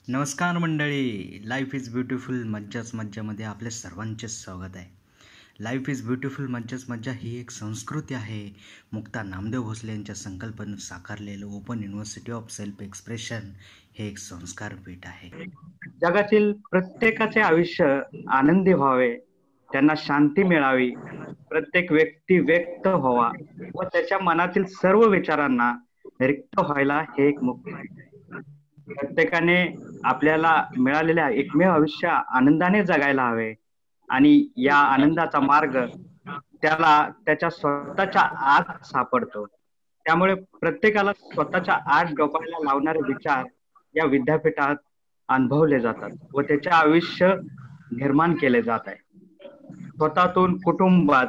नमस्कार मंडळी, life is beautiful मज्जाच मज्जामध्ये आपले सर्वांचे स्वागत आहे. लाईफ इज ब्युटिफुल मज्जाच मज्जा ही एक संस्कृती आहे. मुक्ता नामदेव भोसले यांच्या संकल्पनेत साकारलेलं open university of self expression हे एक संस्कार पीठ आहे. जगातील प्रत्येकाचे आयुष्य आनंदी व्हावे, त्यांना शांती मिळावी, प्रत्येक व्यक्ती व्यक्त व्हावा व त्याच्या मनातील सर्व विचारांना रिक्त व्हायला हे एक मुक्त आहे. प्रत्येकाने आपल्याला मिळालेल्या एकमेव आयुष्य आनंदाने जगायला हवे आणि या आनंदाचा मार्ग त्याला त्याच्या स्वतःच्या आत सापडतो. त्यामुळे प्रत्येकाला स्वतःच्या आत डोकायला लावणारे विचार या विद्यापीठात अनुभवले जातात व त्याचे आयुष्य निर्माण केले जात आहे. स्वतःतून कुटुंबात,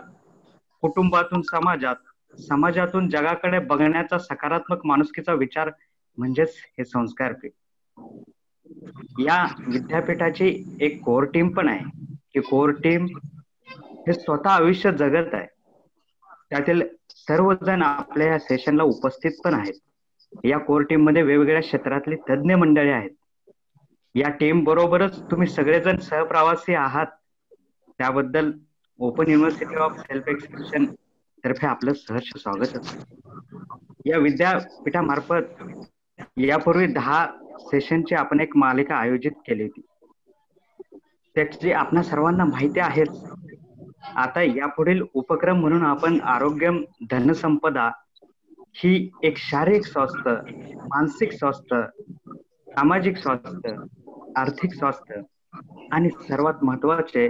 कुटुंबातून समाजात, समाजातून जगाकडे बघण्याचा सकारात्मक माणुसकीचा विचार म्हणजेच हे संस्कार पीठ. या विद्यापीठाची एक कोर टीम पण आहे की कोर टीम हे स्वतः आयुष्य जगत आहे. त्यातील सर्वजण आपल्या या सेशनला उपस्थित पण आहेत. या कोर टीम मध्ये वेगवेगळ्या क्षेत्रातली तज्ञ मंडळी आहेत. या टीम बरोबरच तुम्ही सगळेजण सहप्रवासी आहात, त्याबद्दल open university of self expression तर्फे आपलं सहर्ष स्वागत. या विद्यापीठामार्फत यापूर्वी 10 सेशनची आपण एक मालिका आयोजित केली होती. त्याची आपणा सर्वांना माहिती आहेच. आता यापुढील उपक्रम म्हणून आपण आरोग्यम धनसंपदा ही एक शारीरिक स्वास्थ्य, मानसिक स्वास्थ्य, सामाजिक स्वास्थ्य, आर्थिक स्वास्थ्य आणि सर्वात महत्वाचे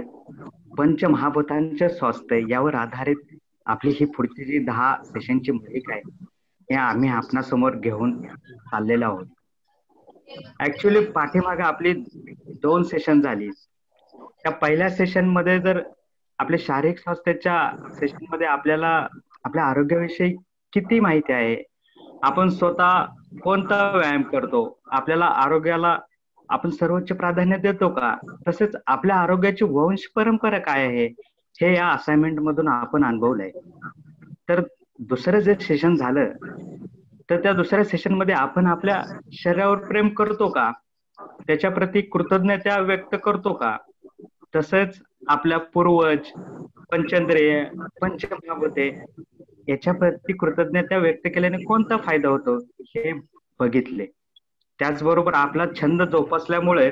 पंचमहाभूतांचे स्वास्थ्य यावर आधारित आपली ही पुढची जी 10 सेशनची मालिका आहे हे आम्ही आपणासमोर घेऊन चाललेलो आहोत. ऍक्च्युली पाठीमागे आपली 2 सेशन झाली. त्या पहिल्या सेशन मध्ये जर आपल्या शारीरिक स्वास्थ्याच्या सेशन मध्ये आपल्याला आपल्या आरोग्याविषयी किती माहिती आहे, आपण स्वतः कोणता व्यायाम करतो, आपल्याला आरोग्याला आपण सर्वोच्च प्राधान्य देतो का, तसेच आपल्या आरोग्याची वंश परंपरा काय आहे हे या असाइनमेंट मधून आपण अनुभवलंय. तर दुसरं जे सेशन झालं तर त्या दुसऱ्या सेशन मध्ये आपण आपल्या शरीरावर प्रेम करतो का, त्याच्या प्रती कृतज्ञता व्यक्त करतो का, तसेच आपल्या पूर्वज, पंचेंद्रिय, पंचमहाभूते याच्या प्रती कृतज्ञता व्यक्त केल्याने कोणता फायदा होतो हे बघितले. त्याचबरोबर आपला छंद जोपासल्यामुळे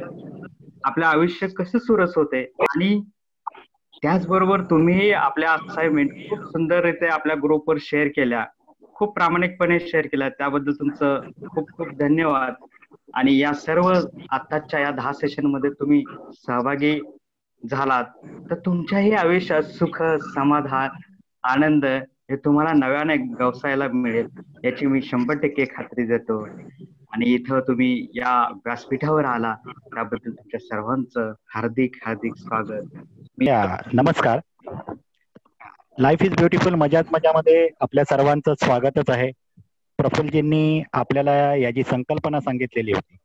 आपलं आयुष्य कसं सुरस होते आणि त्याचबरोबर तुम्ही आपल्या असाइनमेंट खूप सुंदररीत्या आपल्या ग्रुपवर शेअर केल्या, खूप प्रामाणिकपणे शेअर केल्या, त्याबद्दल तुमचं खूप खूप धन्यवाद. आणि या सर्व आताच्या या 10 सेशन मध्ये तुम्ही सहभागी झालात तर तुमच्याही आयुष्यात सुख, समाधान, आनंद हे तुम्हाला नव्याने गवसायला मिळेल याची मी 100% खात्री देतो. आणि इथं तुम्ही या व्यासपीठावर आला त्याबद्दल तुमच्या सर्वांचं हार्दिक हार्दिक स्वागत. नमस्कार. लाईफ इज ब्युटिफुल मजाच मजामध्ये आपल्या सर्वांचं स्वागतच आहे. प्रफुल्लजींनी आपल्याला याची संकल्पना सांगितलेली होती.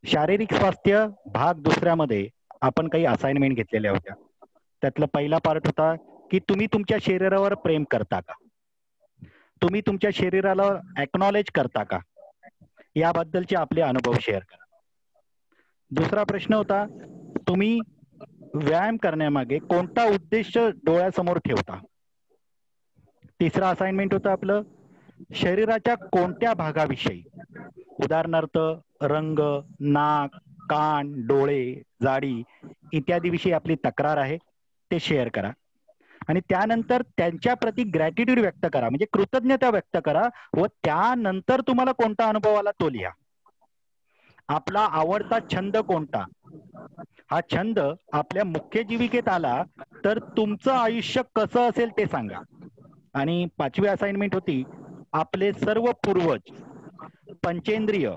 शारीरिक स्वास्थ्य भाग दुसऱ्यामध्ये आपण काही असाइनमेंट घेतलेल्या होत्या. त्यातला पहिला पार्ट होता की तुम्ही तुमच्या शरीरावर प्रेम करता का, तुम्ही तुमच्या शरीराला एक्नॉलेज करता का, याबद्दलचे आपले अनुभव शेअर करा. दुसरा प्रश्न होता तुम्ही व्यायाम करण्यामागे कोणता उद्देश डोळ्यासमोर ठेवता. तिसरा असाइनमेंट होतं आपलं शरीराच्या कोणत्या भागाविषयी, उदाहरणार्थ रंग, नाक, कान, डोळे, जाडी इत्यादी विषयी आपली तक्रार आहे ते शेअर करा. आणि त्यानंतर त्यांच्या प्रती ग्रॅटिट्यूड व्यक्त करा, म्हणजे कृतज्ञता व्यक्त करा व त्यानंतर तुम्हाला कोणता अनुभव आला तो लिहा. आपला आवडता छंद कोणता, हा छंद आपल्या मुख्य जीविकेत आला तर तुमचं आयुष्य कसं असेल ते सांगा. आणि 5वी असाइनमेंट होती आपले सर्व पूर्वज, पंचेंद्रिय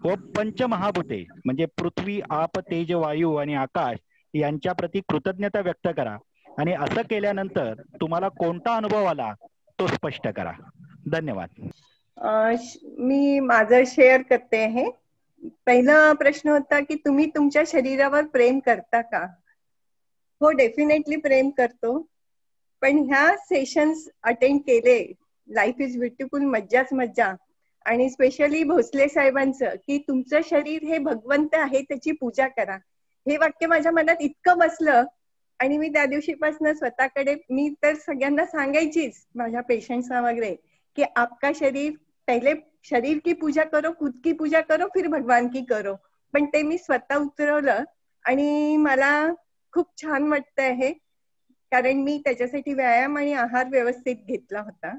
व पंचमहाभूते म्हणजे पृथ्वी, आप, तेज, वायू आणि आकाश यांच्या प्रती कृतज्ञता व्यक्त करा. आणि असं केल्यानंतर तुम्हाला कोणता अनुभव आला तो स्पष्ट करा. धन्यवाद. मी माझं शेअर करते. हे पहिला प्रश्न होता की तुम्ही तुमच्या शरीरावर प्रेम करता का. हो, डेफिनेटली प्रेम करतो. पण ह्या सेशन्स अटेंड केले, लाईफ इज ब्युटिफुल मज्जाच मज्जा, आणि स्पेशली भोसले साहेबांचं की तुमचं शरीर हे भगवंत आहे, त्याची पूजा करा. हे वाक्य माझ्या मनात इतकं बसलं आणि मी त्या दिवशीपासून स्वतःकडे, मी तर सगळ्यांना सांगायचीच माझ्या पेशंट्सना वगैरे की आपका शरीर पहिले, शरीर की पूजा करो, खुद की पूजा करो, फिर भगवान की करो. पण ते मी स्वतः उतरवलं आणि मला खूप छान वाटतं आहे, कारण मी त्याच्यासाठी व्यायाम आणि आहार व्यवस्थित घेतला होता.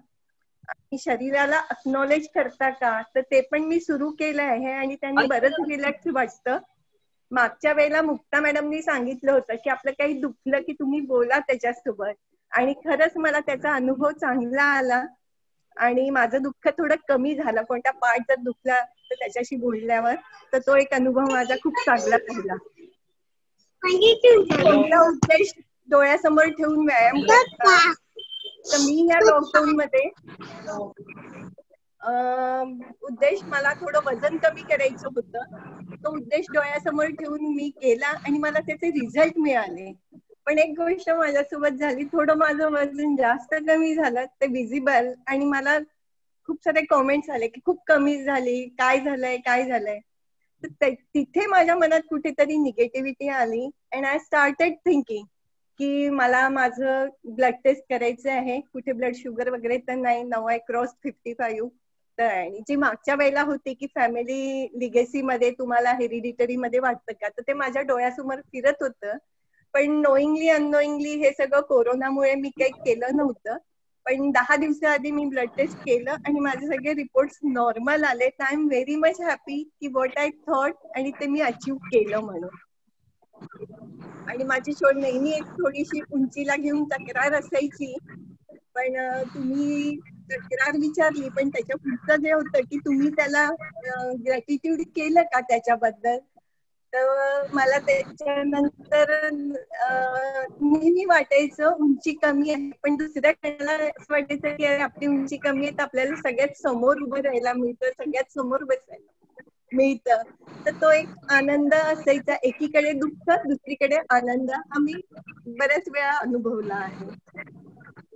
आणि शरीराला अक्नॉलेज करता का, तर ते पण मी सुरू केलं आहे आणि त्यांनी बरंच रिलॅक्स वाटतं. मागच्या वेळेला मुक्ता मॅडमनी सांगितलं होतं की आपलं काही दुखलं की तुम्ही बोला त्याच्यासोबत, आणि खरंच मला त्याचा अनुभव चांगला आला आणि माझं दुःख थोडं कमी झालं. कोणता पार्ट जर दुखला तर त्याच्याशी बोलल्यावर, तर तो एक अनुभव माझा खूप चांगला राहिला. कोणता उद्देश डोळ्यासमोर ठेवून व्यायाम करता, तर मी या लॉकडाऊन मध्ये उद्देश, मला थोडं वजन कमी करायचं होतं. तो उद्देश डोळ्यासमोर ठेवून मी केला आणि मला त्याचे रिझल्ट मिळाले. पण एक गोष्ट माझ्यासोबत झाली, थोडं माझं वजन जास्त कमी झालं, ते विजिबल, आणि मला खूप सारे कॉमेंट्स आले की खूप कमी झाली, काय झालंय काय झालंय. तर तिथे माझ्या मनात कुठेतरी निगेटिव्हिटी आली अँड आय स्टार्टेड थिंकिंग की मला माझं ब्लड टेस्ट करायचं आहे, कुठे ब्लड शुगर वगैरे तर नाही, नाव आय क्रॉस 55. तर आणि जी मागच्या वेळेला होती की फॅमिली लिगेसी मध्ये तुम्हाला हेरिडिटरी मध्ये वाटतं का, तर ते माझ्या डोळ्यासमोर फिरत होतं. पण नोईंगली अननोईंगली हे सगळं कोरोनामुळे मी काही केलं नव्हतं. पण 10 दिवसाआधी मी ब्लड टेस्ट केलं आणि माझे सगळे रिपोर्ट्स नॉर्मल आले. I am very much happy की व्हॉट आय थॉट, आणि ते मी अचीव्ह केलं म्हणून. आणि माझी नेहमी एक थोडीशी उंचीला घेऊन तक्रार असायची, पण तुम्ही तक्रार विचारली, पण त्याच्या पुढचं जे होतं की तुम्ही त्याला ग्रॅटिट्यूड केलं का त्याच्याबद्दल, तर मला त्याच्यानंतर नेहमी वाटायचं उंची कमी आहे, पण दुसऱ्या क्षणाला असं वाटायचं की आपली उंची कमी आहे तर आपल्याला सगळ्यात समोर उभं राहायला मिळतं, सगळ्यात समोर बसायला मिळतं. तर तो एक आनंद असायचा. एकीकडे दुःख, दुसरीकडे आनंद, हा मी बऱ्याच वेळा अनुभवला आहे.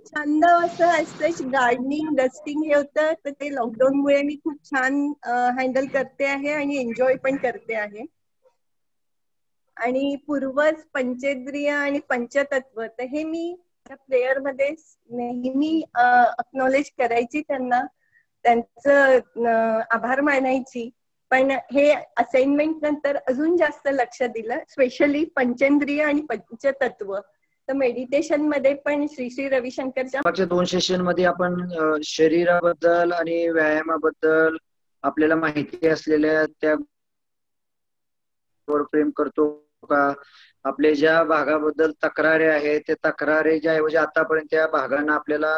छंद असं असतंच गार्डनिंग, डस्टिंग हे होतं, तर ते लॉकडाऊन मुळे मी खूप छान हँडल करते आहे आणि एन्जॉय पण करते आहे. आणि पूर्वज, पंचेंद्रिय आणि पंचतत्व, तर हे मी प्रेयर मध्ये नेहमी अक्नॉलेज करायची, त्यांचं आभार मानायची. पण हे असाइनमेंट नंतर अजून जास्त लक्ष दिलं, स्पेशली पंचेंद्रिय आणि पंचतत्व. तर मेडिटेशन मध्ये पण श्री श्री रविशंकरच्या मागच्या 2 सेशन मध्ये आपण शरीराबद्दल आणि व्यायामाबद्दल आपल्याला माहिती असलेल्या त्या प्रेम करतो का, आपल्या ज्या भागाबद्दल तक्रारी आहेत त्या तक्रारीच्या ऐवजी आतापर्यंत त्या भागांना आपल्याला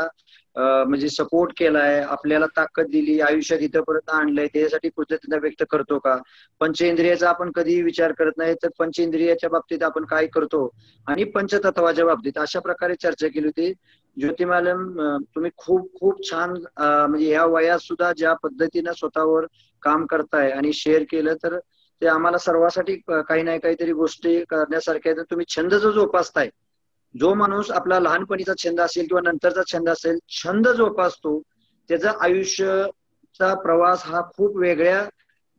म्हणजे सपोर्ट केलाय, आपल्याला ताकद दिली, आयुष्यात इथपर्यंत आणलंय, त्याच्यासाठी कृतज्ञता व्यक्त करतो का. पंचेंद्रियाचा आपण कधीही विचार करत नाही, तर पंचेंद्रियाच्या बाबतीत आपण काय करतो आणि पंचतत्वाच्या बाबतीत अशा प्रकारे चर्चा केली होती. ज्योती मॅडम, तुम्ही खूप खूप छान म्हणजे या वयात सुद्धा ज्या पद्धतीनं स्वतःवर काम करताय आणि शेअर केलं, तर ते आम्हाला सर्वांसाठी काही ना काहीतरी गोष्टी करण्यासारख्या. तर तुम्ही छंद जो जोपासताय, जो माणूस आपला लहानपणीचा छंद असेल किंवा नंतरचा छंद असेल, छंद जोपासतो त्याचा आयुष्याचा प्रवास हा खूप वेगळ्या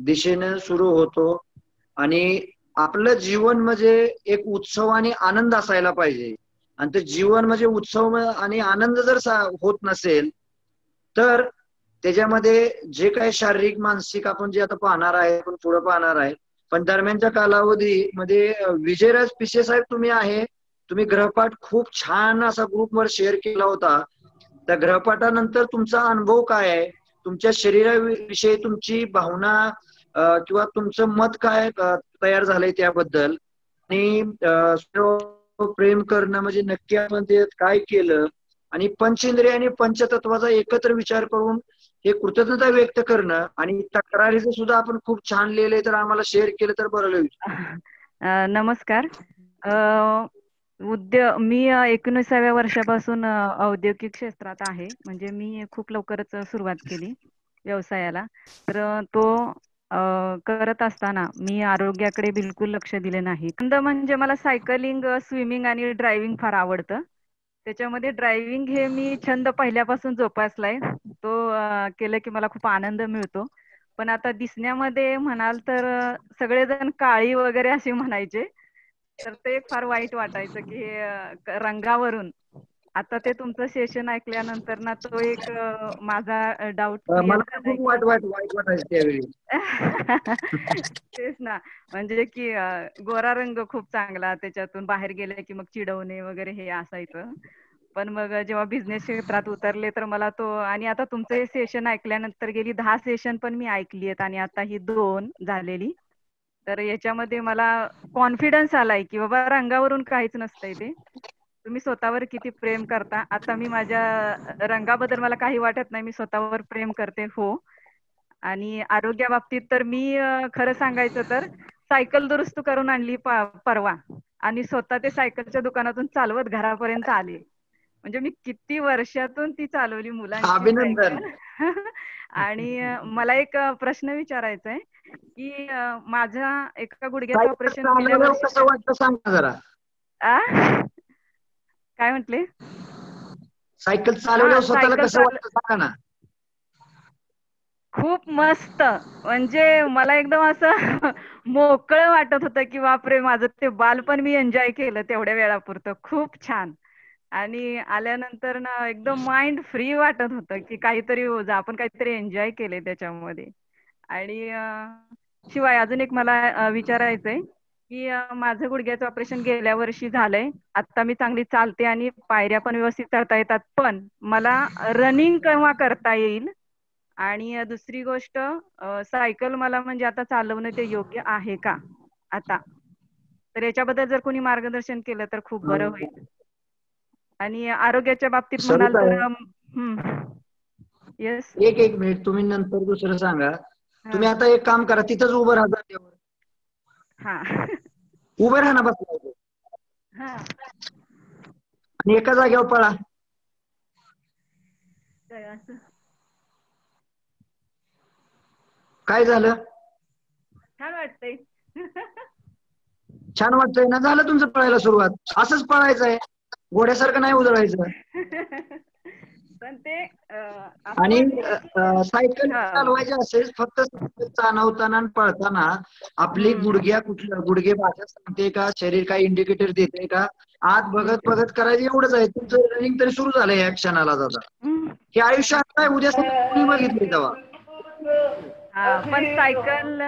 दिशेने सुरू होतो. आणि आपलं जीवन म्हणजे एक उत्सव आणि आनंद असायला पाहिजे. आणि ते जीवन म्हणजे उत्सव आणि आनंद जर होत नसेल, तर त्याच्यामध्ये जे काही शारीरिक मानसिक आपण जे आता पाहणार आहे, आपण पुढे पाहणार आहे. पण दरम्यानच्या कालावधीमध्ये विजयराज पिसे साहेब तुम्ही आहे, तुम्ही ग्रहपाठ खूप छान असा ग्रुपवर शेअर केला होता. त्या ग्रहपाठानंतर तुमचा अनुभव काय आहे, तुमच्या शरीराविषयी तुमची भावना किंवा तुमचं मत काय तयार झालंय त्याबद्दल. आणि प्रेम करणं म्हणजे नक्की आपण ते काय केलं, आणि पंचेंद्रिय आणि पंचतत्वाचा एकत्र विचार करून हे कृतज्ञता व्यक्त करणं, आणि तक्रारीचं सुद्धा आपण खूप छान लिहिलंय, तर आम्हाला शेअर केलं तर बरं होईल. नमस्कार. मी 19व्या वर्षापासून औद्योगिक क्षेत्रात आहे. म्हणजे मी खूप लवकरच सुरुवात केली व्यवसायाला. तर तो करत असताना मी आरोग्याकडे बिलकुल लक्ष दिले नाही. छंद म्हणजे मला सायकलिंग, स्विमिंग आणि ड्रायव्हिंग फार आवडतं. त्याच्यामध्ये ड्रायव्हिंग हे मी छंद पहिल्यापासून जोपासलाय. तो केलं की मला खूप आनंद मिळतो. पण आता दिसण्यामध्ये म्हणाल तर सगळेजण काळी वगैरे असे म्हणायचे, तर ते फार वाईट वाटायचं की रंगावरून. आता ते तुमचं सेशन ऐकल्यानंतर ना तो एक माझा डाऊट क्लिअर मला झालाय खूप की वाईट वाटायचं त्यावेळी. तेच ना, म्हणजे की गोरा रंग खूप चांगला, त्याच्यातून बाहेर गेले की मग चिडवणे वगैरे हे असायचं. पण मग जेव्हा बिझनेस क्षेत्रात उतरले तर मला तो, आणि आता तुमचं हे सेशन ऐकल्यानंतर गेली 10 सेशन पण मी ऐकली आहेत आणि आता ही 2 झालेली. तर याच्यामध्ये मला कॉन्फिडन्स आलाय की बाबा रंगावरून काहीच नसतंय ते. तुम्ही स्वतःवर किती प्रेम करता. आता मी माझ्या रंगाबद्दल मला काही वाटत नाही, मी स्वतःवर प्रेम करते. हो. आणि आरोग्याबाबतीत तर मी खरं सांगायचं तर सायकल दुरुस्त करून आणली परवा, आणि स्वतः ते सायकलच्या दुकानातून चालवत घरापर्यंत आले. म्हणजे मी किती वर्षातून ती चालवली मुलांची अभिनंदन. सायकल. आणि मला एक प्रश्न विचारायचा आहे की माझ्या एका गुडघ्याचं सायकल ऑपरेशन गेल्या चालवल्यावर वर्षी. कसं वाटतं सांगा जरा. आ? काय म्हटले? सायकल हा, चालवल्यावर स्वतःला सायकल कसं वाटतं सांगा ना. खूप मस्त. म्हणजे मला एकदम असं मोकळं वाटत होतं की बापरे, माझं ते बालपण मी एन्जॉय केलं तेवढ्या वेळापुरतं. खूप छान. आणि आल्यानंतर ना एकदम माइंड फ्री वाटत होतं की काहीतरी आपण काहीतरी एन्जॉय केले त्याच्यामध्ये. आणि शिवाय अजून एक मला विचारायचंय की माझं गुडघ्याचं ऑपरेशन गेल्या वर्षी झालंय. आता मी चांगली चालते आणि पायऱ्या पण व्यवस्थित चढता येतात, पण मला रनिंग केव्हा करता येईल. आणि दुसरी गोष्ट, सायकल मला म्हणजे आता चालवणं ते योग्य आहे का आता, तर याच्याबद्दल जर कोणी मार्गदर्शन केलं तर खूप बरं होईल. आणि आरोग्याच्या बाबतीत म्हणाल सरूताई, तर येस. एक मिनिट, तुम्ही नंतर दुसरं सांगा. तुम्ही आता एक काम करा, तिथंच उभं राहा जागेवर. हा. उभे राहा ना बस. हा. आणि एका जागेवर पळा. काय असं काय झालं? छान वाटतंय. छान वाटतंय ना? झालं तुमचं पळायला सुरुवात. असंच पळायचं आहे, घोड्यासारखं नाही उधळायचं. पण ते आणि आपण एक सायकल हा. चालवायची असेल, फक्त सायकल चालवताना आणि पळताना आपली गुडघे भाषा सांगते का, शरीर काय इंडिकेटर देते का, आत बघत बघत करायचं, एवढंच आहे. तुमचं रनिंग तरी सुरू झालंय या क्षणाला दादा. हे आयुष्यात काय उद्या कोणी बघितले तेव्हा. हा, पण सायकल,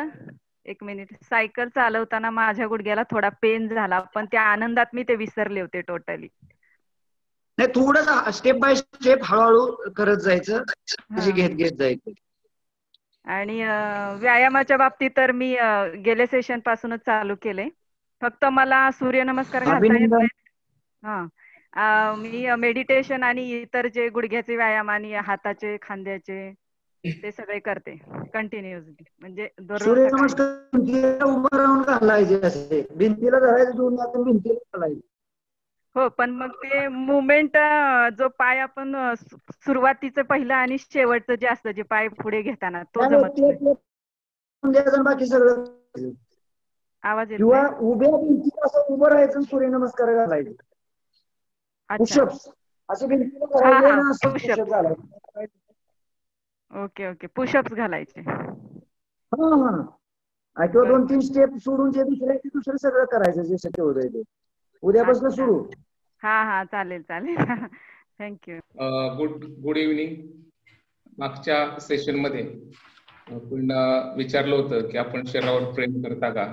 एक मिनिट, सायकल चालवताना माझ्या गुडघ्याला थोडा पेन झाला, पण त्या आनंदात मी ते विसरले होते टोटली. नाही, थोडं स्टेप बाय स्टेप हळूहळू करत जायचं, घेत जायचं. आणि व्यायामाच्या बाबतीत तर मी गेल्या सेशन पासूनच चालू केले. फक्त मला सूर्यनमस्कार घालता येत अभिनंदन. नाहीत. मी मेडिटेशन आणि इतर जे गुडघ्याचे व्यायाम आणि हाताचे, खांद्याचे, ते सगळे करते कंटिन्युअसली, म्हणजे दररोज सकाळी. सूर्यनमस्कार भिंतीला उभं राहून घालायचे असे, भिंतीला धरायचं, दोन हात भिंतीला घालायचे. हो, पण मग ते मुवमेंट, जो पाय आपण सुरुवातीचं पहिलं आणि शेवटचं जे असतं, जे पाय पुढे घेताना, तो जमत नाही. बाकी सगळं. आवाज येत किंवा नाही. उभ्या भिंतीला असं उभं राहायचं, सूर्यनमस्कार घालायचे. पुशअप्स असं भिंतीला घालायचे ना, असं पुशअप घालायचे. ओके ओके, पुशअप्स घालायचे. हा, किंवा 2-3 स्टेप सोडून जे दुसरं सगळं करायचं, जे शक्य होत आहे ते. उद्यापासून सुरू. हा, चालेल चालेल. थँक्यू. Good evening. मागच्या सेशन मध्ये आपण विचारलं होतं की आपण शरीरावर प्रेम करता का,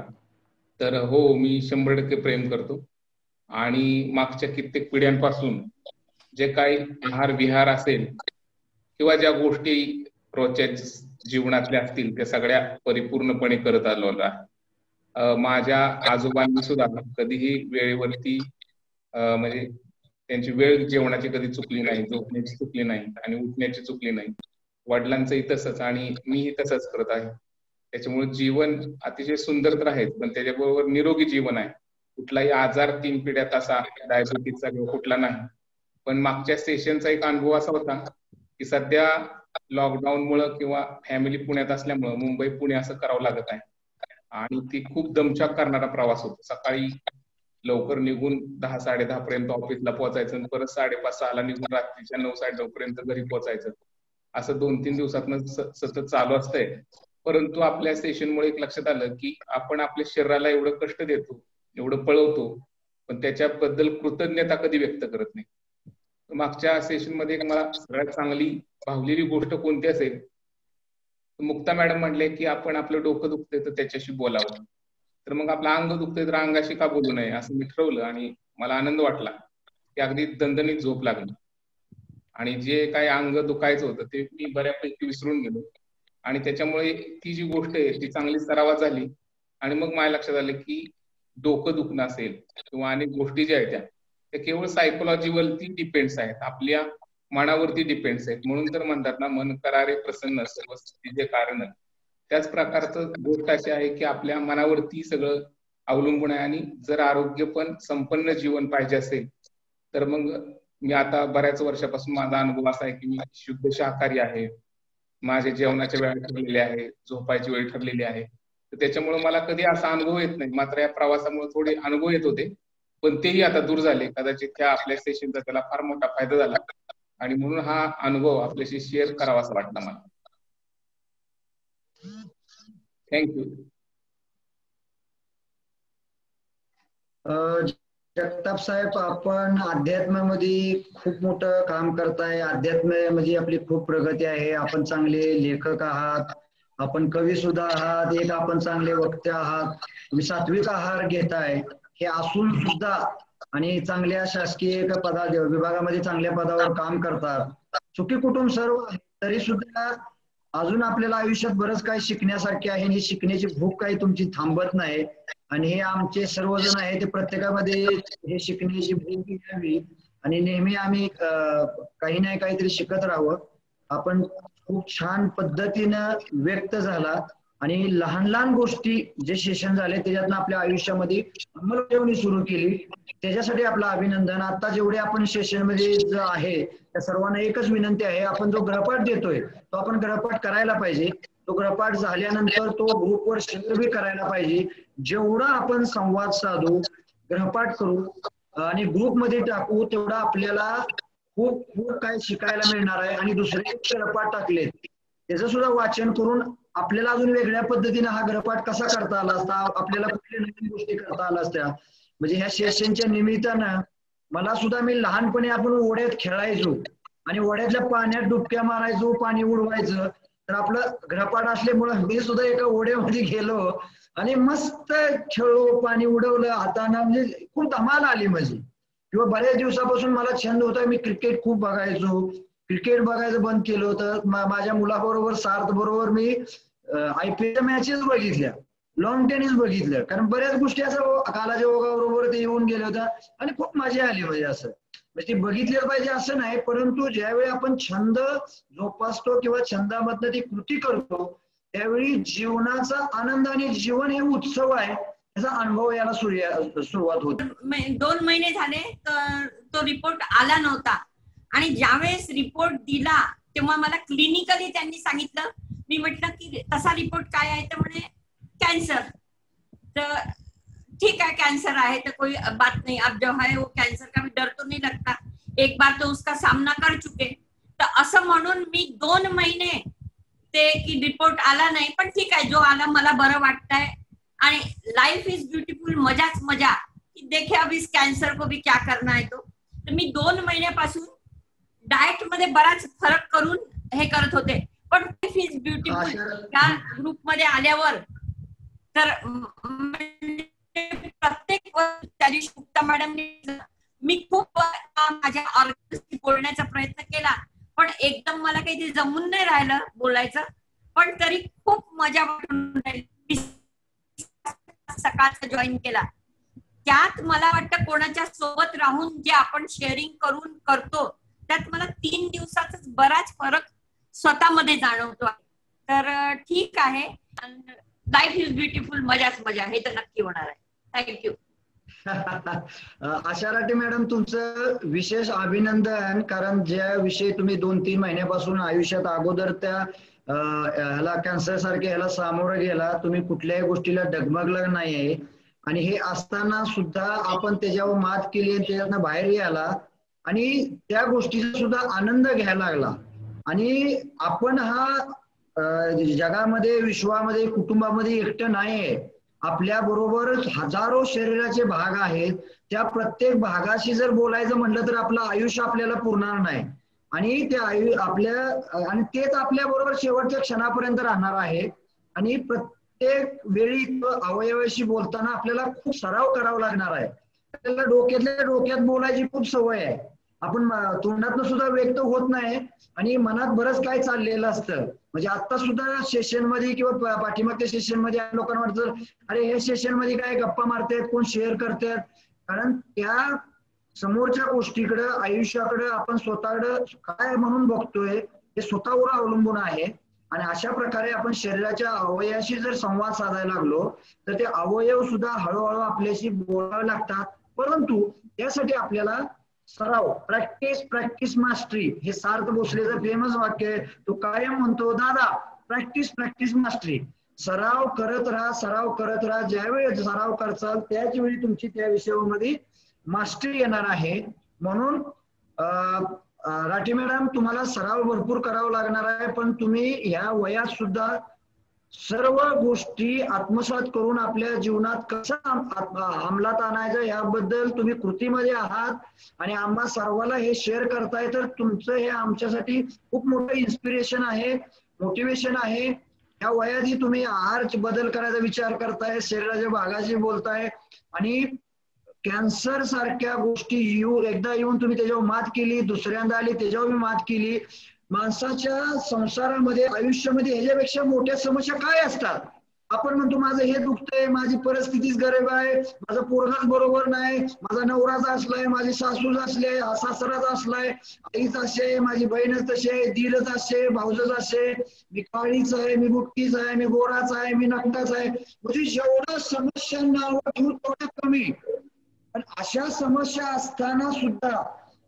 तर हो, मी 100% प्रेम करतो. आणि मागच्या कित्येक पिढ्यांपासून जे काही आहार विहार असेल किंवा ज्या गोष्टी रोजच्या जीवनातल्या असतील त्या सगळ्या परिपूर्णपणे करत आलो आहे. माझ्या आजोबांनी सुद्धा कधीही वेळेवरती म्हणजे त्यांची वेळ जेवणाची कधी चुकली नाही, झोपण्याची चुकली नाही आणि उठण्याची चुकली नाही. वडिलांचंही तसंच आणि मीही तसंच करत आहे. त्याच्यामुळे जीवन अतिशय सुंदर तर आहेच, पण त्याच्याबरोबर निरोगी जीवन आहे. कुठलाही आजार 3 पिढ्यात असा डायबिटीजचा किंवा कुठला नाही. पण मागच्या सेशनचा एक अनुभव असा होता की सध्या लॉकडाऊन मुळे किंवा फॅमिली पुण्यात असल्यामुळे मुंबई पुणे असं करावं लागत आहे आणि ती खूप दमछाक करणारा प्रवास होतो. सकाळी लवकर निघून 10-10:30 पर्यंत ऑफिसला पोहोचायचं आणि परत 5:30-6ला निघून रात्रीच्या 9-9:30 पर्यंत घरी पोहोचायचं. असं 2-3 दिवसातनं सतत चालू असतंय. परंतु आपल्या सेशनमुळे एक लक्षात आलं की आपण आपल्या शरीराला एवढं कष्ट देतो, एवढं पळवतो, पण त्याच्याबद्दल कृतज्ञता कधी व्यक्त करत नाही. मागच्या सेशनमध्ये मला सगळ्यात चांगली भावलेली गोष्ट कोणती असेल, मुक्ता मॅडम म्हणले की आपण आपलं डोकं दुखतंय तर त्याच्याशी बोलावं. तर मग आपलं अंग दुखतंय तर अंगाशी का बोलू नये असं मी ठरवलं आणि मला आनंद वाटला की अगदी दणदणीत झोप लागली आणि जे काही अंग दुखायचं होतं ते मी बऱ्यापैकी विसरून गेलो आणि त्याच्यामुळे ती जी गोष्ट आहे ती चांगली सरावात झाली आणि मग माझ्या लक्षात आलं की डोकं दुखणं असेल किंवा अनेक गोष्टी ज्या आहेत त्या केवळ सायकोलॉजीवरती डिपेंड्स आहेत, आपल्या मनावरती डिपेंड्स आहेत. म्हणून तर म्हणतात ना, मन करारे प्रसन्न सर्व स्थितीचे कारण. त्याच प्रकारचं गोष्ट अशी आहे की आपल्या मनावरती सगळं अवलंबून आहे आणि जर आरोग्य पण संपन्न जीवन पाहिजे असेल तर मग मी आता बऱ्याच वर्षापासून माझा अनुभव असा आहे की मी शुद्ध शाकाहारी आहे, माझे जेवणाच्या वेळा ठरलेले आहे, झोपायची वेळ ठरलेली आहे. तर त्याच्यामुळे मला कधी असा अनुभव येत नाही. मात्र या प्रवासामुळे थोडे अनुभव येत होते पण तेही आता दूर झाले. कदाचित त्या आपल्या सेशनचा त्याला फार मोठा फायदा झाला आणि म्हणून हा अनुभव आपल्याशी शेअर करावा असं वाटतं मला. थँक्यू. जगताप साहेब, आपण अध्यात्मामध्ये खूप मोठं काम करताय. अध्यात्मामध्ये आपली खूप प्रगती आहे. आपण चांगले लेखक आहात, आपण कवी सुद्धा आहात, एक आपण चांगले वक्ते आहात, तुम्ही सात्विक आहार घेताय. हे असून सुद्धा आणि चांगल्या शासकीय विभागामध्ये चांगल्या पदावर काम करतात, सुखी कुटुंब सर्व, तरी सुद्धा अजून आपल्याला आयुष्यात बरंच काही शिकण्यासारखे आहे. ही शिकण्याची भूक काही तुमची थांबत नाही आणि हे आमचे सर्वजण आहे ते प्रत्येकामध्ये हे शिकण्याची भूक घ्यावी आणि नेहमी आम्ही काही नाही काहीतरी शिकत राहावं. आपण खूप छान पद्धतीनं व्यक्त झाला आणि लहान लहान गोष्टी जे सेशन झाले त्याच्यातनं आपल्या आयुष्यामध्ये अंमलबजावणी सुरू केली, त्याच्यासाठी आपलं अभिनंदन. आता जेवढे आपण सेशन मध्ये जे आहे त्या सर्वांना एकच विनंती आहे, आपण जो गृहपाठ देतोय तो आपण गृहपाठ करायला पाहिजे. तो गृहपाठ झाल्यानंतर तो ग्रुपवर शेअर बी करायला पाहिजे. जेवढा आपण संवाद साधू, गृहपाठ करू आणि ग्रुपमध्ये टाकू तेवढा आपल्याला खूप खूप काय शिकायला मिळणार आहे. आणि दुसरे गृहपाठ टाकले त्याचं सुद्धा वाचन करून आपल्याला अजून वेगळ्या पद्धतीने हा गृहपाठ कसा करता आला असता, आपल्याला कुठल्या नवीन गोष्टी करता आल्या असत्या. म्हणजे ह्या सेशनच्या निमित्तानं मला सुद्धा, मी लहानपणी आपण ओढ्यात खेळायचो आणि ओढ्यातल्या पाण्यात डुबक्या मारायचो, पाणी उडवायचं. तर आपलं गृहपाठ असल्यामुळं मी सुद्धा एका ओढ्यामध्ये गेलो आणि मस्त खेळलो, पाणी उडवलं हातानं, म्हणजे खूप धमाल आली माझी. किंवा बऱ्याच दिवसापासून मला छंद होता, मी क्रिकेट खूप बघायचो. क्रिकेट बघायचं बंद केलं होतं. माझ्या मुलाबरोबर सार्थ बरोबर मी IPL मॅचेस बघितल्या, लॉन टेनिस बघितलं, कारण बऱ्याच गोष्टी असं कालाच्या ओघाबरोबर ते येऊन गेल्या होत्या आणि खूप मजा आली. म्हणजे असं म्हणजे ती बघितलं पाहिजे असं नाही, परंतु ज्यावेळी आपण छंद जोपासतो किंवा छंदामधनं ती कृती करतो त्यावेळी जीवनाचा आनंद आणि जीवन हे उत्सव आहे याचा अनुभव यायला सुरुवात होते. 2 महिने झाले तर तो रिपोर्ट आला नव्हता आणि ज्यावेळेस रिपोर्ट दिला तेव्हा मला क्लिनिकली त्यांनी सांगितलं. मी म्हटलं की तसा रिपोर्ट काय आहे, तर म्हणे कैंसर. तर ठीक है, कैंसर आहे तो कोई बात नहीं, अब जो है वो कैंसर का भी डर तो नहीं लगता, एक बार तो उसका सामना कर चुके. तर असं म्हणून मी 2 महिने ते की रिपोर्ट आला नाही, पण ठीक आहे, जो आला मला बरं वाटतंय. आणि लाइफ इज ब्युटिफुल, मजाच मजा, की देखे अब इस कैंसर को भी क्या करना है. तो मी 2 महिन्यापासून डाएट मध्ये बराच फरक करून हे करत होते. पण लाइफ इज ब्युटिफुल या ग्रुप मध्ये आल्यावर तर प्रत्येक त्या दिवशी मुक्ता मॅडमने मी खूप माझ्या ऑर्गन्सशी बोलण्याचा प्रयत्न केला, पण एकदम मला काही ते जमून नाही राहिलं बोलायचं. पण तरी खूप मजा वाटून राहिली. सकाळचा जॉईन केला त्यात मला वाटतं कोणाच्या सोबत राहून जे आपण शेअरिंग करून करतो त्यात मला 3 दिवसातच बराच फरक स्वतःमध्ये जाणवतो. तर ठीक आहे, लाईफ इज ब्युटिफुल, मजाच मजा, हे तर नक्की होणार आहे. थँक्यू. आशा राठी मॅडम, तुमचं विशेष अभिनंदन, कारण ज्या विषयी तुम्ही 2-3 महिन्यापासून आयुष्यात अगोदर त्या ह्याला कॅन्सर सारख्या ह्याला सामोरं गेला, तुम्ही कुठल्याही गोष्टीला डगमगला नाहीये. आणि हे असताना सुद्धा आपण त्याच्यावर मात केली आणि त्याच्यातनं बाहेर यायला आणि त्या गोष्टीचा सुद्धा आनंद घ्यायला लागला. आणि आपण हा जगामध्ये, विश्वामध्ये, कुटुंबामध्ये एकटं नाहीये. आपल्या बरोबर हजारो शरीराचे भाग आहेत. त्या प्रत्येक भागाशी जर बोलायचं म्हटलं तर आपलं आयुष्य आपल्याला पुरणार नाही. आणि ते आणि तेच आपल्या बरोबर शेवटच्या क्षणापर्यंत राहणार आहे. आणि प्रत्येक वेळी अवयवाशी बोलताना आपल्याला खूप सराव करावा लागणार आहे. आपल्याला डोक्यात बोलायची खूप सवय आहे. आपण तोंडातनं सुद्धा व्यक्त होत नाही आणि मनात बरंच काय चाललेलं असतं. म्हणजे आता सुद्धा सेशन मध्ये किंवा पाठीमागच्या सेशन मध्ये लोकांना वाटतं अरे हे सेशन मध्ये काय गप्पा मारतायत, कोण शेअर करतायत. कारण त्या समोरच्या गोष्टीकडं, आयुष्याकडं आपण स्वतःकडं काय म्हणून बघतोय हे स्वतःवर अवलंबून आहे. आणि अशा प्रकारे आपण शरीराच्या अवयवाशी जर संवाद साधायला लागलो तर ते अवयव सुद्धा हळूहळू आपल्याशी बोलावे लागतात. परंतु त्यासाठी आपल्याला सराव, प्रॅक्टिस मास्टरी, हे सार्थ भोसलेचं फेमस वाक्य आहे. तो कायम म्हणतो, दादा प्रॅक्टिस मास्टरी. सराव करत राहा. ज्यावेळी सराव करचाल त्याच वेळी तुमची त्या विषयामध्ये मास्टरी येणार आहे. म्हणून राठी मॅडम, तुम्हाला सराव भरपूर करावा लागणार आहे. पण तुम्ही ह्या वयात सुद्धा सर्व गोष्टी आत्मसात करून आपल्या जीवनात कसं अंमलात आणायचं याबद्दल तुम्ही कृतीमध्ये आहात. आणि आम्हा सर्वांना हे शेअर करताय तर तुमचं हे आमच्यासाठी खूप मोठं इन्स्पिरेशन आहे, मोटिवेशन आहे. या वयातही तुम्ही आहार बदल करायचा विचार करताय, शरीराच्या भागाशी बोलताय आणि कॅन्सर सारख्या गोष्टी एकदा येऊन तुम्ही त्याच्यावर मात केली, दुसऱ्यांदा आली त्याच्यावर मात केली. माणसाच्या संसारामध्ये, आयुष्यामध्ये ह्याच्यापेक्षा मोठ्या समस्या काय असतात? आपण म्हणतो माझं हे दुखतंय, माझी परिस्थितीच गरीब आहे, माझा पोरगाच बरोबर नाही, माझा नवराच असलाय, माझी सासूच असले, सासराच असलाय, आईच असे, माझी बहीणच तशी आहे, दीरच असे, भाऊजच असे, मी काळीच आहे, मी बुटकीच आहे, मी गोराच आहे, मी नकटाच आहे. म्हणजे जेवढं समस्या नावं ठेवून तेवढं कमी. पण अशा समस्या असताना सुद्धा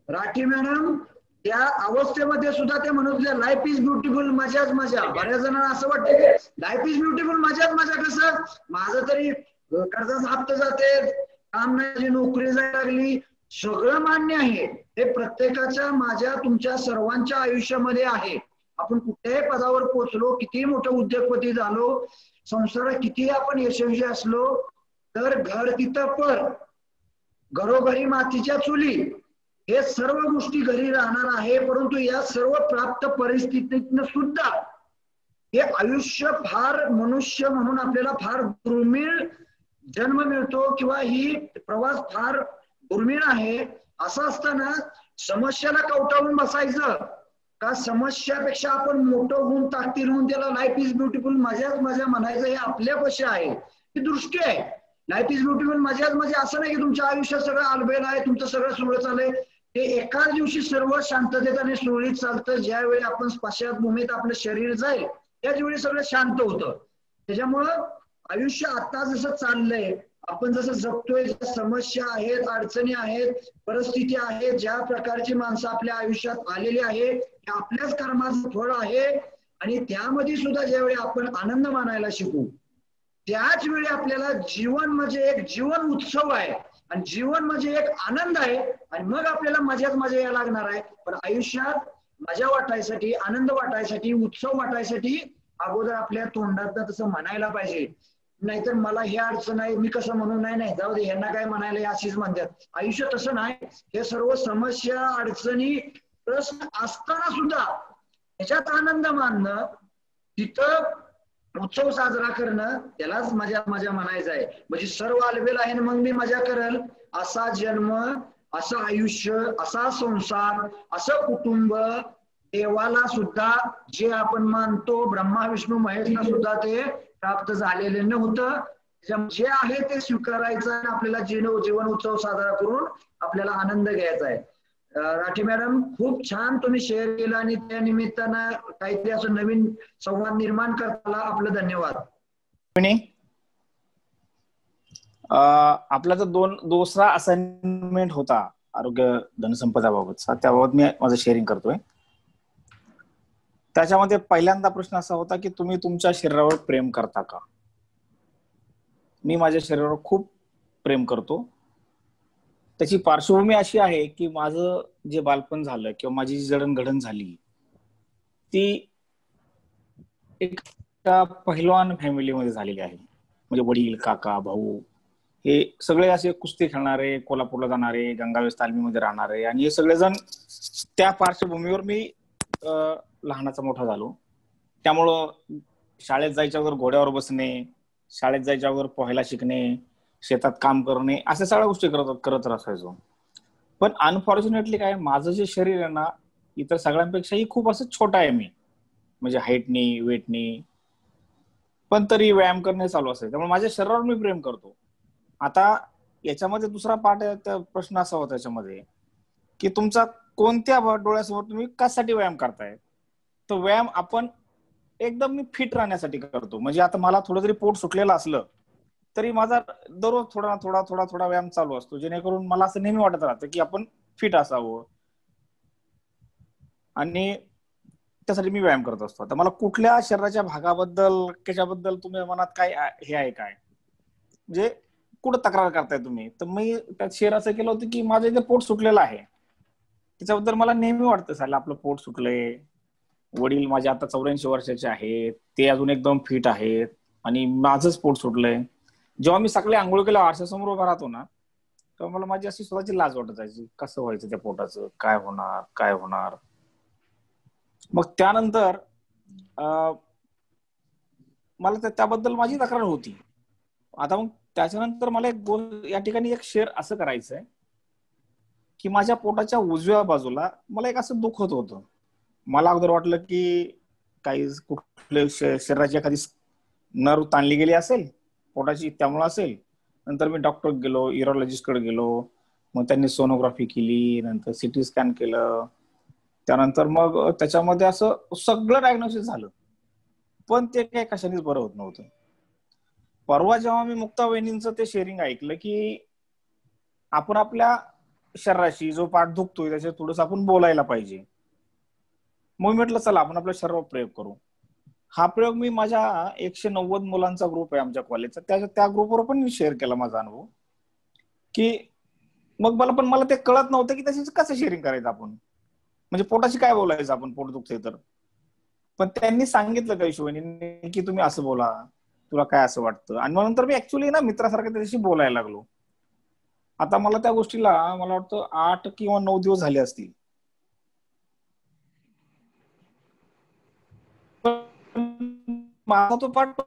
राठी मॅडम त्या अवस्थेमध्ये सुद्धा ते म्हणत होते लाईफ इज ब्युटिफुल, मजाच मजा. बऱ्याच जणांना असं वाटतं की लाईफ इज ब्युटिफुल, मजाच मजा. कसं? माझं तरी कर्जाचा हप्ता जाते, काम नाही, नोकरी जायला लागली, सगळं मान्य आहे. हे प्रत्येकाच्या, माझ्या, तुमच्या सर्वांच्या आयुष्यामध्ये आहे. आपण कुठल्याही पदावर पोहोचलो, कितीही मोठं उद्योगपती झालो, संसारात कितीही आपण यशस्वी असलो तर घर तिथं पर, घरोघरी मातीच्या चुली, हे सर्व गोष्टी घरी राहणार आहे. परंतु या सर्व प्राप्त परिस्थितीतनं सुद्धा हे आयुष्य फार, मनुष्य म्हणून आपल्याला फार दुर्मिळ जन्म मिळतो किंवा ही प्रवास फार दुर्मिळ आहे. असं असताना समस्याला कवटाळून बसायचं का? समस्यापेक्षा आपण मोठं होऊन, ताकदीर होऊन त्याला लाईफ इज ब्युटिफुल, मजाच मजा म्हणायचं हे आपल्यापाशी आहे. ही दृष्टी आहे. लाईफ इज ब्युटिफुल, मजाच मजा असं नाही की तुमच्या आयुष्यात सगळं आलबेल आहे, तुमचं सगळं सुरळीत चाललंय. ते एकाच दिवशी सर्व शांततेत आणि सुरळीत चालतं ज्यावेळी आपण स्पर्शभूमीत आपलं शरीर जाईल त्याच वेळी सगळं शांत होतं. त्याच्यामुळं आयुष्य आता जसं चाललंय, आपण जसं जगतोय, ज्या समस्या आहेत, अडचणी आहेत, परिस्थिती आहेत, ज्या प्रकारची माणसं आपल्या आयुष्यात आलेली आहे हे आपल्याच कर्माचं फळ आहे. आणि त्यामध्ये सुद्धा ज्यावेळी आपण आनंद मानायला शिकू त्याच वेळी आपल्याला जीवन म्हणजे एक जीवन उत्सव आहे आणि जीवन म्हणजे एक आनंद आहे. आणि मग आपल्याला मजाच मजा यायला लागणार आहे. पण आयुष्यात मजा वाटायसाठी, आनंद वाटायसाठी, उत्सव वाटायसाठी अगोदर आपल्या तोंडात तसं म्हणायला पाहिजे. नाहीतर मला हे अडचण आहे, मी कसं म्हणू, नाही जाऊ दे, ह्यांना काय म्हणायला, अशीच म्हणतात. आयुष्य तसं नाही. हे सर्व समस्या, अडचणी, प्रश्न असताना सुद्धा त्याच्यात आनंद मानणं, तिथं उत्सव साजरा करणं, त्यालाच मजा म्हणायचं आहे. म्हणजे सर्व आलबेल आहे मग मी मजा करल, असा जन्म, असं आयुष्य, असा संसार, असं कुटुंब देवाला सुद्धा, जे आपण मानतो ब्रह्मा विष्णू महेशना सुद्धा ते प्राप्त झालेलं नव्हतं. जे आहे ते स्वीकारायचं आणि आपल्याला जीवन उत्सव साजरा करून आपल्याला आनंद घ्यायचा आहे. राठी मॅडम, खूप छान तुम्ही शेअर केलं आणि त्या निमित्तानं काहीतरी असं नवीन संवाद निर्माण करताना आपलं धन्यवाद. आपला जो दुसरा असाइनमेंट होता आरोग्य धनसंपदाबाबतचा, त्याबाबत मी माझं शेअरिंग करतोय. त्याच्यामध्ये पहिल्यांदा प्रश्न असा होता की तुम्ही तुमच्या शरीरावर प्रेम करता का? मी माझ्या शरीरावर खूप प्रेम करतो. त्याची पार्श्वभूमी अशी आहे की माझं जे बालपण झालं किंवा माझी जी जडणघडण झाली ती एक पहिलवान फॅमिलीमध्ये झालेली आहे. म्हणजे वडील, काका, भाऊ हे सगळे असे कुस्ती खेळणारे, कोल्हापूरला जाणारे, गंगावेस तालमीमध्ये राहणारे, आणि हे सगळेजण त्या पार्श्वभूमीवर मी लहानाचा मोठा झालो. त्यामुळं शाळेत जायच्या अगोदर घोड्यावर बसणे, शाळेत जायच्या अगोदर पोहायला शिकणे, शेतात काम करणे, अशा सगळ्या गोष्टी करत असायचो. पण अनफॉर्च्युनेटली काय, माझं जे शरीर आहे ना इतर सगळ्यांपेक्षाही खूप असं छोटा आहे मी, म्हणजे हाईटनी, वेटनी, पण तरी व्यायाम करणे चालू असेल. त्यामुळे माझ्या शरीरावर मी प्रेम करतो. आता याच्यामध्ये दुसरा पार्ट आहे, प्रश्न असा होता याच्यामध्ये की तुमचा कोणत्या डोळ्यासमोर तुम्ही कशासाठी व्यायाम करताय. तो व्यायाम आपण एकदम मी फिट राहण्यासाठी करतो. म्हणजे आता मला थोडं जरी पोट सुटलेलं असलं तरी माझा दररोज थोडा थोडा थोडा थोडा व्यायाम चालू असतो, जेणेकरून मला असं नेहमी वाटत राहतं की आपण फिट असावं, आणि त्यासाठी मी व्यायाम करत असतो. आता मला कुठल्या शरीराच्या भागाबद्दल, त्याच्याबद्दल तुम्ही मनात काय हे आहे काय, म्हणजे कुठं तक्रार करताय तुम्ही, तर मी त्यात शेअर असं केलं होतं की माझं इथे पोट सुटलेलं आहे, त्याच्याबद्दल मला नेहमी वाटतं साला आपलं पोट सुटलंय. वडील माझे आता 84 वर्षाचे आहेत, ते अजून एकदम फिट आहेत, आणि माझंच पोट सुटलंय. जेव्हा मी सकाळी आंघोळ केला आरशासमोर उभा राहतो ना, तेव्हा मला माझी अशी स्वतःची लाज वाटत जायची, कसं व्हायचं त्या पोटाचं, काय होणार काय होणार. मग त्यानंतर मला त्याबद्दल माझी तक्रार होती. आता मग त्याच्यानंतर मला या ठिकाणी एक शेअर असं करायचंय की माझ्या पोटाच्या उजव्या बाजूला मला एक असं दुखत होतं. मला अगोदर वाटलं की काही कुठल्या शरीराची एखादी नर्व ताणली गेली असेल पोटाची, त्यामुळे असेल. नंतर मी डॉक्टर गेलो, युरोलॉजिस्ट कडे गेलो, मग त्यांनी सोनोग्राफी केली, नंतर सिटी स्कॅन केलं, त्यानंतर मग त्याच्यामध्ये असं सगळं डायग्नोसिस झालं, पण ते काही कशानेच बरं होत नव्हतं. परवा जेव्हा मी मुक्ता वहिनींचं ते शेअरिंग ऐकलं की आपण आपल्या शरीराशी जो पाठ दुखतोय त्याच्यात थोडस आपण बोलायला पाहिजे, मग म्हटलं चला आपण आपल्या शरीरावर प्रयोग करू. हा प्रयोग मी माझ्या 190 मुलांचा ग्रुप आहे आमच्या कॉलेजचा, त्या ग्रुपवर पण मी शेअर केला माझा अनुभव. की मग मला ते कळत नव्हतं की त्याची कसं शेअरिंग करायचं आपण, म्हणजे पोटाशी काय बोलायचं आपण, पोट दुखतंय तर. पण त्यांनी सांगितलं त्या हिशोबाने की तुम्ही असं बोला, तुला काय असं वाटतं, आणि मग नंतर मी ऍक्च्युली ना मित्रासारखं त्याच्याशी बोलायला लागलो. आता मला त्या गोष्टीला मला वाटतं 8 किंवा 9 दिवस झाले असतील. माझा तो पाठ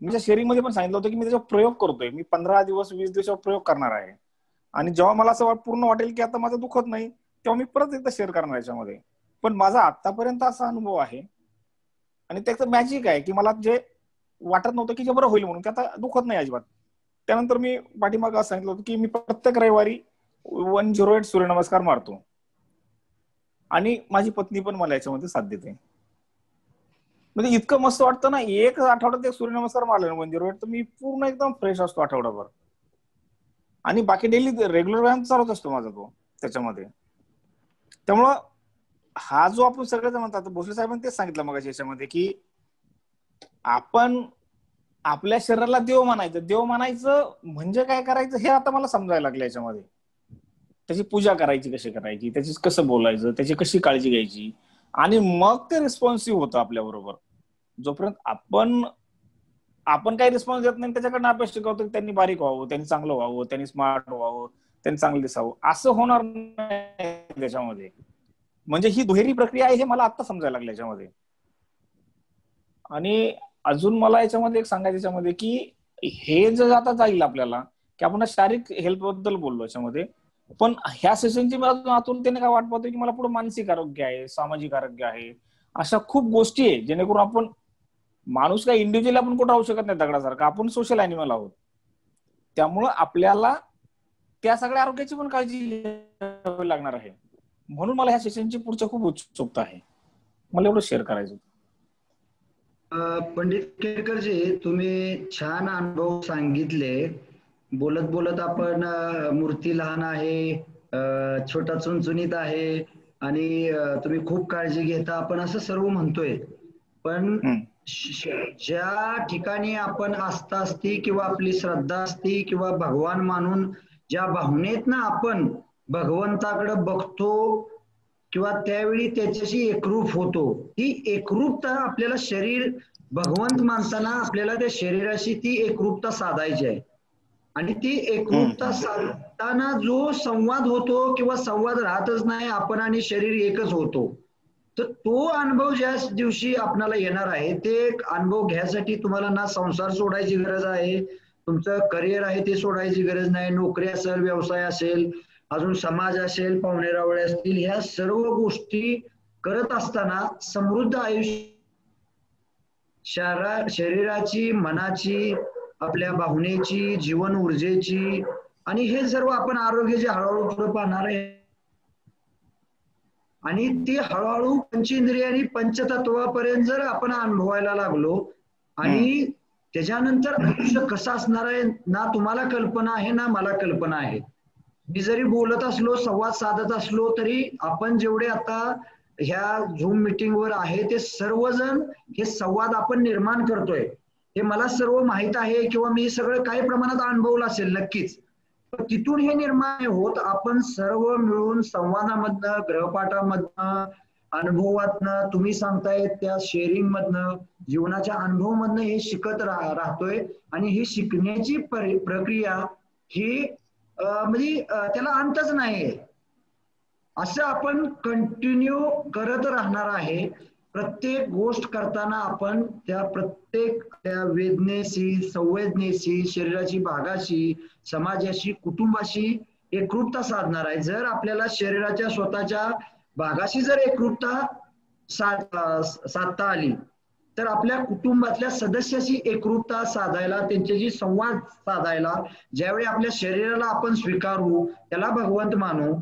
माझ्या शेअरिंग मध्ये पण सांगितलं होतं की मी त्याच्यावर प्रयोग करतोय, मी 15 दिवस 20 दिवसावर प्रयोग करणार आहे, आणि जेव्हा मला असं पूर्ण वाटेल की आता माझं दुखत नाही तेव्हा मी परत एकदा शेअर करणार याच्यामध्ये. पण माझा आतापर्यंत असा अनुभव आहे, आणि त्याचं मॅजिक आहे की मला जे वाटत नव्हतं की जे बरं होईल म्हणून, की आता दुखत नाही अजिबात. त्यानंतर मी पाठीमागं असं सांगितलं होतं की मी प्रत्येक रविवारी 108 सूर्यनमस्कार मारतो, आणि माझी पत्नी पण मला याच्यामध्ये साथ देते. म्हणजे इतकं मस्त वाटतं ना, एक आठवड्यात एक सूर्यनमस्कार मारला 108 तर मी पूर्ण एकदम फ्रेश असतो आठवडाभर, आणि बाकी डेली रेग्युलर व्यायाम चालूच असतो माझा तो त्याच्यामध्ये. त्यामुळं हा जो आपण सगळेजण म्हणतात, भोसले साहेबांनी तेच सांगितलं मग याच्यामध्ये की आपण आपल्या शरीराला देव मानायचं म्हणजे काय करायचं हे आता मला समजायला लागलं याच्यामध्ये. त्याची पूजा करायची कशी करायची, त्याची कसं बोलायचं, त्याची कशी काळजी घ्यायची, आणि मग ते रिस्पॉन्सिव्ह होतं आपल्या बरोबर. जोपर्यंत आपण काही रिस्पॉन्स देत नाही, त्याच्याकडनं अपेक्षा करतो की त्यांनी बारीक व्हावं, त्यांनी चांगलं व्हावं, त्यांनी स्मार्ट व्हावं, त्यांनी चांगलं दिसावं, असं होणार नाही त्याच्यामध्ये. म्हणजे ही दुहेरी प्रक्रिया आहे हे मला आता समजायला लागलं याच्यामध्ये. आणि अजून मला याच्यामध्ये एक सांगायचं याच्यामध्ये की हे जर आता जाईल आपल्याला की आपण शारीरिक हेल्थ बद्दल बोललो याच्यामध्ये, पण ह्या सेशनची मला आतून त्याने काय वाट पाहतोय की मला पुढे मानसिक आरोग्य आहे, सामाजिक आरोग्य आहे, अशा खूप गोष्टी आहे जेणेकरून आपण माणूस काय इंडिव्हिज्युअली आपण कुठं राहू शकत नाही दगडासारखं, आपण सोशल अॅनिमल आहोत. त्यामुळं आपल्याला त्या सगळ्या आरोग्याची पण काळजी घ्यावी लागणार आहे. म्हणून मला ह्या सेशनची पुढच्या खूप उत्सुकता आहे. मला एवढं शेअर करायचं. पंडित केळकरजी, तुम्ही छान अनुभव सांगितले. बोलत बोलत आपण मूर्ती लहान आहे, छोटा चुणचुणीत आहे, आणि तुम्ही खूप काळजी घेता, आपण असं सर्व म्हणतोय. पण ज्या ठिकाणी आपण आस्था असती किंवा आपली श्रद्धा असती किंवा भगवान मानून ज्या भावनेतनं आपण भगवंताकडे बघतो किंवा त्यावेळी त्याच्याशी एकरूप होतो, ती एकरूपता आपल्याला शरीर भगवंत मानताना आपल्याला त्या शरीराशी ती एकरूपता साधायची आहे. आणि ती एकरूपता साधताना जो संवाद होतो किंवा संवाद राहतच नाही, आपण आणि शरीर एकच होतो, तर तो अनुभव ज्या दिवशी आपल्याला येणार आहे, ते अनुभव घ्यायसाठी तुम्हाला ना संसार सोडायची गरज आहे, तुमचं करिअर आहे ते सोडायची गरज नाही, नोकरी असेल, व्यवसाय असेल, अजून समाज असेल, पाहुणेरावळे असतील, ह्या सर्व गोष्टी करत असताना समृद्ध आयुष्य शरीराची, मनाची, आपल्या भावनेची, जीवन ऊर्जेची आणि हे सर्व आपण आरोग्याचे हळूहळू पुढे पाहणार आहे. आणि ती हळूहळू पंचेंद्रिय आणि पंचतत्वापर्यंत जर आपण अनुभवायला लागलो आणि त्याच्यानंतर आयुष्य कसं असणार आहे ना तुम्हाला कल्पना आहे ना मला कल्पना आहे. मी जरी बोलत असलो, संवाद साधत असलो, तरी आपण जेवढे आता ह्या झूम मीटिंगवर आहे ते सर्वजण हे संवाद आपण निर्माण करतोय हे मला सर्व माहित आहे किंवा मी सगळं काही प्रमाणात अनुभवलं असेल नक्कीच. तिथून हे निर्माण होत आपण सर्व मिळून संवादामधनं, ग्रहपाठामधनं, अनुभवातनं, तुम्ही सांगताय त्या शेअरिंग मधनं, जीवनाच्या अनुभव मधनं हे शिकत राहतोय. आणि ही शिकण्याची प्रक्रिया ही म्हणजे त्याला अंतच नाही, असं आपण कंटिन्यू करत राहणार आहे. प्रत्येक गोष्ट करताना आपण त्या प्रत्येक त्या वेदनेशी, संवेदनेशी, शरीराची भागाशी, समाजाशी, कुटुंबाशी एकरूपता साधणार आहे. जर आपल्याला शरीराच्या स्वतःच्या भागाशी जर एकरूपता साधता आली तर आपल्या कुटुंबातल्या सदस्याशी एकरूपता साधायला, त्यांच्याशी संवाद साधायला, ज्यावेळी आपल्या शरीराला आपण स्वीकारू, त्याला भगवंत मानू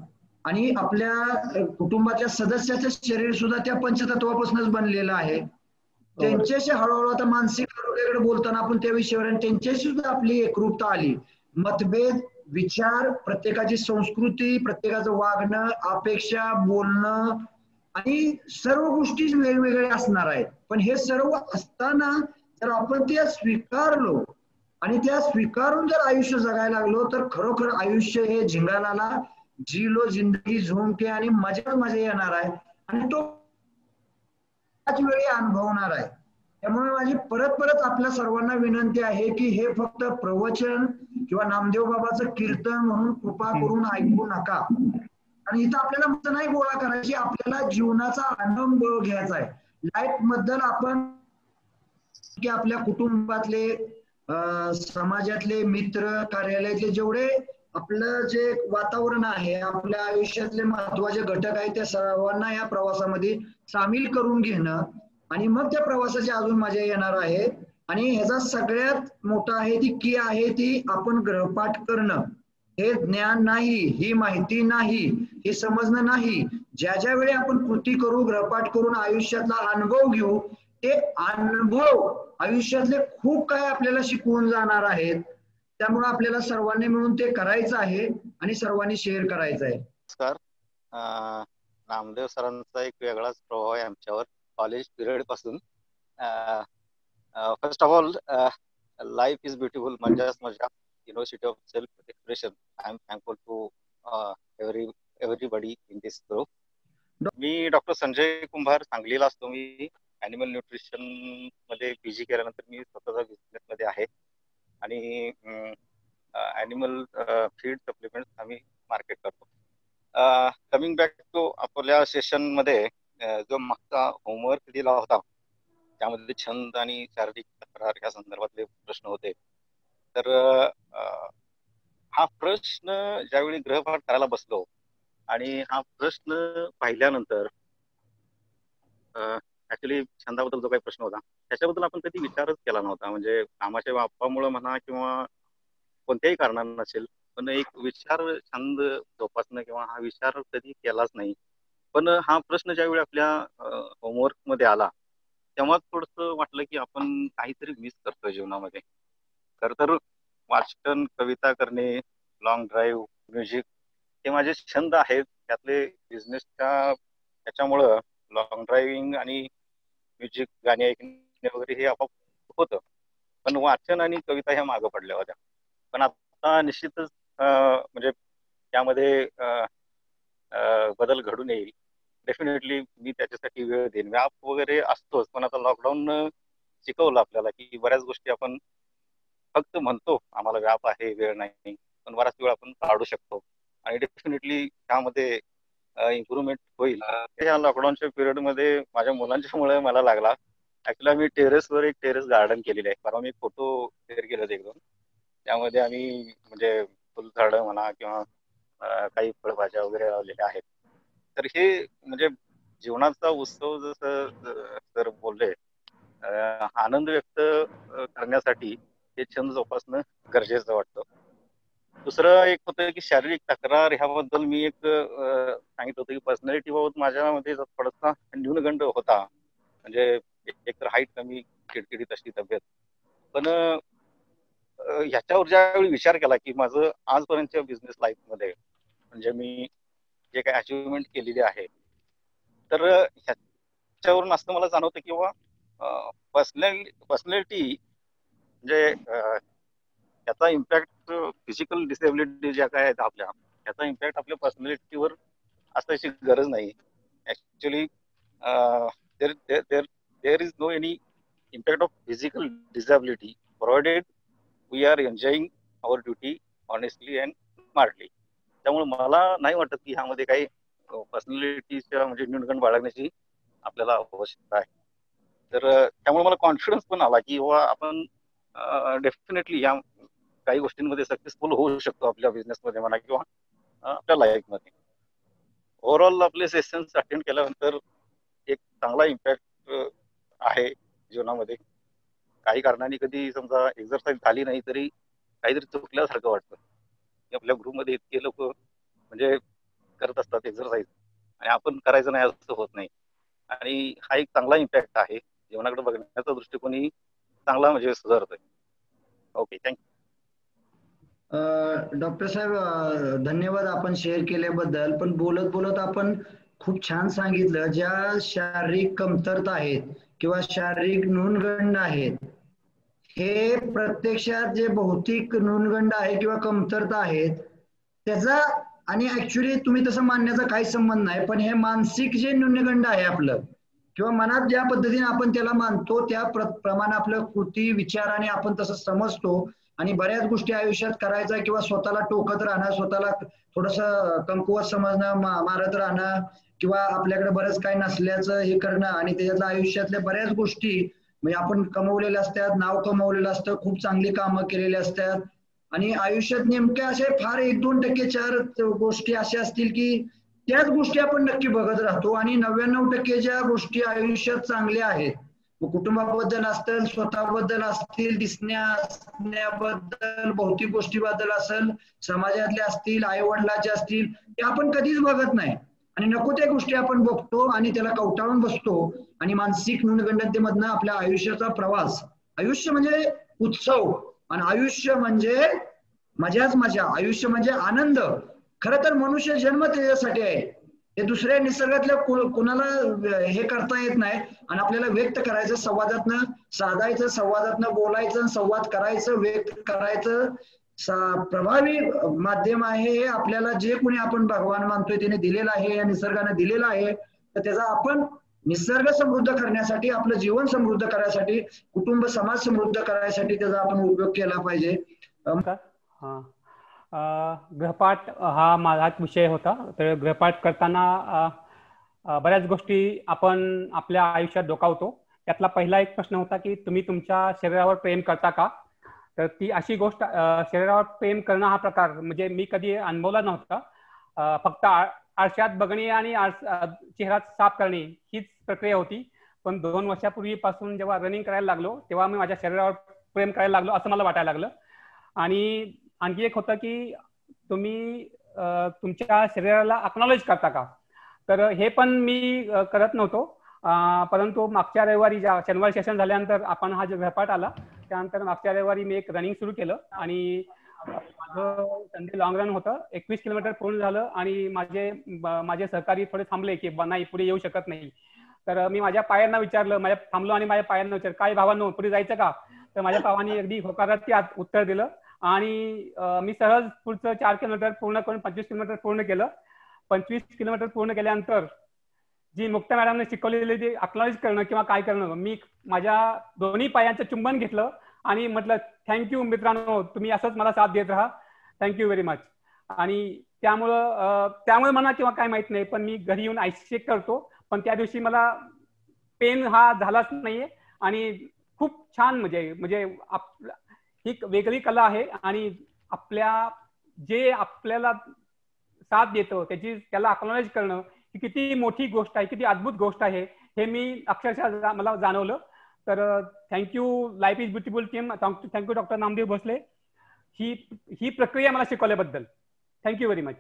आणि आपल्या कुटुंबाच्या सदस्याचं शरीर सुद्धा त्या पंचतत्वापासूनच बनलेलं आहे, त्यांच्याशी हळूहळू आता मानसिक आरोग्याकडे बोलताना आपण त्या विषयावर त्यांच्याशी सुद्धा आपली एकरूपता आली. मतभेद, विचार, प्रत्येकाची संस्कृती, प्रत्येकाचं वागणं, अपेक्षा, बोलणं आणि सर्व गोष्टी वेगवेगळ्या असणार आहेत. पण हे सर्व असताना जर आपण ते स्वीकारलो आणि त्या स्वीकारून जर आयुष्य जगायला लागलो तर खरोखर आयुष्य हे झिंगालाला जीलो जिंदगी झोंके आणि मजा मजा येणार आहे आणि तो वेळी अनुभवणार आहे. त्यामुळे माझी परत परत आपल्या सर्वांना विनंती आहे की हे फक्त प्रवचन किंवा नामदेव बाबाचं कीर्तन म्हणून कृपा करून ऐकू नका. आणि इथं आपल्याला मत नाही गोळा करायची, आपल्याला जीवनाचा अनुभव घ्यायचा आहे. लाईफ बद्दल आपण की आपल्या कुटुंबातले, समाजातले, मित्र, कार्यालयातले जेवढे आपलं जे वातावरण आहे, आपल्या आयुष्यातले महत्वाचे घटक आहेत, त्या सर्वांना या प्रवासामध्ये सामील करून घेणं आणि मग त्या प्रवासाची अजून मजा येणार आहे. आणि ह्याचा सगळ्यात मोठा आहे ती की आहे ती आपण ग्रहपाठ करणं. हे ज्ञान नाही, ही माहिती नाही, हे समजणं नाही. ज्या ज्या वेळी आपण कृती करू, ग्रहपाठ करून आयुष्यातला अनुभव घेऊ, ते अनुभव आयुष्यातले खूप काय आपल्याला शिकवून जाणार आहेत. त्यामुळे आपल्याला सर्वांनी मिळून ते करायचं आहे आणि सर्वांनी शेअर करायचं आहे. नमस्कार. नामदेव सरांचा एक वेगळाच प्रभाव आहे आमच्यावर कॉलेज पिरियड पासून. First of all, life is beautiful, मजाच मजा, University of Self Expression. I am thankful to everybody in this group. मी डॉक्टर संजय कुंभार, सांगलीला असतो. मी ॲनिमल न्यूट्रिशन मध्ये पीजी केल्यानंतर मी स्वतःचा बिझनेस मध्ये आहे आणि ॲनिमल फीड सप्लिमेंट आम्ही मार्केट करतो. कमिंग बॅक टू आपल्या सेशन मध्ये जो मागचा होमवर्क दिला होता त्यामध्ये छंद आणि शारीरिक तक्रार या संदर्भातले प्रश्न होते. तर हा प्रश्न ज्यावेळी ग्रहपाठ करायला बसलो आणि हा प्रश्न पाहिल्यानंतर ऍक्च्युली छंदाबद्दल जो काही प्रश्न होता त्याच्याबद्दल आपण कधी विचारच केला नव्हता. म्हणजे कामाच्या बापामुळे म्हणा किंवा कोणत्याही कारणानं नसेल, पण एक विचार, छंद जोपासणं किंवा हा विचार कधी केलाच नाही. पण हा प्रश्न ज्यावेळी आपल्या होमवर्क मध्ये आला तेव्हा थोडंसं वाटलं की आपण काहीतरी मिस करतोय जीवनामध्ये. खर तर वाचन, कविता करणे, लॉंग ड्राईव्ह, म्युझिक हे माझे छंद आहेत. त्यातले बिझनेसच्या त्याच्यामुळं लॉंग ड्रायव्हिंग आणि म्युझिक, गाणी ऐकणे बसणे वगैरे हे आपोआप होतं, पण वाचन आणि कविता ह्या मागं पडल्या होत्या. पण आता निश्चितच म्हणजे त्यामध्ये बदल घडून येईल. डेफिनेटली मी त्याच्यासाठी वेळ देईन. व्याप वगैरे असतोच, पण आता लॉकडाऊन शिकवलं आपल्याला की बऱ्याच गोष्टी आपण फक्त म्हणतो आम्हाला व्याप आहे, वेळ नाही, पण बराच वेळ आपण काढू शकतो आणि डेफिनेटली त्यामध्ये इम्प्रुव्हमेंट होईल. या लॉकडाऊनच्या पिरियडमध्ये माझ्या मुलांच्या मुळे मला लागला. ऍक्च्युली आम्ही टेरेसवर एक टेरेस गार्डन केलेले आहे. परवा मी फोटो शेअर केले होते 1-2. त्यामध्ये आम्ही म्हणजे फुलझाडं म्हणा किंवा काही फळभाज्या वगैरे लावलेल्या आहेत. तर हे म्हणजे जीवनाचा उत्सव जसं सर बोलले, आनंद व्यक्त करण्यासाठी हे छंद जोपासणं गरजेचं वाटतं. दुसरं एक होतं की शारीरिक तक्रार ह्याबद्दल मी एक सांगितलं होतं की पर्सनॅलिटी बाबत माझ्यामध्ये थोडासा न्यूनगंड होता. म्हणजे एकतर हाईट कमी, चिडचिडीत अशी तब्येत. पण ह्याच्यावर ज्यावेळी विचार केला की माझं आजपर्यंतच्या बिझनेस लाईफमध्ये म्हणजे मी जे काही अचिव्हमेंट केलेली आहे, तर ह्याच्यावरून असं मला जाणवतं की बाबा पर्सनॅलिटी म्हणजे त्याचा इम्पॅक्ट फिजिकल डिसेबिलिटी ज्या काय आहेत आपल्या, त्याचा इम्पॅक्ट आपल्या पर्सनॅलिटीवर असायची गरज नाही. Actually there is no any impact of physical disability provided we are enjoying our duty honestly and smartly. त्यामुळे मला नाही वाटत की ह्यामध्ये काही पर्सनॅलिटीच्या म्हणजे न्यूनगंड बाळगण्याची आपल्याला आवश्यकता आहे. तर त्यामुळे मला कॉन्फिडन्स पण आला की बाबा आपण डेफिनेटली या काही गोष्टींमध्ये सक्सेसफुल होऊ शकतो आपल्या बिझनेसमध्ये म्हणा किंवा आपल्या लाईफमध्ये. ओव्हरऑल आपले सेशन्स अटेंड केल्यानंतर एक चांगला इम्पॅक्ट आहे जीवनामध्ये. काही कारणाने कधी समजा एक्झरसाईज झाली नाही तरी काहीतरी चुकल्यासारखं वाटतं. आपल्या ग्रुपमध्ये इतके लोक म्हणजे करत असतात एक्झरसाईज आणि आपण करायचं नाही असं होत नाही. आणि हा एक चांगला इम्पॅक्ट आहे. जीवनाकडे बघण्याचा दृष्टिकोनही चांगला म्हणजे सुधारतोय. Okay, thank you. डॉक्टर साहेब धन्यवाद आपण शेअर केल्याबद्दल. पण बोलत बोलत आपण खूप छान सांगितलं, ज्या शारीरिक कमतरता आहेत किंवा शारीरिक न्यूनगंड आहेत, हे प्रत्यक्षात जे भौतिक न्यूनगंड आहे किंवा कमतरता आहेत त्याचा, आणि ऍक्च्युली तुम्ही तसं मानण्याचा काही संबंध नाही, पण हे मानसिक जे न्यूनगंड आहे आपलं किंवा मनात ज्या पद्धतीने आपण त्याला मानतो त्या प्रमाणे आपलं कृती विचाराने आपण तसं समजतो आणि बऱ्याच गोष्टी आयुष्यात करायचा किंवा स्वतःला टोकत राहणं, स्वतःला थोडस कमकुवत समजणं, मारत राहणं किंवा आपल्याकडे बरंच काही नसल्याचं हे करणं आणि त्याच्यातल्या आयुष्यातल्या बऱ्याच गोष्टी म्हणजे आपण कमवलेल्या असतात, नाव कमवलेलं असतं, खूप चांगली कामं केलेली असतात आणि आयुष्यात नेमक्या असे फार 1-2%, 4 गोष्टी अशा असतील की त्याच गोष्टी आपण नक्की बघत राहतो आणि 99% ज्या गोष्टी आयुष्यात चांगल्या आहेत, कुटुंबाबद्दल असतील, स्वतःबद्दल असतील, दिसण्याबद्दल, भौतिक गोष्टीबद्दल असेल, समाजातल्या असतील, आई वडिलाच्या असतील, ते आपण कधीच बघत नाही आणि नको त्या गोष्टी आपण बघतो आणि त्याला कवटाळून बसतो आणि मानसिक न्यूनगंडतेमधनं आपल्या आयुष्याचा प्रवास. आयुष्य म्हणजे उत्सव आणि आयुष्य म्हणजे मजाच मजा, आयुष्य म्हणजे आनंद. खरं तर मनुष्य जन्म त्याच्यासाठी आहे. हे दुसऱ्या निसर्गातल्या कोणाला हे करता येत नाही आणि आपल्याला व्यक्त करायचं, संवादातनं साधायचं, संवादातनं बोलायचं, संवाद करायचं, व्यक्त करायचं प्रभावी माध्यम आहे. हे आपल्याला जे कोणी आपण भगवान मानतोय त्याने दिलेलं आहे, या निसर्गाने दिलेलं आहे. तर त्याचा आपण निसर्ग समृद्ध करण्यासाठी, आपलं जीवन समृद्ध करायसाठी, कुटुंब समाज समृद्ध करायसाठी त्याचा आपण उपयोग केला पाहिजे. गृहपाठ हा माझा विषय होता. तर गृहपाठ करताना बऱ्याच गोष्टी आपण आपल्या आयुष्यात डोकावतो. त्यातला पहिला एक प्रश्न होता की तुम्ही तुमच्या शरीरावर प्रेम करता का? तर ती अशी गोष्ट, शरीरावर प्रेम करणं हा प्रकार म्हणजे मी कधी अनुभवला नव्हता. फक्त आरशात बघणे आणि चेहरा साफ करणे हीच प्रक्रिया होती. पण 2 वर्षापूर्वीपासून जेव्हा रनिंग करायला लागलो तेव्हा मी माझ्या शरीरावर प्रेम करायला लागलो असं मला वाटायला लागलं. आणि आणखी एक होतं की तुम्ही तुमच्या शरीराला अक्नॉलेज करता का? तर हे पण मी करत नव्हतो. परंतु मागच्या रविवारी शनिवारी सेशन झाल्यानंतर आपण हा जो गृहपाठ आला त्यानंतर मागच्या रविवारी मी एक रनिंग सुरू केलं आणि माझं संडे लॉंग रन होतं. 21 किलोमीटर पूर्ण झालं आणि माझे सहकारी थोडे थांबले की नाही पुढे येऊ शकत नाही. तर मी माझ्या पायांना विचारलं, माझ्या थांबलो आणि माझ्या पायांना विचारलं, काय भावांनो पुढे जायचं का? तर माझ्या भावानी अगदी होकारार्थी उत्तर दिलं आणि मी सहज पुढचं 4 किलोमीटर पूर्ण करून 25 किलोमीटर पूर्ण केलं. 25 किलोमीटर पूर्ण केल्यानंतर जी मुक्ता मॅडमने शिकवलेली जे अक्नॉलेज करणं किंवा काय करणं, मी माझ्या दोन्ही पायांचं चुंबन घेतलं आणि म्हटलं थँक्यू मित्रांनो, तुम्ही असंच मला साथ देत राहा, थँक्यू व्हेरी मच. आणि त्यामुळे मला किंवा काय माहित नाही, पण मी घरी येऊन आईस चेक करतो, पण त्या दिवशी मला पेन हा झालाच नाहीये आणि खूप छान म्हणजे ही वेगळी कला आहे आणि जे आपल्याला साथ देतो त्याला अक्नॉलेज करणं ही किती मोठी गोष्ट आहे, किती अद्भुत गोष्ट आहे हे मी अक्षरशः मला जाणवलं. तर thank you life is beautiful team, thank you doctor Namdev Bhosale ही प्रक्रिया मला शिकवल्याबद्दल. Thank you very much.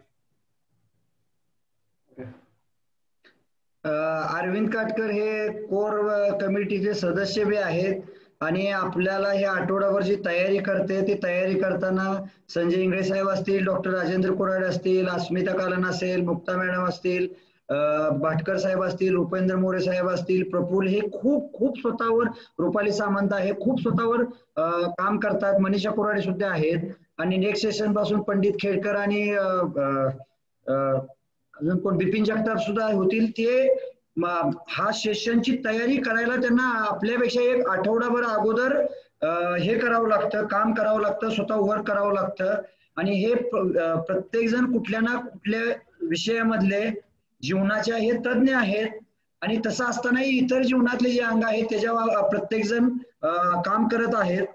Arvind Katkar हे कोर कमिटीचे सदस्य बी आहेत आणि आपल्याला हे आठवडाभर जी तयारी करते ती तयारी करताना संजय इंगळे साहेब असतील, डॉक्टर राजेंद्र कोराड असतील, अस्मिता कालन असेल, मुक्ता मॅडम असतील, भाटकर साहेब असतील, रुपेंद्र मोरे साहेब असतील, प्रफुल्ल हे खूप स्वतःवर, रुपाली सामंत आहे, खूप स्वतःवर काम करतात. मनीषा कोराडे सुद्धा आहेत आणि नेक्स्ट सेशन पासून पंडित खेडकर आणि अजून कोण बिपिन जगताप सुद्धा होतील. ते हा सेशनची तयारी करायला त्यांना आपल्यापेक्षा एक आठवडाभर अगोदर हे करावं लागतं, काम करावं लागतं, स्वतः वर्क करावं लागतं. आणि हे प्रत्येक जण कुठल्या ना कुठल्या विषयामधले जीवनाच्या हे तज्ज्ञ आहेत आणि तसं असतानाही इतर जीवनातले जे अंग आहेत त्याच्यावर प्रत्येक जण काम करत आहेत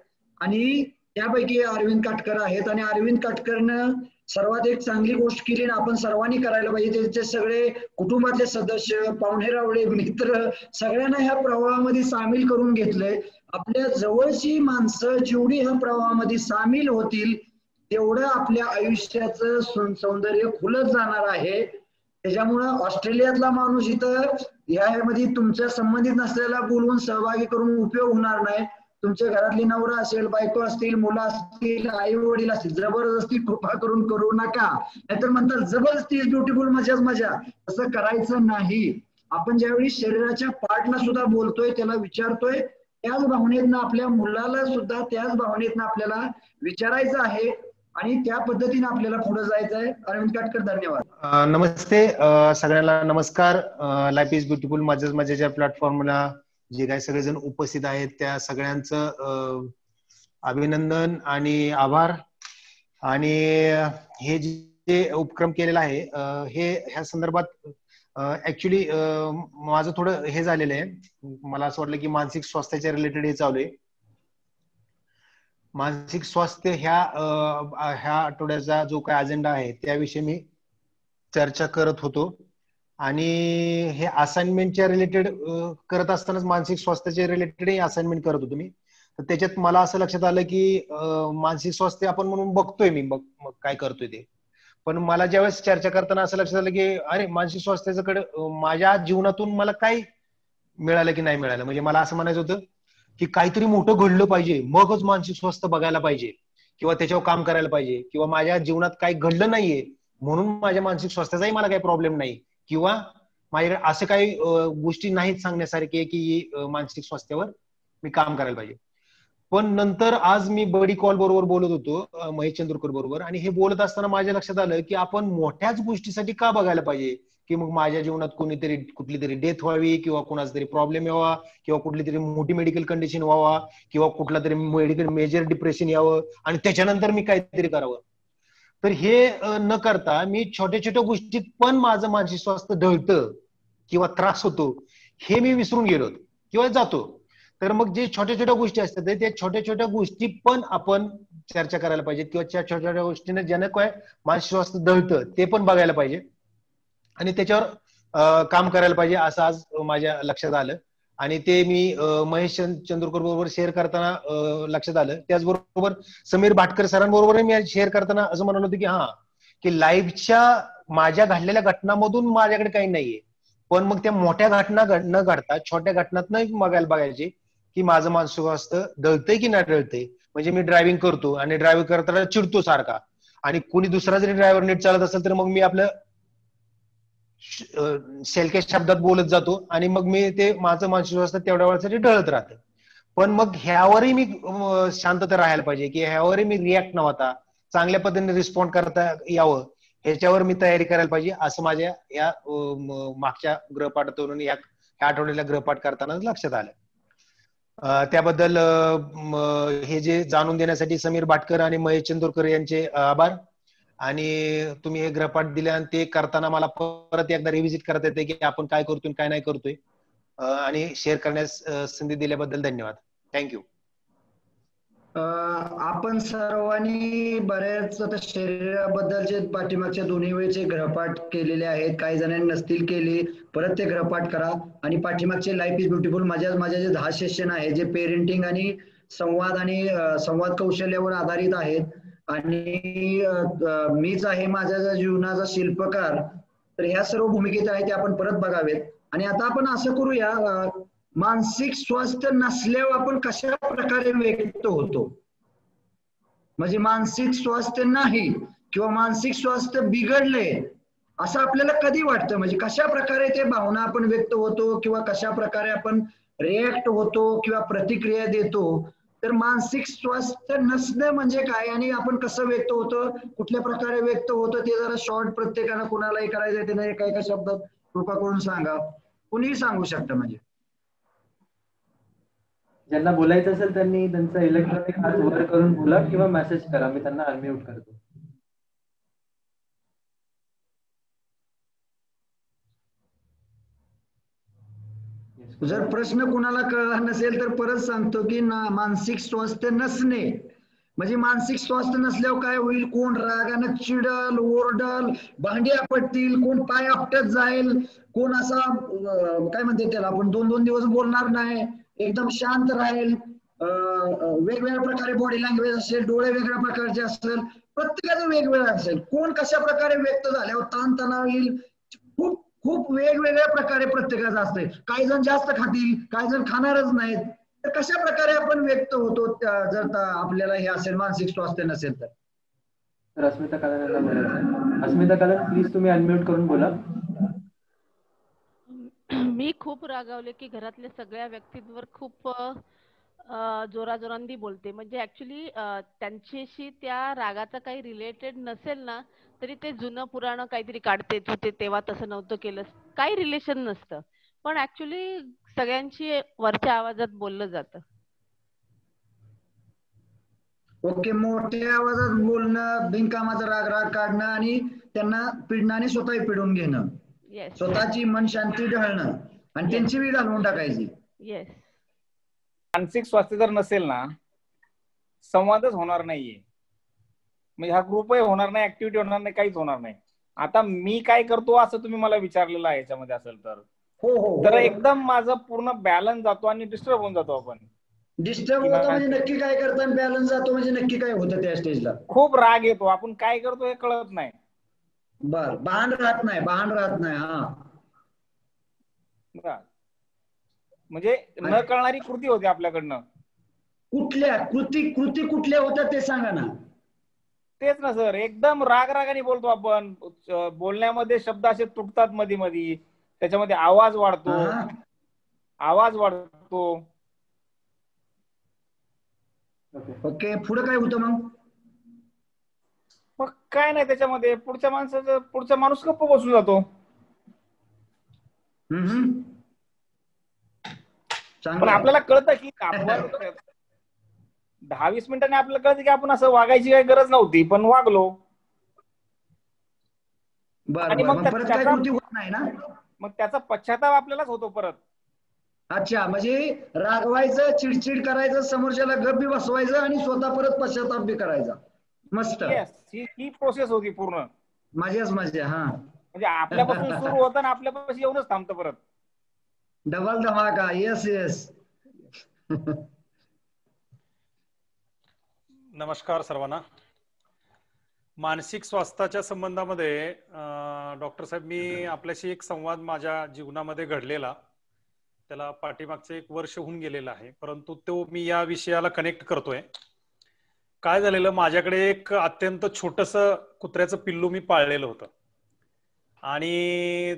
आणि त्यापैकी अरविंद काटकर आहेत. आणि अरविंद काटकरनं सर्वात एक चांगली गोष्ट केली आणि आपण सर्वांनी करायला पाहिजे, त्यांचे सगळे कुटुंबातले सदस्य, पाहुणेरावळे, मित्र सगळ्यांना ह्या प्रवाहामध्ये सामील करून घेतलंय. आपल्या जवळची माणसं जेवढी ह्या प्रवाहामध्ये सामील होतील तेवढं आपल्या आयुष्याचं सौंदर्य खुलत जाणार आहे. त्याच्यामुळं ऑस्ट्रेलियातला माणूस इथं ह्यामध्ये तुमच्या संबंधित नसलेला बोलवून सहभागी करून उपयोग होणार नाही. तुमच्या घरातली नवरा असेल, बायको असतील, मुलं असतील, आई वडील असतील, जबरदस्ती कृपा करून करू नका. नाहीतर म्हणतात जबरदस्ती इज ब्युटिफुल, मजाच मजा. तसं करायचं नाही. आपण ज्यावेळी शरीराच्या पार्टला सुद्धा बोलतोय, त्याला विचारतोय, त्याच भावनेतनं आपल्या मुलाला सुद्धा त्याच भावनेतनं आपल्याला विचारायचं आहे आणि त्या पद्धतीने आपल्याला पुढे जायचं आहे. अरविंद काटकर धन्यवाद. नमस्ते सगळ्यांना, नमस्कार. लाईफ इज ब्युटिफुल मजाच मजाच्या प्लॅटफॉर्मला जे काही सगळेजण उपस्थित आहेत त्या सगळ्यांचं अभिनंदन आणि आभार. आणि हे जे उपक्रम केलेला आहे हे ह्या संदर्भात ऍक्च्युली माझं थोडं हे झालेलं आहे. मला असं वाटलं की मानसिक स्वास्थ्याच्या रिलेटेड हे चालू आहे. मानसिक स्वास्थ्य ह्या आठवड्याचा जो काय अजेंडा आहे त्याविषयी मी चर्चा करत होतो आणि हे असाइनमेंटच्या रिलेटेड करत असतानाच मानसिक स्वास्थ्याच्या रिलेटेड असाइनमेंट करत होतो मी. तर त्याच्यात मला असं लक्षात आलं की मानसिक स्वास्थ्य आपण म्हणून बघतोय मी मग काय करतोय ते, पण मला ज्यावेळेस चर्चा करताना असं लक्षात आलं की अरे मानसिक स्वास्थ्याकडे माझ्या जीवनातून मला काय मिळालं की नाही मिळालं. म्हणजे मला असं म्हणायचं होतं की काहीतरी मोठं घडलं पाहिजे मगच मानसिक स्वास्थ्य बघायला पाहिजे किंवा त्याच्यावर काम करायला पाहिजे, किंवा माझ्या जीवनात काही घडलं नाहीये म्हणून माझ्या मानसिक स्वास्थ्याचाही मला काही प्रॉब्लेम नाही, किंवा माझ्याकडे असं काही गोष्टी नाहीत सांगण्यासारखे की मानसिक स्वास्थ्यावर मी काम करायला पाहिजे. पण नंतर आज मी बडी कॉल बरोबर बोलत होतो, महेश चंद्रकर बरोबर, आणि हे बोलत असताना माझ्या लक्षात आलं की आपण मोठ्याच गोष्टीसाठी का बघायला पाहिजे की मग माझ्या जीवनात कुठली तरी डेथ व्हावी किंवा कुणाचा तरी प्रॉब्लेम यावा किंवा कुठली तरी मोठी मेडिकल कंडिशन व्हावा किंवा कुठला तरी मेडिकल मेजर डिप्रेशन यावं आणि त्याच्यानंतर मी काहीतरी करावं. तर हे न करता मी छोट्या छोट्या गोष्टीत पण माझं मानसिक स्वास्थ्य ढळतं किंवा त्रास होतो हे मी विसरून गेलो किंवा जातो. तर मग जे छोट्या छोट्या गोष्टी असतात त्या छोट्या छोट्या गोष्टी पण आपण चर्चा करायला पाहिजे किंवा त्या छोट्या छोट्या गोष्टीने ज्यानं काय मानसिक स्वास्थ्य ढळतं ते पण बघायला पाहिजे आणि त्याच्यावर काम करायला पाहिजे असं आज माझ्या लक्षात आलं. आणि ते मी महेश चंद्रकर बरोबर शेअर करताना लक्षात आलं. त्याचबरोबर समीर भाटकर सरांबरोबर मी शेअर करताना असं म्हणाल होतं की की लाईफच्या माझ्या घडलेल्या घटनांमधून माझ्याकडे काही नाहीये, पण मग त्या मोठ्या घटना न घडता छोट्या घटनातनं बघायला की माझं मानसिक स्वास्थ्य ढळतंय की नाही ढळतंय. म्हणजे मी ड्रायव्हिंग करतो आणि ड्रायव्हिंग करताना चिडतो सारखा, आणि कोणी दुसरा जरी ड्रायव्हर नीट चालत असेल तर मग मी आपलं शेलक्या शब्दात बोलत जातो आणि मग मी ते माझं मानसिक स्वास्थ्य तेवढ्या वेळासाठी ढळत राहतं. पण मग ह्यावरही मी शांतता राहायला पाहिजे की ह्यावरही मी रिॲक्ट न होता चांगल्या पद्धतीने रिस्पॉन्ड करता यावं ह्याच्यावर मी तयारी करायला पाहिजे असं माझ्या या मागच्या गृहपाठातून या आठवड्याला गृहपाठ करताना लक्षात आलं. त्याबद्दल हे जे जाणून देण्यासाठी समीर भाटकर आणि महेश चंदूरकर यांचे आभार. आणि तुम्ही हे गृहपाठ दिले आणि ते करताना मला परत एकदा रिव्हिजिट करता येते की आपण काय करतोय काय नाही करतोय आणि शेअर करण्यास संधी दिल्याबद्दल धन्यवाद. थँक्यू. आपण सर्वांनी बऱ्याच शरीराबद्दलचे पाठीमागच्या दोन्ही वेळेचे गृहपाठ केलेले आहेत. काही जणांनी नसतील केले परत ते गृहपाठ करा. आणि पाठीमागचे लाईफ इज ब्युटिफुल माझ्या जे 10 सेशन आहे जे पेरेंटिंग आणि संवाद कौशल्यावर आधारित आहेत. आणि मीच आहे माझ्या जीवनाचा शिल्पकार तर ह्या सर्व भूमिकेत आहे ते आपण परत बघावेत. आणि आता आपण असं करूया मानसिक स्वास्थ्य नसल्यावर आपण कशा प्रकारे व्यक्त होतो म्हणजे मानसिक स्वास्थ्य नाही किंवा मानसिक स्वास्थ्य बिघडले असं आपल्याला कधी वाटतं म्हणजे कशा प्रकारे ते भावना आपण व्यक्त होतो किंवा कशा प्रकारे आपण रिॲक्ट होतो किंवा प्रतिक्रिया देतो. तर मानसिक स्वास्थ्य नसणं म्हणजे काय आणि आपण कसं व्यक्त होतं कुठल्या प्रकारे व्यक्त होतं ते जरा शॉर्ट प्रत्येकानं कुणालाही करायचं ते नाही एका शब्दात कृपा करून सांगा. कुणीही सांगू शकतं म्हणजे ज्यांना बोलायचं असेल त्यांनी त्यांचा इलेक्ट्रॉनिक हात वर करून बोला किंवा मेसेज करा मी त्यांना अनम्यूट करतो. जर प्रश्न कुणाला कळला नसेल तर परत सांगतो की मानसिक स्वास्थ्य नसणे म्हणजे मानसिक स्वास्थ्य नसल्यावर काय होईल कोण रागानं चिडल ओरडल भांडी आपटतील कोण पाय आपटत जाईल कोण असा काय म्हणते त्याला आपण 2-2 दिवस बोलणार नाही एकदम शांत राहील वेगवेगळ्या प्रकारे बॉडी लँग्वेज असेल डोळे वेगळ्या प्रकारचे असेल प्रत्येकाचं वेगवेगळं असेल कोण कशा प्रकारे व्यक्त झाल्यावर ताणतणाव येईल खूप खूप वेगवेगळ्या प्रकारे प्रत्येकाचं असते. काही जण जास्त खातील काही जण खाणारच नाहीत. तर कशा प्रकारे आपण व्यक्त होतो जर आपल्याला हे असेल मानसिक स्वास्थ्य नसेल तर. अस्मिता कलन यांना बोलायचं. अस्मिता कलन प्लीज तुम्ही अनम्यूट करून बोला. मी खूप रागावले की घरातल्या सगळ्या व्यक्तींवर खूप जोराजोरांनी बोलते म्हणजे ऍक्च्युली त्यांच्याशी त्या रागाचा काही रिलेटेड नसेल ना तरी ते जुनं पुराणं काहीतरी काढते तू ते तेव्हा तसं नव्हतं केलंस काही रिलेशन नसतं पण ऍक्च्युली सगळ्यांशी वरच्या आवाजात बोललं जातं. ओके मोठ्या आवाजात बोलणं बिनकामाचा राग काढणं आणि त्यांना पिडणं आणि स्वतःही पिडून घेणं स्वतःची मन शांती ढळणं आणि त्यांची बी घालवून टाकायची. येस मानसिक स्वास्थ्य जर नसेल ना संवादच होणार नाहीये म्हणजे हा ग्रुपही होणार नाही ऍक्टिव्हिटी होणार नाही काहीच होणार नाही. आता मी काय करतो असं तुम्ही मला विचारलेलं आहे याच्यामध्ये असेल तर एकदम माझं पूर्ण बॅलन्स जातो आणि डिस्टर्ब होऊन जातो. आपण डिस्टर्ब होतो म्हणजे नक्की काय करता बॅलन्स जातो म्हणजे नक्की काय होतं त्या स्टेजला खूप राग येतो आपण काय करतो हे कळत नाही. बर भान राहत नाही हा म्हणजे न कळणारी कृती होते आपल्याकडनं. कुठल्या कृती कुठल्या होत्या ते सांगा ना. तेच ना सर एकदम रागाने बोलतो आपण बोलण्यामध्ये शब्द असे तुटतात मध्ये त्याच्यामध्ये आवाज वाढतो. ओके पुढे काय होतं मग काय नाही त्याच्यामध्ये पुढचा माणूस गप्प बसून जातो. पण आपल्याला कळतं की आपण 10-20 मिनिटांनी आपल्याला कळतं की आपण असं वागायची काही गरज नव्हती पण वागलो. आणि मग त्याचा पश्चाताप आपल्यालाच होतो परत. अच्छा म्हणजे रागवायचं चिडचिड करायचं समोरच्याला गप्पी बसवायचं आणि स्वतः परत पश्चाताप बी करायचा. मस्त ही प्रोसेस होती पूर्ण मजा हा म्हणजे आपल्यापासून सुरू होतं आणि आपल्यापासून येऊनच थांबतं परत. डबल धमाका. येस नमस्कार सर्वांना. मानसिक स्वास्थ्याच्या संबंधामध्ये डॉक्टर साहेब मी आपल्याशी एक संवाद माझ्या जीवनामध्ये घडलेला त्याला पाठीमागचे 1 वर्ष होऊन गेलेलं आहे परंतु तो मी या विषयाला कनेक्ट करतोय. काय झालेलं माझ्याकडे एक अत्यंत छोटस कुत्र्याचं पिल्लू मी पाळलेलं होतं आणि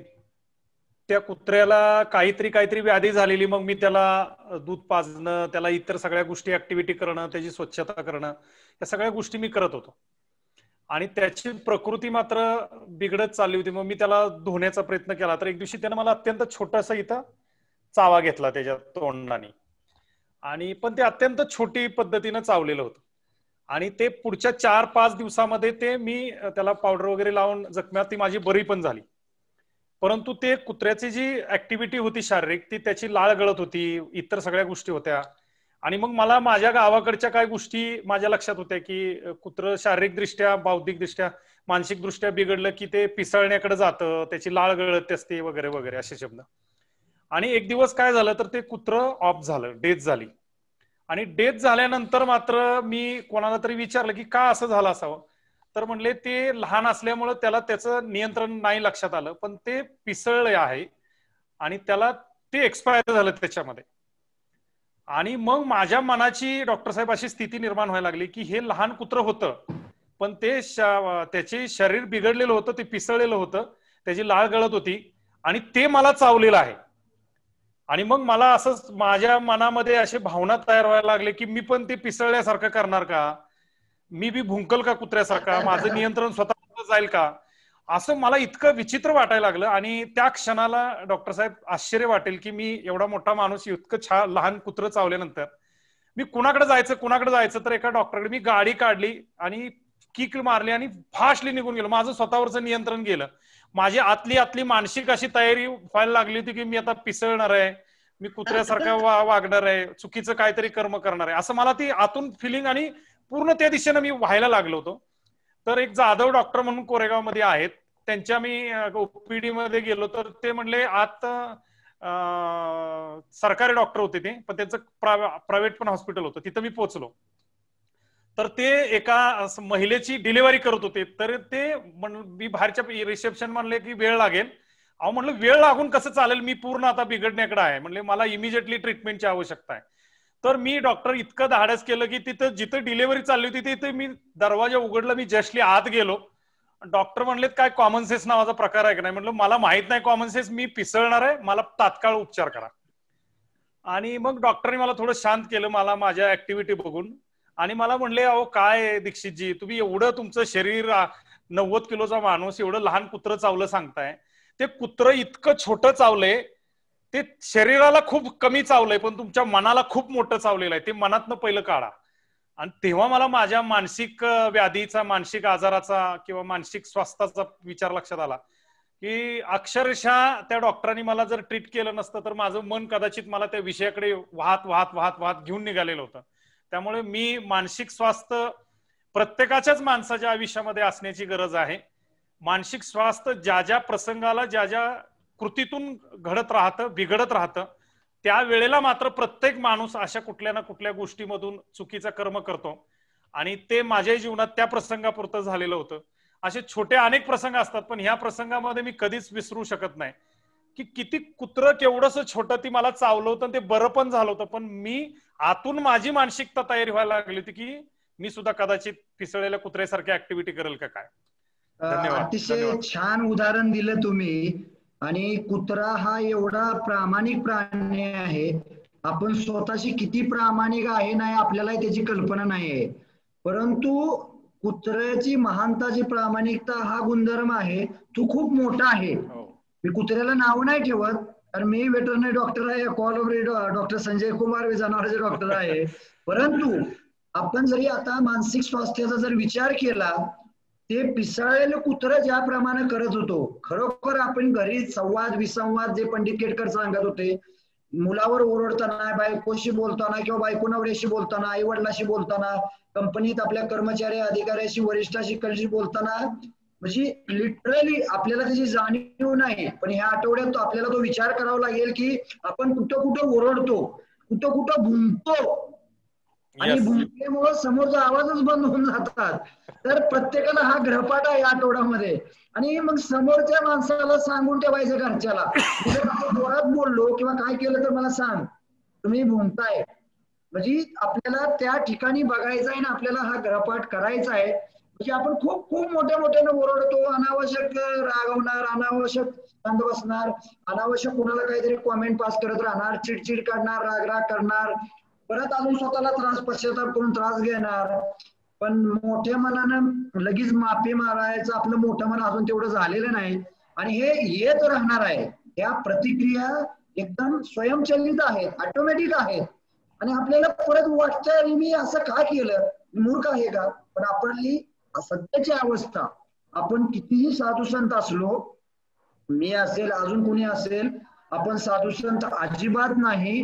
त्या कुत्र्याला काहीतरी व्याधी झालेली. मग मी त्याला दूध पाजणं, त्याला इतर सगळ्या गोष्टी ऍक्टिव्हिटी करणं, त्याची स्वच्छता करणं, या सगळ्या गोष्टी मी करत होतो. आणि त्याची प्रकृती मात्र बिघडत चालली होती. मग मी त्याला धुण्याचा प्रयत्न केला, तर एक दिवशी त्यानं मला अत्यंत छोटासा इथं चावा घेतला त्याच्या तोंडाने. आणि पण ते अत्यंत छोटी पद्धतीनं चावलेलं होतं. आणि ते पुढच्या 4-5 दिवसामध्ये ते मी त्याला पावडर वगैरे लावून जखम्या ती माझी बरी पण झाली. परंतु ते कुत्र्याची जी ऍक्टिव्हिटी होती शारीरिक, ती त्याची लाळ गळत होती, इतर सगळ्या गोष्टी होत्या. आणि मग मला माझ्या गावाकडच्या काही गोष्टी माझ्या लक्षात होत्या की कुत्रं शारीरिकदृष्ट्या, बौद्धिकदृष्ट्या, मानसिकदृष्ट्या बिघडलं की ते पिसळण्याकडे जातं, त्याची लाळ गळत असते वगैरे वगैरे असे शब्द. आणि एक दिवस काय झालं तर ते कुत्रं ऑफ झालं, डेथ झाली. आणि डेथ झाल्यानंतर मात्र मी कोणाला तरी विचारलं की का असं झालं असावं, तर म्हणले ते लहान असल्यामुळे त्याला त्याचं नियंत्रण नाही लक्षात आलं, पण ते पिसळले आहे आणि त्याला ते एक्सपायर झालं त्याच्यामध्ये. आणि मग माझ्या मनाची डॉक्टर साहेब अशी स्थिती निर्माण व्हायला लागली की हे लहान कुत्रं होतं, पण ते त्याचे शरीर बिघडलेलं होतं, ते पिसळलेलं होतं, त्याची लाळ गळत होती आणि ते मला चावलेलं आहे. आणि मग मला असं माझ्या मनामध्ये असे भावना तयार व्हायला लागले की मी पण ते पिसळल्यासारखं करणार का, मी बी भुंकल का कुत्र्यासारखा, माझं नियंत्रण स्वतः जाईल का, असं मला इतकं विचित्र वाटायला लागलं. आणि त्या क्षणाला डॉक्टर साहेब आश्चर्य वाटेल की मी एवढा मोठा माणूस इतकं छान लहान कुत्रं चावल्यानंतर मी कुणाकडे जायचं तर एका डॉक्टरकडे मी गाडी काढली आणि किक मारली आणि फास्टली निघून गेलो. माझं स्वतःवरचं नियंत्रण गेलं. माझी आतली मानसिक अशी तयारी व्हायला लागली होती की मी आता पिसळणार आहे, मी कुत्र्यासारखा वागणार आहे, चुकीचं काहीतरी कर्म करणार आहे, असं मला ती आतून फिलिंग आणि पूर्ण त्या दिशेनं मी व्हायला लागलो होतो. तर एक जाधव डॉक्टर म्हणून कोरेगाव मध्ये आहेत, त्यांच्या मी ओपीडी मध्ये गेलो तर ते म्हणले आत सरकारी डॉक्टर होते ते, पण त्यांचं प्रायव्हेट पण हॉस्पिटल होतं, तिथं मी पोहोचलो. तर ते एका महिलेची डिलिव्हरी करत होते. तर ते मी बाहेरच्या रिसेप्शन म्हणले की वेळ लागेल. अहो म्हणलं वेळ लागून कसं चालेल, मी पूर्ण आता बिघडण्याकडे आहे, म्हणले मला इमिजिएटली ट्रीटमेंटची आवश्यकता आहे. तर मी डॉक्टर इतकं धाडस केलं की तिथं जिथं डिलिव्हरी चालली होती तिथे मी दरवाजा उघडला, मी जस्टली आत गेलो. डॉक्टर म्हणलेत काय कॉमन सेन्स नावाचा प्रकार आहे का नाही, म्हणलं मला माहित नाही कॉमन सेन्स, मी पिसळणार आहे, मला तात्काळ उपचार करा. आणि मग डॉक्टरने मला थोडं शांत केलं मला माझ्या ऍक्टिव्हिटी बघून. आणि मला म्हणले अहो काय दीक्षितजी, तुम्ही एवढं तुमचं शरीर 90 किलोचा माणूस एवढं लहान कुत्रं चावलं सांगताय, ते कुत्रं इतकं छोटं चावलंय, ते शरीराला खूप कमी चावलंय पण तुमच्या मनाला खूप मोठं चावलेलं आहे, ते मनातनं पहिलं काढा. आणि तेव्हा मला माझ्या मानसिक व्याधीचा, मानसिक आजाराचा किंवा मानसिक स्वास्थ्याचा विचार लक्षात आला की अक्षरशः त्या डॉक्टरांनी मला जर ट्रीट केलं नसतं तर माझं मन कदाचित मला त्या विषयाकडे वाहत घेऊन निघालेलं होतं. त्यामुळे मी मानसिक स्वास्थ्य प्रत्येकाच्याच माणसाच्या आयुष्यामध्ये असण्याची गरज आहे. मानसिक स्वास्थ्य ज्या ज्या प्रसंगाला, ज्या ज्या कृतीतून घडत राहतं, बिघडत राहतं, त्या वेळेला मात्र प्रत्येक माणूस अशा कुठल्या ना कुठल्या गोष्टीमधून चुकीचा कर्म करतो. आणि ते माझ्या जीवनात त्या प्रसंगापुरतं झालेलं होतं. असे छोटे अनेक प्रसंग असतात, पण ह्या प्रसंगामध्ये मी कधीच विसरू शकत नाही की किती कुत्रं केवढंसं छोटं ती मला चावलं होतं, ते बरं पण झालं होतं, पण मी आतून माझी मानसिकता तयारी व्हायला लागली होती की मी सुद्धा कदाचित पिसळलेल्या कुत्र्यासारखी ऍक्टिव्हिटी करेल का काय. धन्यवाद. अतिशय छान उदाहरण दिलं तुम्ही. आणि कुत्रा हा एवढा प्रामाणिक प्राणी आहे, आपण स्वतःशी किती प्रामाणिक आहे नाही आपल्याला त्याची कल्पना नाही आहे, परंतु कुत्र्याची महानता, जी प्रामाणिकता हा गुणधर्म आहे तो खूप मोठा आहे. मी कुत्र्याला नाव नाही ठेवत कारण मी वेटरनरी डॉक्टर आहे, डॉक्टर संजय कुमार जनावरांचे डॉक्टर आहे, परंतु आपण जरी आता मानसिक स्वास्थ्याचा जर विचार केला, ते पिसाळलेलं कुत्रं ज्याप्रमाणे करत होतो, खरोखर आपण घरी संवाद विसंवाद जे पंडित केटकर सांगत होते, मुलावर ओरडताना, बायकोशी बोलताना किंवा बायको नवऱ्याशी बोलताना, आई वडिलांशी बोलताना, कंपनीत आपल्या कर्मचारी अधिकाऱ्याशी, वरिष्ठाशी बोलताना, म्हणजे लिटरली आपल्याला त्याची जाणीव नाही. पण ह्या आठवड्यात आपल्याला तो विचार करावा लागेल की आपण कुठं कुठं ओरडतो, कुठं कुठं भुंकतो, आणि भुंकल्यामुळे समोरचा आवाजच बंद होऊन जातात. तर प्रत्येकाला हा ग्रहपाठ आहे या आठवड्यामध्ये. आणि मग समोरच्या माणसाला सांगून ठेवायचं घरच्याला, जोरात बोललो किंवा काय केलं तर मला सांग, तुम्ही भुंकताय. म्हणजे आपल्याला त्या ठिकाणी बघायचं आहे ना, आपल्याला हा ग्रहपाठ करायचा आहे. म्हणजे आपण खूप खूप मोठ्या मोठ्यानं ओरडतो, अनावश्यक रागवणार, अनावश्यक शांत बसणार, अनावश्यक कोणाला काहीतरी कॉमेंट पास करत राहणार, चिडचिड करणार, राग करणार, परत अजून स्वतःला पश्चाताप करून त्रास घेणार. पण मोठ्या मनानं लगेच माफी मारायचं आपलं मोठं मन अजून तेवढं झालेलं नाही आणि हे येत राहणार आहे. या प्रतिक्रिया एकदम स्वयंचलित आहेत, ऑटोमॅटिक आहेत आणि आपल्याला परत वाटतं मी असं का केलं, मूर्ख आहे का. पण आपली सध्याची अवस्था, आपण कितीही साधू संत असलो, मी असेल अजून कोणी असेल, आपण साधू संत अजिबात नाही.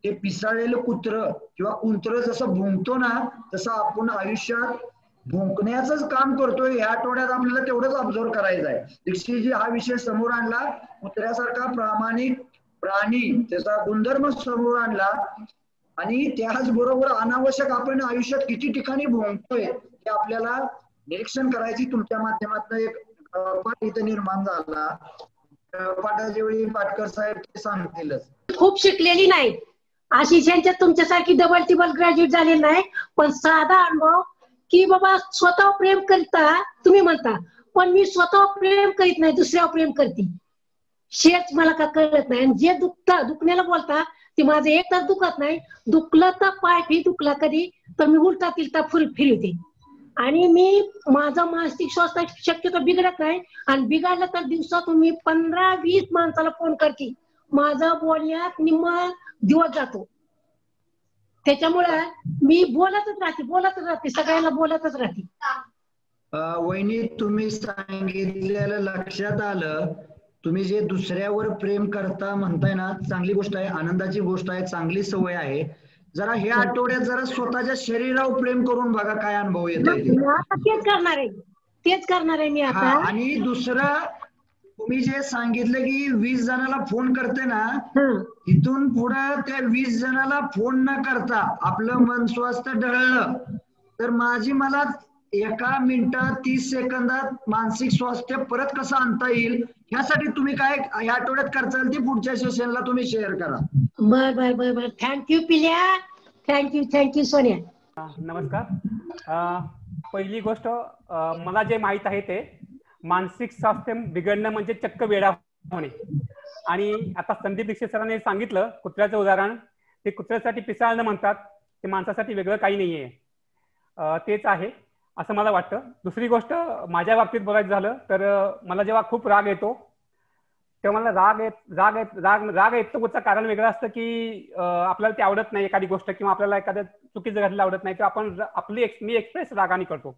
ते पिसाळलेलं कुत्र किंवा कुंत्र जसं भुंकतो ना, तसं आपण आयुष्यात भुंकण्याच काम करतोय. ह्या आठवड्यात आपल्याला तेवढंच ऑब्झर्व करायचं आहे. दीक्षितजी हा विषय समोर आणला, कुत्र्यासारखा प्रामाणिक प्राणी, त्याचा गुणधर्म समोर आणला आणि त्याचबरोबर अनावश्यक आपण आयुष्यात किती ठिकाणी भोंगतोय हे आपल्याला निरीक्षण करायची तुमच्या माध्यमातून एक पाठ इथं निर्माण झाला. पाठाच्या वेळी पाटकर साहेब ते सांगतीलच. खूप शिकलेली नाही, आशिषांच्या तुमच्यासारखी डबल टिबल ग्रॅज्युएट झालेली नाही, पण साधा अनुभव की बाबा स्वतः प्रेम करता तुम्ही म्हणता, पण मी स्वतः प्रेम करीत नाही, दुसऱ्यावर प्रेम करते. शेच मला का कळत नाही. आणि जे दुखण्याला बोलता ते माझं एक तर दुखत नाही, दुखलं तर पाय फी दुखला कधी तर मी उलटा तिलटा फिरवते. आणि मी माझं मानसिक स्वास्थ्य शक्यतो बिघडत नाही, आणि बिघडलं तर दिवसातून मी 15-20 माणसाला फोन करते. माझं बोलण्यात निम्मा दिवस जातो. त्याच्यामुळे मी बोलतच राहते, सगळ्यांना बोलतच राहते. वहिनी तुम्ही सांगितलेलं लक्षात आलं. तुम्ही जे दुसऱ्यावर प्रेम करता म्हणताय ना, चांगली गोष्ट आहे, आनंदाची गोष्ट आहे, चांगली सवय आहे. जरा ह्या आठवड्यात जरा स्वतःच्या शरीरावर प्रेम करून बघा काय अनुभव येतोय. तेच करणार आहे मी आता. आणि दुसरं तुम्ही जे सांगितलं की 20 जणाला फोन करते ना, इथून पुढे त्या 20 जणाला फोन न करता आपलं मन स्वास्थ्य ढळलं तर मला एका मिनिटात 30 सेकंदात मानसिक स्वास्थ्य परत कसं आणता येईल ह्यासाठी तुम्ही काय या आठवड्यात करताल ते पुढच्या सेशनला तुम्ही शेअर करा. बर. थँक्यू पिल्या, थँक्यू सोनिया. नमस्कार. पहिली गोष्ट मला जे माहित आहे ते मानसिक स्वास्थ्य बिघडणं म्हणजे चक्क वेडा होणे. आणि आता संदीप दीक्षित सरांनी सांगितलं कुत्र्याचं उदाहरण, ते कुत्र्यासाठी पिसाळणं म्हणतात, ते माणसासाठी वेगळं काही नाहीये, तेच आहे असं मला वाटतं. दुसरी गोष्ट माझ्या बाबतीत बोलायचं झालं तर मला जेव्हा खूप राग येतो तेव्हा मला राग येतो कारण वेगळं असतं की आपल्याला ते आवडत नाही एखादी गोष्ट, किंवा आपल्याला एखाद्या चुकीचं घडलं आवडत नाही, किंवा आपण मी एक्सप्रेस रागाने करतो.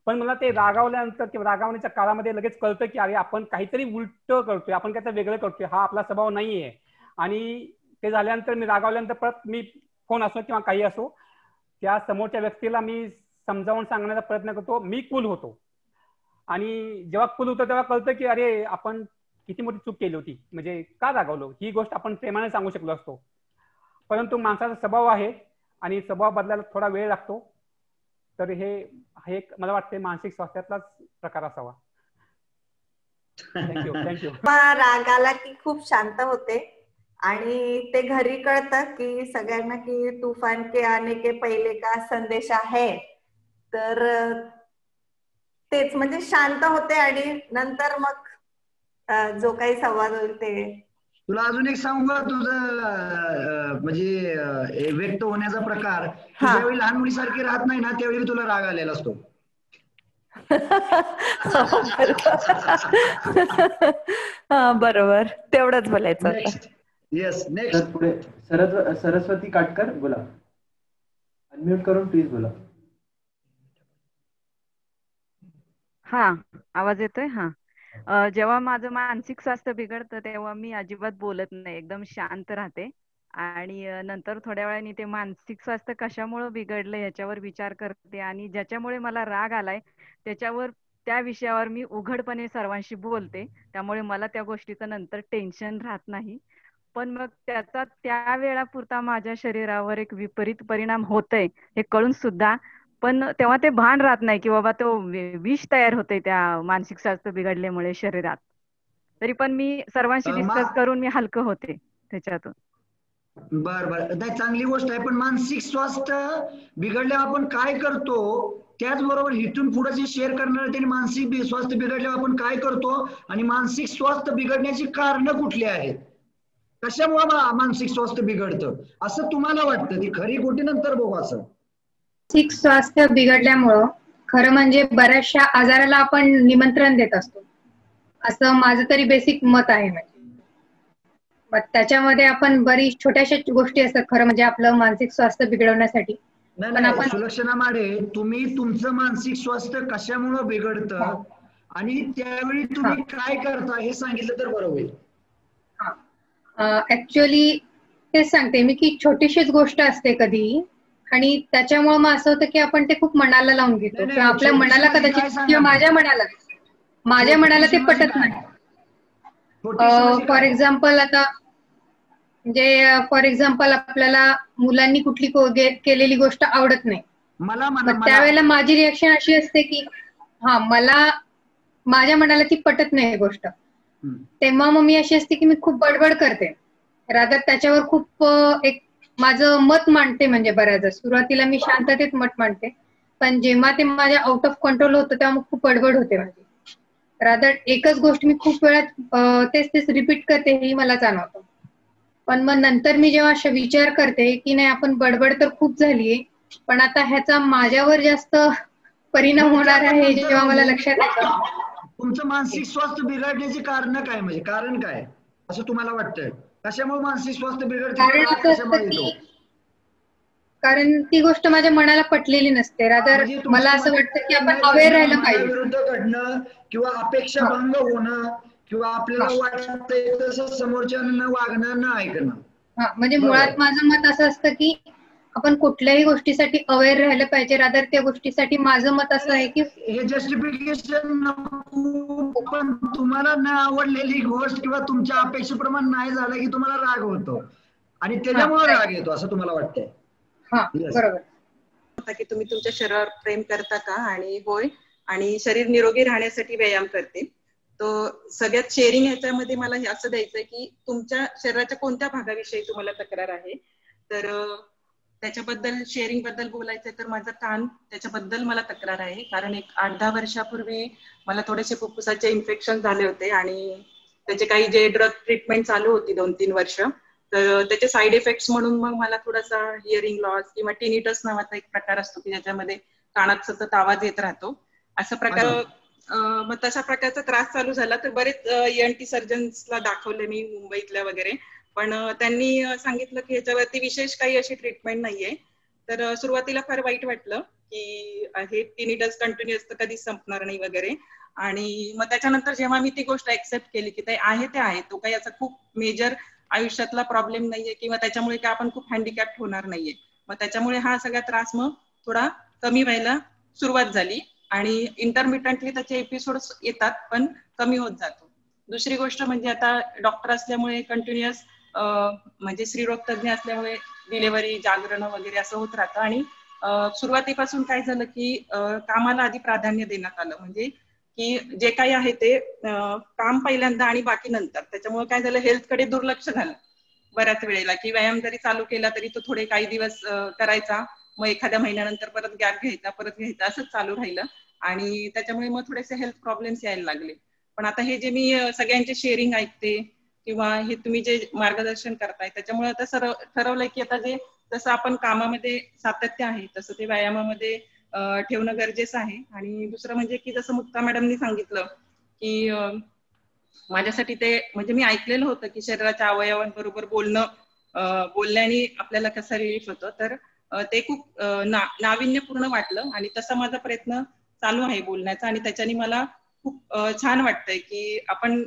पण मला ते रागावल्यानंतर किंवा रागावण्याच्या काळामध्ये लगेच कळतं की अरे आपण काहीतरी उलट करतोय, आपण काहीतरी वेगळं करतोय, हा आपला स्वभाव नाहीये. आणि ते झाल्यानंतर मी रागावल्यानंतर परत मी फोन असो किंवा काही असो त्या समोरच्या व्यक्तीला मी समजावून सांगण्याचा प्रयत्न करतो. मी कूल होतो आणि जेव्हा कूल होतो तेव्हा कळतं की अरे आपण किती मोठी चूक केली होती, म्हणजे का रागावलो, ही गोष्ट आपण प्रेमाने सांगू शकलो असतो. परंतु माणसाचा स्वभाव आहे आणि स्वभाव बदलायला थोडा वेळ लागतो. तर हे एक मला वाटते मानसिक स्वास्थ्यातलाच प्रकार असावा. थँक्यू. राग आला की खूप शांत होते आणि ते घरी कळतं की सगळ्यांना की तूफान के आने के पहिले का संदेश आहे. तर तेच म्हणजे शांत होते आणि नंतर मग जो काही संवाद होईल ते. तुला अजून एक सांगू का तुझं म्हणजे व्यक्त होण्याचा प्रकार, ज्यावेळी लहान मुलीसारखी राहत नाही ना त्यावेळी तुला राग आलेला असतो. बरोबर, तेवढंच बोलायचं. Yes, next. पुढे सरस्वती काटकर बोला, अनम्यूट करून प्लीज बोला. हा, आवाज येतोय. हा, जेव्हा माझं मानसिक स्वास्थ्य बिघडतं तेव्हा मी अजिबात बोलत नाही, एकदम शांत राहते आणि नंतर थोड्या वेळाने ते मानसिक स्वास्थ्य कशामुळे बिघडलं याच्यावर विचार करते आणि ज्याच्यामुळे मला राग आलाय त्या विषयावर मी उघडपणे सर्वांशी बोलते. त्यामुळे मला त्या गोष्टीचं नंतर टेन्शन राहत नाही. पण मग त्याचा त्या वेळापुरता माझ्या शरीरावर एक विपरीत परिणाम होतोय हे कळून सुद्धा, पण तेव्हा ते भान राहत नाही की बाबा तो विष तयार होते त्या मानसिक स्वास्थ्य बिघडल्यामुळे शरीरात. तरी पण मी सर्वांशी डिस्कस करून मी हलकं होते त्याच्यातून. बर, नाही चांगली गोष्ट आहे. पण मानसिक स्वास्थ्य बिघडल्यावर आपण काय करतो त्याचबरोबर इथून पुढे जे शेअर करणारे त्यांनी मानसिक स्वास्थ्य बिघडल्यावर आपण काय करतो आणि मानसिक स्वास्थ्य बिघडण्याची कारणं कुठली आहेत, कशामुळे मानसिक स्वास्थ्य बिघडतं असं तुम्हाला वाटतं? ती खरी खोटी नंतर बघू. असं मानसिक स्वास्थ्य बिघडल्यामुळं खरं म्हणजे बऱ्याचशा आजाराला आपण निमंत्रण देत असतो, असं माझं तरी बेसिक मत आहे. म्हणजे त्याच्यामध्ये आपण बरीच छोट्याशा गोष्टी असतात खरं म्हणजे आपलं मानसिक स्वास्थ्य बिघडवण्यासाठी. पण आपण सुलक्षणा माडे, तुम्ही तुमचं मानसिक स्वास्थ्य कशामुळे बिघडतं आणि त्यावेळी तुम्ही काय करता हे सांगितलं तर बरं होईल. ऍक्च्युअली तेच सांगते मी की छोटीशीच गोष्ट असते कधी आणि त्याच्यामुळे मग असं होतं की आपण ते खूप मनाला लावून घेतो किंवा आपल्या मनाला कदाचित किंवा माझ्या मनाला ते पटत नाही. फॉर एक्झाम्पल आता म्हणजे फॉर एक्झाम्पल आपल्याला मुलांनी कुठली केलेली गोष्ट आवडत नाही, त्यावेळेला माझी रिएक्शन अशी असते की माझ्या मनाला ती पटत नाही गोष्ट, तेव्हा मग मी अशी असते की मी खूप बडबड करते, रादर त्याच्यावर खूप एक माझं मत मांडते. म्हणजे बऱ्याचदा सुरुवातीला मी शांततेत मत मांडते, पण जेव्हा ते माझ्या आउट ऑफ कंट्रोल होतं तेव्हा मग खूप बडबड होते माझी. रादर एकच गोष्ट मी खूप वेळा तेच रिपीट करते हे मला जाणवतं. पण मग नंतर मी जेव्हा अशा विचार करते की नाही आपण बडबड तर खूप झालीये, पण आता ह्याचा माझ्यावर जास्त परिणाम होणार आहे जेव्हा मला लक्षात येतं. तुमचं मानसिक स्वास्थ्य बिघडण्याची कारण काय, म्हणजे कारण काय असं तुम्हाला वाटतंय? कशामुळे मानसिक स्वास्थ्य बिघडते? कारण ती गोष्ट माझ्या मनाला पटलेली नसते. रादर मला असं वाटतं की आपण अवेअर राहायला पाहिजे. विरुद्ध घडणं किंवा अपेक्षा भंग होणं किंवा आपल्याला वाटतंय तसं समोरच्यांना वागणं न ऐकणं. म्हणजे मुळात माझं मत असं असतं की आपण कुठल्याही गोष्टीसाठी अवेअर राहायला पाहिजे. रादर त्या गोष्टीसाठी माझं मत असं आहे की हे जस्टिफिकेशन नको, पण तुम्हाला न आवडलेली गोष्ट किंवा तुमच्या अपेक्षेप्रमाणे नाही झालं की तुम्हाला राग होतो आणि त्याच्यामुळे राग येतो असं तुम्हाला वाटतंय? बरोबर. की तुम्ही तुमच्या शरीरावर प्रेम करता का? आणि होय, आणि शरीर निरोगी राहण्यासाठी व्यायाम करते. तो सगळ्यात शेअरिंग ह्याच्यामध्ये मला असं द्यायचंय की तुमच्या शरीराच्या कोणत्या भागाविषयी तुम्हाला तक्रार आहे. तर त्याच्याबद्दल शेअरिंग बद्दल बोलायचं तर माझं कान, त्याच्याबद्दल मला तक्रार आहे. कारण एक 8-10 वर्षापूर्वी मला थोडेसे फुफ्फुसाचे इन्फेक्शन झाले होते आणि त्याचे काही जे ड्रग ट्रीटमेंट चालू होती 2-3 वर्ष, तर त्याचे साईड इफेक्ट्स म्हणून मग मला थोडासा हिअरिंग लॉस किंवा टिनिटस नावाचा एक प्रकार असतो की ज्याच्यामध्ये कानात सतत आवाज येत राहतो, असा प्रकार. मग तशा प्रकारचा त्रास चालू झाला तर बरेच ENT सर्जन्सला दाखवले मी मुंबईतल्या वगैरे, पण त्यांनी सांगितलं की ह्याच्यावरती विशेष काही अशी ट्रीटमेंट नाहीये. तर सुरुवातीला फार वाईट वाटलं की हे टिनिटस कंटिन्युअस तर कधीच संपणार नाही वगैरे. आणि मग त्याच्यानंतर जेव्हा मी ती गोष्ट ऍक्सेप्ट केली की ते आहे, तो काही असा खूप मेजर आयुष्यातला प्रॉब्लेम नाहीये किंवा त्याच्यामुळे काय आपण खूप हँडिकॅप्ट होणार नाहीये, मग त्याच्यामुळे हा सगळा त्रास मग थोडा कमी व्हायला सुरुवात झाली आणि इंटरमिटंटली त्याचे एपिसोड्स येतात पण कमी होत जातो. दुसरी गोष्ट म्हणजे आता डॉक्टर असल्यामुळे कंटिन्युअस म्हणजे स्त्रीरोग तज्ञ असल्यामुळे डिलिव्हरी, जागरण वगैरे असं होत राहतं. आणि सुरुवातीपासून काय झालं की कामाला आधी प्राधान्य देण्यात आलं, म्हणजे की जे काही आहे ते काम पहिल्यांदा आणि बाकी नंतर. त्याच्यामुळे काय झालं, हेल्थकडे दुर्लक्ष झालं बऱ्याच वेळेला, की व्यायाम जरी चालू केला तरी तो थोडे काही दिवस करायचा, मग एखाद्या महिन्यानंतर परत गॅप घ्यायचा, असंच चालू राहिलं आणि त्याच्यामुळे मग थोडेसे हेल्थ प्रॉब्लेम्स यायला लागले. पण आता हे जे मी सगळ्यांचे शेअरिंग ऐकते किंवा हे तुम्ही जे मार्गदर्शन करताय त्याच्यामुळे आता ठरवलंय की आता जे जसं आपण कामामध्ये सातत्य आहे तसं ते व्यायामामध्ये ठेवणं गरजेचं आहे. आणि दुसरं म्हणजे की जसं मुक्ता मॅडमनी सांगितलं की माझ्यासाठी ते म्हणजे मी ऐकलेलं होतं की शरीराच्या अवयवांबरोबर बोलण्याने आपल्याला कसं रिलीफ होतं, तर ते खूप नाविन्यपूर्ण वाटलं आणि तसा माझा प्रयत्न चालू आहे बोलण्याचा. आणि त्याच्याने मला खूप छान वाटतंय की आपण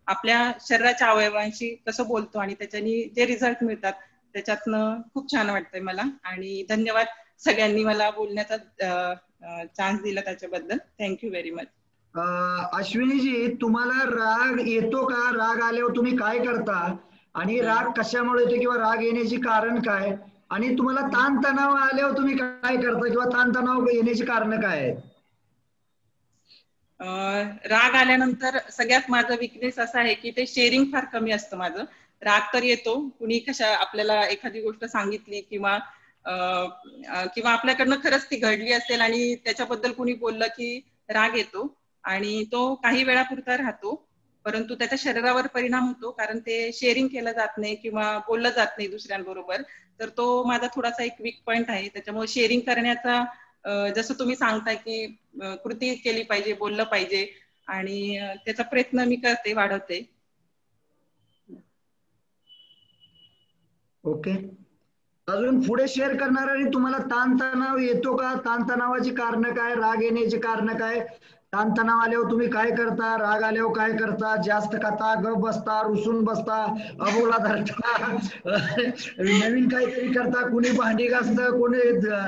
आपल्या शरीराच्या अवयवांशी कसं बोलतो आणि त्याच्याने जे रिझल्ट मिळतात त्याच्यातनं खूप छान वाटतंय मला. आणि धन्यवाद सगळ्यांनी मला बोलण्याचा चान्स दिला त्याच्याबद्दल. Thank you very much. अश्विनीजी, तुम्हाला राग येतो का? राग आल्यावर तुम्ही काय करता आणि राग कशामुळे येतो किंवा राग येण्याचे कारण काय? आणि तुम्हाला ताणतणाव आल्यावर तुम्ही काय करता किंवा ताणतणाव येण्याची कारण काय आहेत? राग आल्यानंतर सगळ्यात माझं विकनेस असं आहे की ते शेअरिंग फार कमी असतं माझं. राग तर येतो, कुणी आपल्याला एखादी गोष्ट सांगितली किंवा किंवा आपल्याकडनं खरंच ती घडली असेल आणि त्याच्याबद्दल कुणी बोललं की राग येतो आणि तो काही वेळापुरता राहतो, परंतु त्याच्या शरीरावर परिणाम होतो, कारण ते शेअरिंग केलं जात नाही किंवा बोललं जात नाही दुसऱ्यांबरोबर. तर तो माझा थोडासा एक वीक पॉइंट आहे. त्याच्यामुळे शेअरिंग करण्याचा जसं तुम्ही सांगताय की कृती केली पाहिजे, बोललं पाहिजे, आणि त्याचा प्रयत्न मी करते, वाढवते. ओके. अजून पुढे शेअर करणाऱ्यांनी तुम्हाला ताणतणाव येतो का? ताणतणावाची कारण काय? राग येण्याची कारण काय? ताणतणाव आल्यावर तुम्ही काय करता? राग आल्यावर काय करता? जास्त खाता, गप बसता, रुसून बसता, अबोला धरता, नवीन काहीतरी करता, कोणी भांडी घासतं, कोणी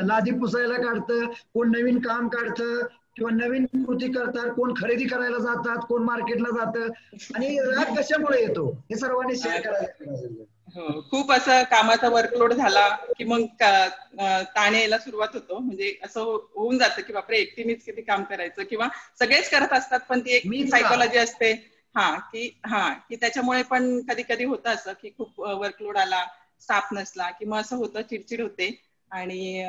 लादी पुसायला काढतं, कोण नवीन काम काढतं किंवा नवीन कृती करतात, कोण खरेदी करायला जातात, कोण मार्केटला जातं, आणि राग कशामुळे येतो हे सर्वांनी शेअर करायला. खूप असं कामाचा वर्कलोड झाला की मग ताण यायला सुरुवात होतो. म्हणजे असं होऊन जातं की बापरे, एकटीनेच किती काम करायचं, किंवा सगळेच करत असतात पण ती एक सायकोलॉजी असते की त्याच्यामुळे पण कधी कधी होतं असं की खूप वर्कलोड आला, स्टाफ नसला की मग असं होतं, चिडचिड होते आणि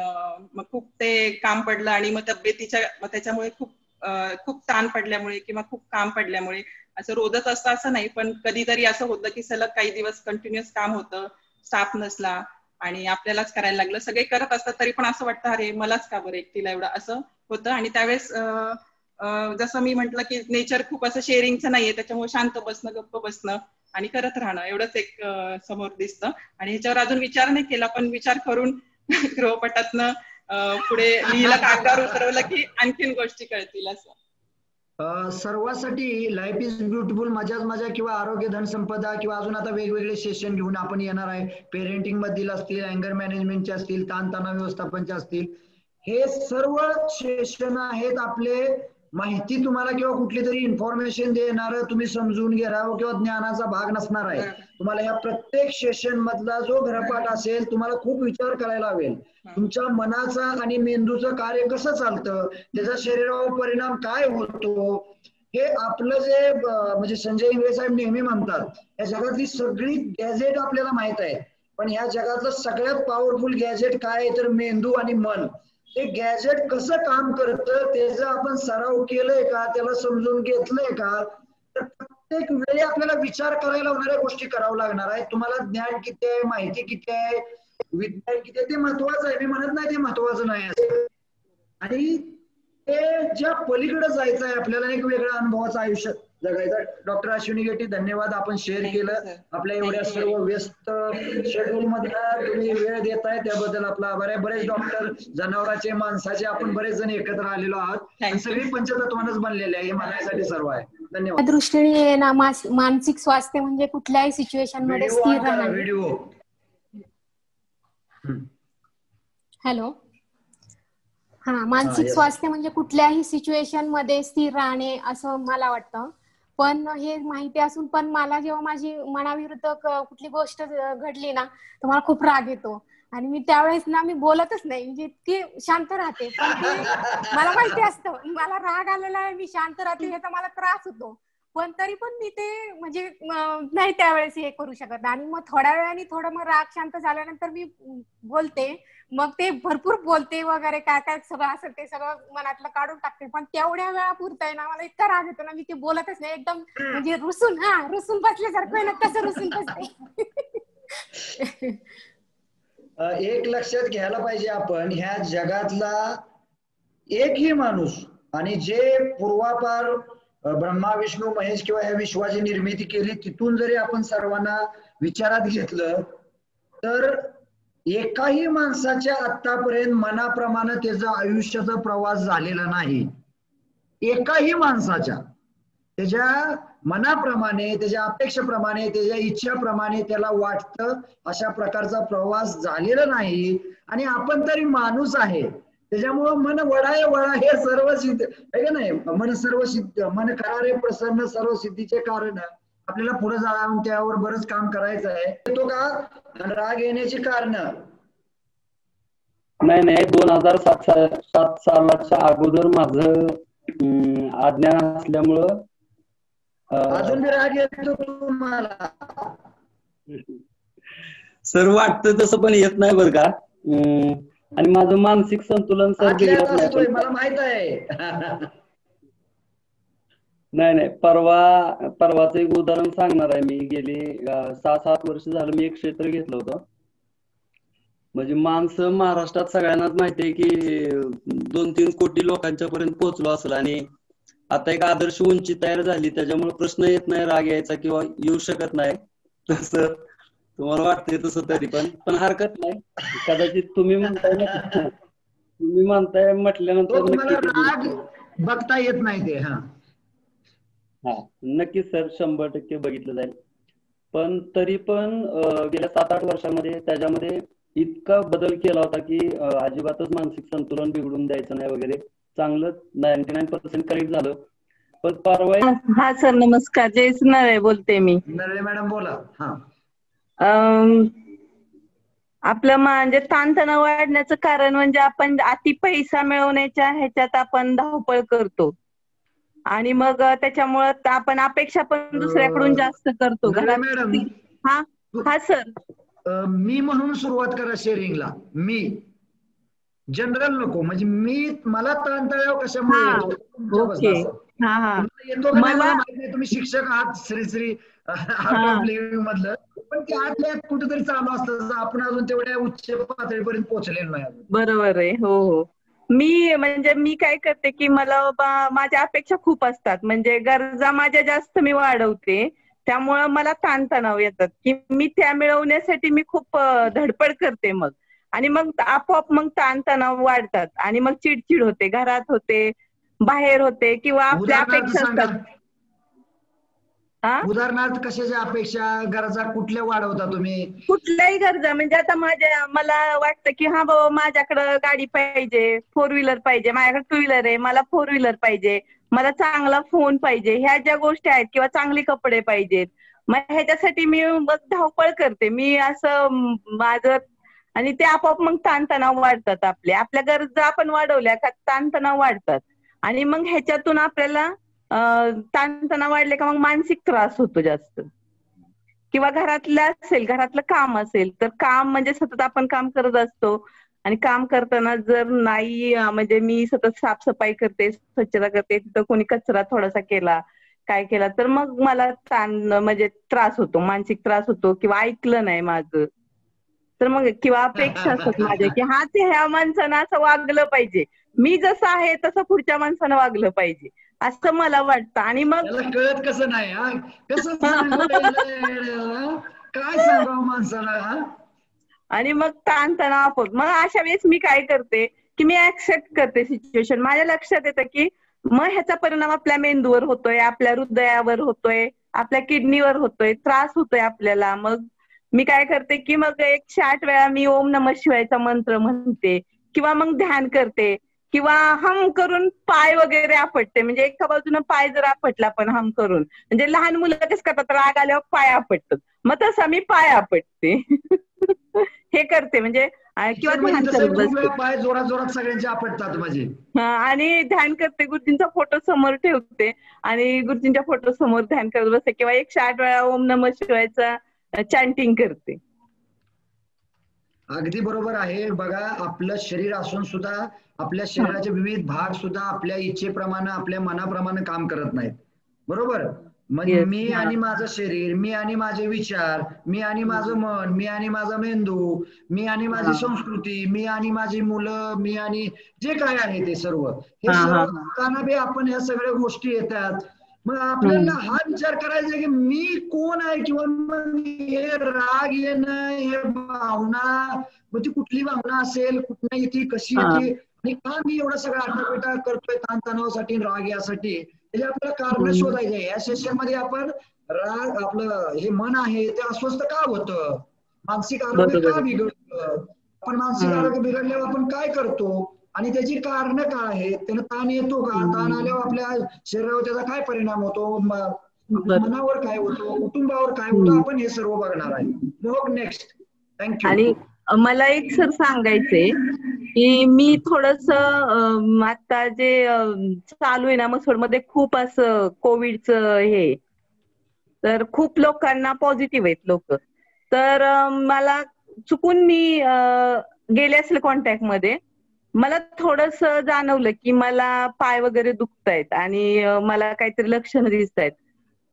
मग खूप ते काम पडलं आणि मग तब्येतीच्या त्याच्यामुळे खूप ताण पडल्यामुळे किंवा खूप काम पडल्यामुळे असं रोजच असतं असं नाही, पण कधीतरी असं होतं की सलग काही दिवस कंटिन्युअस काम होतं, स्टाफ नसला आणि आपल्यालाच करायला लागलं. सगळे करत असतात तरी पण असं वाटतं अरे मलाच का बरं एकटीला एवढं, असं होतं. आणि त्यावेळेस जसं मी म्हटलं की नेचर खूप असं शेअरिंगचं नाहीये, त्याच्यामुळे शांत बसणं, गप्प बसणं आणि करत राहणं एवढंच एक समोर दिसतं. आणि ह्याच्यावर अजून विचार नाही केला, पण विचार करून गृहपटातनं पुढे लिहिलं, कागदावर उतरवलं की आणखीन गोष्टी कळतील असं. सर्वांसाठी लाईफ इज ब्युटिफुल मजाच मजा किंवा आरोग्य धन संपदा किंवा अजून आता वेगवेगळे सेशन घेऊन आपण येणार आहे. पेरेंटिंग मधील असतील, अँगर मॅनेजमेंटचे असतील, ताणतणाव व्यवस्थापनचे असतील, हे सर्व सेशन आहेत आपले. माहिती तुम्हाला किंवा कुठली तरी इन्फॉर्मेशन देणार, तुम्ही समजून घ्यावं किंवा ज्ञानाचा भाग नसणार आहे. तुम्हाला या प्रत्येक सेशन मधला जो गृहपाठ असेल तुम्हाला खूप विचार करायला हवेल. तुमच्या मनाचा आणि मेंदूचं कार्य कसं चालतं, त्याचा शरीरावर परिणाम काय होतो, हे आपलं जे म्हणजे संजय इंगळे साहेब नेहमी म्हणतात, या जगातली सगळी गॅजेट आपल्याला माहित आहे, पण ह्या जगातलं सगळ्यात पॉवरफुल गॅजेट काय तर मेंदू आणि मन. ते गॅजेट कसं काम करतं त्याचा आपण सराव केलंय का, त्याला समजून घेतलंय का, तर प्रत्येक वेळी आपल्याला विचार करायला होणाऱ्या गोष्टी करावं लागणार आहे. तुम्हाला ज्ञान किती आहे, माहिती किती आहे, विज्ञान किती आहे, ते महत्वाचं आहे. मी म्हणत नाही ते महत्वाचं नाही आहे, आणि ते ज्या पलीकडे जायचं आहे आपल्याला, एक वेगळ्या अनुभवाचं आयुष्य जगायचं. डॉक्टर अश्विनी गेटी, धन्यवाद, आपण शेअर केलं. आपल्या एवढ्या सर्व व्यस्त शेड्यूल मध्ये तुम्ही वेळ देताय त्याबद्दल आपला आभार आहे. बरेच डॉक्टर, जनावरांचे, माणसाचे, आपण बरेच जण एकत्र आलेलो आहोत. सगळी पंचतत्वानच बनलेले आहे, हे मानण्यासाठी सर्व आहे. धन्यवाद. दृष्टीने ना मानसिक स्वास्थ्य म्हणजे कुठल्याही सिच्युएशन मध्ये स्थिर राहणे. व्हिडिओ. हॅलो. मानसिक स्वास्थ्य म्हणजे कुठल्याही सिच्युएशन मध्ये स्थिर राहणे असं मला वाटतं. पण हे माहिती असून पण मला जेव्हा माझी मनाविरुद्ध कुठली गोष्ट घडली ना तर मला खूप राग येतो आणि मी त्यावेळेस ना मी बोलतच नाही, म्हणजे इतकी शांत राहते. पण मला माहिती असतं मला राग आलेला आहे, मी शांत राहते, ह्याचा मला त्रास होतो, पण तरी पण मी ते म्हणजे नाही त्यावेळेस हे करू शकत. आणि मग थोड्या वेळाने थोडं मग राग शांत झाल्यानंतर मी बोलते, मग ते भरपूर बोलते वगैरे, काय काय सगळं असेल ते सगळं मनातलं काढून टाकते. पण तेवढ्या वेळा पुरतंय ना मला इतका राग येतो ना, मी ते बोलतच नाही, एकदम म्हणजे रुसून बसल्यासारखं आहे ना तसं रुसून बसते. एक लक्षात घ्यायला पाहिजे आपण, ह्या जगातला एकही माणूस, आणि जे पूर्वापार ब्रह्मा विष्णू महेश किंवा या विश्वाची निर्मिती केली तिथून जरी आपण सर्वांना विचारात घेतलं तर एकाही माणसाच्या आतापर्यंत मनाप्रमाणे त्याचा आयुष्याचा प्रवास झालेला नाही. एकाही माणसाच्या त्याच्या मनाप्रमाणे, त्याच्या अपेक्षेप्रमाणे, त्याच्या इच्छाप्रमाणे त्याला वाटतं अशा प्रकारचा प्रवास झालेला नाही. आणि आपण तरी माणूस आहे, त्याच्यामुळं मन वळाय वळा हे सर्व सिद्ध आहे का नाही. मन सर्व सिद्ध, मन करारे प्रसन्न सर्व सिद्धीचे कारण. आपल्याला पुढे जाऊन त्यावर बरंच काम करायचं आहे. तो का राग येण्याची कारण नाही 2007 सालाच्या अगोदर माझं अज्ञान असल्यामुळं अजून राग येतो तुम्हाला? सर वाटतं तसं पण येत नाही बरं का, आणि माझं मानसिक संतुलन सर बिघडत नाही. मला माहित आहे. नाही परवाचं एक उदाहरण सांगणार आहे मी. गेली 6-7 वर्ष झालं मी एक क्षेत्र घेतलं होतं. म्हणजे माणसं महाराष्ट्रात सगळ्यांनाच माहिती आहे की 2-3 कोटी लोकांच्या पर्यंत पोहोचलो असेल आणि आता एक आदर्श उंची तयार झाली, त्याच्यामुळे प्रश्न येत नाही राग यायचा किंवा येऊ शकत नाही. तसं तुम्हाला वाटतंय तसं तरी पण हरकत नाही. कदाचित तुम्ही म्हणताय म्हटल्यानंतर राग बघता येत नाही ते. हा नक्कीच सर, 100% बघितलं जाईल. पण तरी पण गेल्या 7-8 वर्षामध्ये त्याच्यामध्ये इतका बदल केला होता की अजिबातच मानसिक संतुलन बिघडून द्यायचं नाही वगैरे. चांगलं 99% करेक्ट झालं. पण परवा. हा सर नमस्कार, जयश्री नरळे बोलते मी. नरळे मॅडम बोला. आपलं म्हणजे ताणतणाव वाढण्याचं कारण म्हणजे आपण अति पैसा मिळवण्याच्या ह्याच्यात आपण धावपळ करतो आणि मग त्याच्यामुळं आपण अपेक्षा पण दुसऱ्याकडून जास्त करतो. मॅडम हा सर, मी म्हणून सुरुवात करा शेअरिंगला. मी जनरल नको, म्हणजे मला ताणतणाव कशामुळे येतो मला माहित नाही. तुम्ही शिक्षक आहात श्री मधलं, पण ते आतल्या कुठेतरी चालू असतं. आपण अजून तेवढ्या उच्च पातळीपर्यंत पोहोचलेलो नाही. बरोबर आहे. हो. मी काय करते की मला माझ्या अपेक्षा खूप असतात, म्हणजे गरजा माझ्या जास्त मी वाढवते, त्यामुळं मला ताणतणाव येतात की मी त्या मिळवण्यासाठी मी खूप धडपड करते मग, आणि मग आपोआप मग ताणतणाव वाढतात आणि मग चिडचिड होते, घरात होते, बाहेर होते किंवा आपल्या अपेक्षा असतात. उदाहरणार्थ कशाच्या अपेक्षा, गरजा कुठल्या वाढवता तुम्ही? कुठल्याही गरजा, म्हणजे आता मला वाटतं की हा बाबा माझ्याकडं गाडी पाहिजे, 4 व्हीलर पाहिजे, माझ्याकडे 2 व्हीलर आहे, मला 4 व्हीलर पाहिजे, मला चांगला फोन पाहिजे, ह्या ज्या गोष्टी आहेत, किंवा चांगले कपडे पाहिजेत, मग ह्याच्यासाठी मी मग धावपळ करते मी असं माझं, आणि ते आपोआप मग ताणतणाव वाढतात. आपल्या गरजा आपण वाढवल्या का ताणतणाव वाढतात, आणि मग ह्याच्यातून आपल्याला ताणतणाव वाढले का मग मानसिक त्रास होतो जास्त. किंवा घरातलं काम असेल तर काम म्हणजे सतत आपण काम करत असतो, आणि काम करताना जर नाही म्हणजे मी सतत साफसफाई करते, स्वच्छता करते, तिथं कोणी कचरा थोडासा केला, काय केला, तर मग मला म्हणजे त्रास होतो, मानसिक त्रास होतो, किंवा ऐकलं नाही माझं तर मग, किंवा अपेक्षा असतात माझ्या की ह्या माणसानं असं वागलं पाहिजे, मी जसं आहे तसं पुढच्या माणसानं वागलं पाहिजे, असं मला वाटतं. आणि मग कळत कसं नाही, कसं काय सांगावं माणसाला, आणि मग ताणतणाव होत. मग अशा वेळेस मी काय करते की मी ऍक्सेप्ट करते सिच्युएशन. माझ्या लक्षात येतं की मग ह्याचा परिणाम आपल्या मेंदूवर होतोय, आपल्या हृदयावर होतोय, आपल्या किडनीवर होतोय, त्रास होतोय आपल्याला. मग मी काय करते की मग 108 वेळा मी ओम नमः शिवायचा मंत्र म्हणते, किंवा मग ध्यान करते, किंवा हम करून पाय वगैरे आपटते. म्हणजे एका बाजूनं पाय जर आपटला पण हम करून, म्हणजे लहान मुलं कसं करतात, राग आल्यावर पाय आपटतात, मग तसं मी पाय आपटते. हे करते म्हणजे, किंवा ध्यान करत बसते, पाय जोरात जोरात सगळ्यांचे आपटतात माझे. आणि ध्यान करते, गुरुजींचा फोटो समोर ठेवते आणि गुरुजींच्या फोटो समोर ध्यान करत बसते, किंवा 108 वेळा ओम नमः शिवायचा चॅन्टिंग करते. अगदी बरोबर आहे. बघा, आपलं शरीर असून सुद्धा आपल्या शरीराचे विविध भाग सुद्धा आपल्या इच्छेप्रमाणे, आपल्या मनाप्रमाणे काम करत नाहीत. बरोबर? म्हणजे मी आणि माझं शरीर, मी आणि माझे विचार, मी आणि माझं मन, मी आणि माझा मेंदू, मी आणि माझी संस्कृती, मी आणि माझी मुलं, मी आणि जे काय आहे ते सर्व, हे सर्व करताना बी आपण ह्या सगळ्या गोष्टी येतात. मग आपल्याला हा विचार करायचा की मी कोण आहे, किंवा मग हे राग येणं, हे भावना, म्हणजे कुठली भावना असेल, कुठं येते, कशी येते, आणि का मी एवढा सगळा आटापिटा करतोय ताणतणावासाठी, राग यासाठी, त्याचे आपल्याला कारण शोधायचे. या सेशन मध्ये आपण राग, आपलं हे मन आहे ते अस्वस्थ का होतं, मानसिक आरोग्य का बिघडतं, आपण मानसिक आरोग्य बिघडल्यावर आपण काय करतो, आणि त्याची कारण काय आहेत, त्याला ताण येतो का, ताण आल्यावर आपल्या शरीरावर त्याचा काय परिणाम होतो, मनावर काय होतो, कुटुंबावर काय होतं, आपण हे सर्व बघणार आहे. मग नेक्स्ट. थँक्यू. आणि मला एक सर सांगायचंय की मी थोडस आता जे चालू आहे ना मसोडमध्ये खूप असं कोविडचं हे, तर खूप लोकांना पॉझिटिव्ह आहेत लोक, तर मला चुकून मी गेले असले कॉन्टॅक्ट मध्ये, मला थोडस जाणवलं की मला पाय वगैरे दुखतायत आणि मला काहीतरी लक्षणं दिसत आहेत.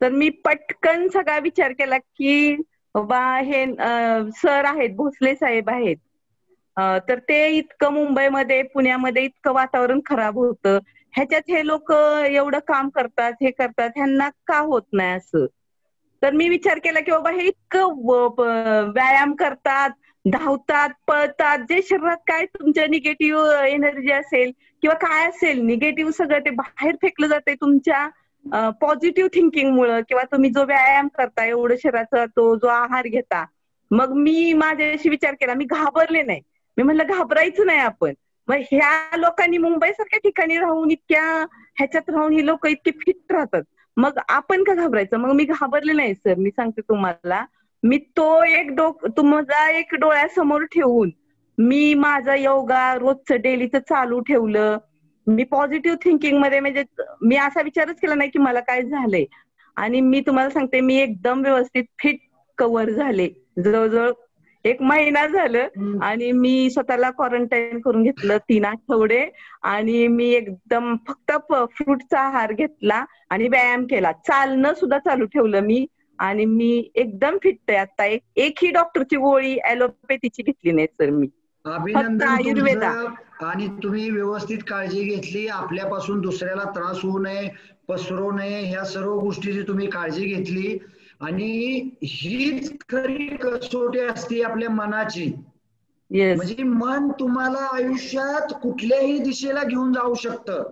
तर मी पटकन सगळा विचार केला की बाबा हे सर आहेत, भोसले साहेब आहेत, तर ते इतकं मुंबईमध्ये पुण्यामध्ये इतकं वातावरण खराब होतं, ह्याच्यात हे लोक एवढं काम करतात, हे करतात, ह्यांना का होत नाही असं. तर मी विचार केला की बाबा हे इतकं व्यायाम करतात, धावतात, पळतात, जे शरीरात काय तुमच्या निगेटिव्ह एनर्जी असेल किंवा काय असेल निगेटिव्ह सगळं ते बाहेर फेकलं जाते तुमच्या पॉझिटिव्ह थिंकिंग मुळे, किंवा तुम्ही जो व्यायाम करता, एवढं शरीराचा तो जो आहार घेता. मग मी माझ्याशी विचार केला, मी घाबरले नाही. मी म्हणलं घाबरायचं नाही आपण. मग ह्या लोकांनी मुंबई सारख्या ठिकाणी राहून इतक्या ह्याच्यात राहून ही लोक इतकी फिट राहतात, मग आपण का घाबरायचं. मग मी घाबरले नाही सर, मी सांगते तुम्हाला. मी तो तुमचा एक डोळ्यासमोर ठेवून मी माझा योगा रोजचं डेलीचं चालू ठेवलं. मी पॉझिटिव्ह थिंकिंग मध्ये, म्हणजे मी असा विचारच केला नाही की मला काय झालंय. आणि मी तुम्हाला सांगते, मी एकदम व्यवस्थित फिट कव्हर झाले. जवळजवळ 1 महिना झालं आणि मी स्वतःला क्वारंटाईन करून घेतलं 3 आठवडे. आणि मी एकदम फक्त फ्रूटचा आहार घेतला आणि व्यायाम केला. चालणं सुद्धा चालू ठेवलं मी. आणि मी एकदम फिट आहे आता. एकही डॉक्टरची गोळी ॲलोपॅथीची घेतली नाही सर मी, फक्त आयुर्वेदा. आणि तुम्ही व्यवस्थित काळजी घेतली, आपल्यापासून दुसऱ्याला त्रास होऊ नये, पसरू नये, ह्या सर्व गोष्टीची तुम्ही काळजी घेतली. आणि हीच खरी कसोटी असते आपल्या मनाची. म्हणजे मन तुम्हाला आयुष्यात कुठल्याही दिशेला घेऊन जाऊ शकतं,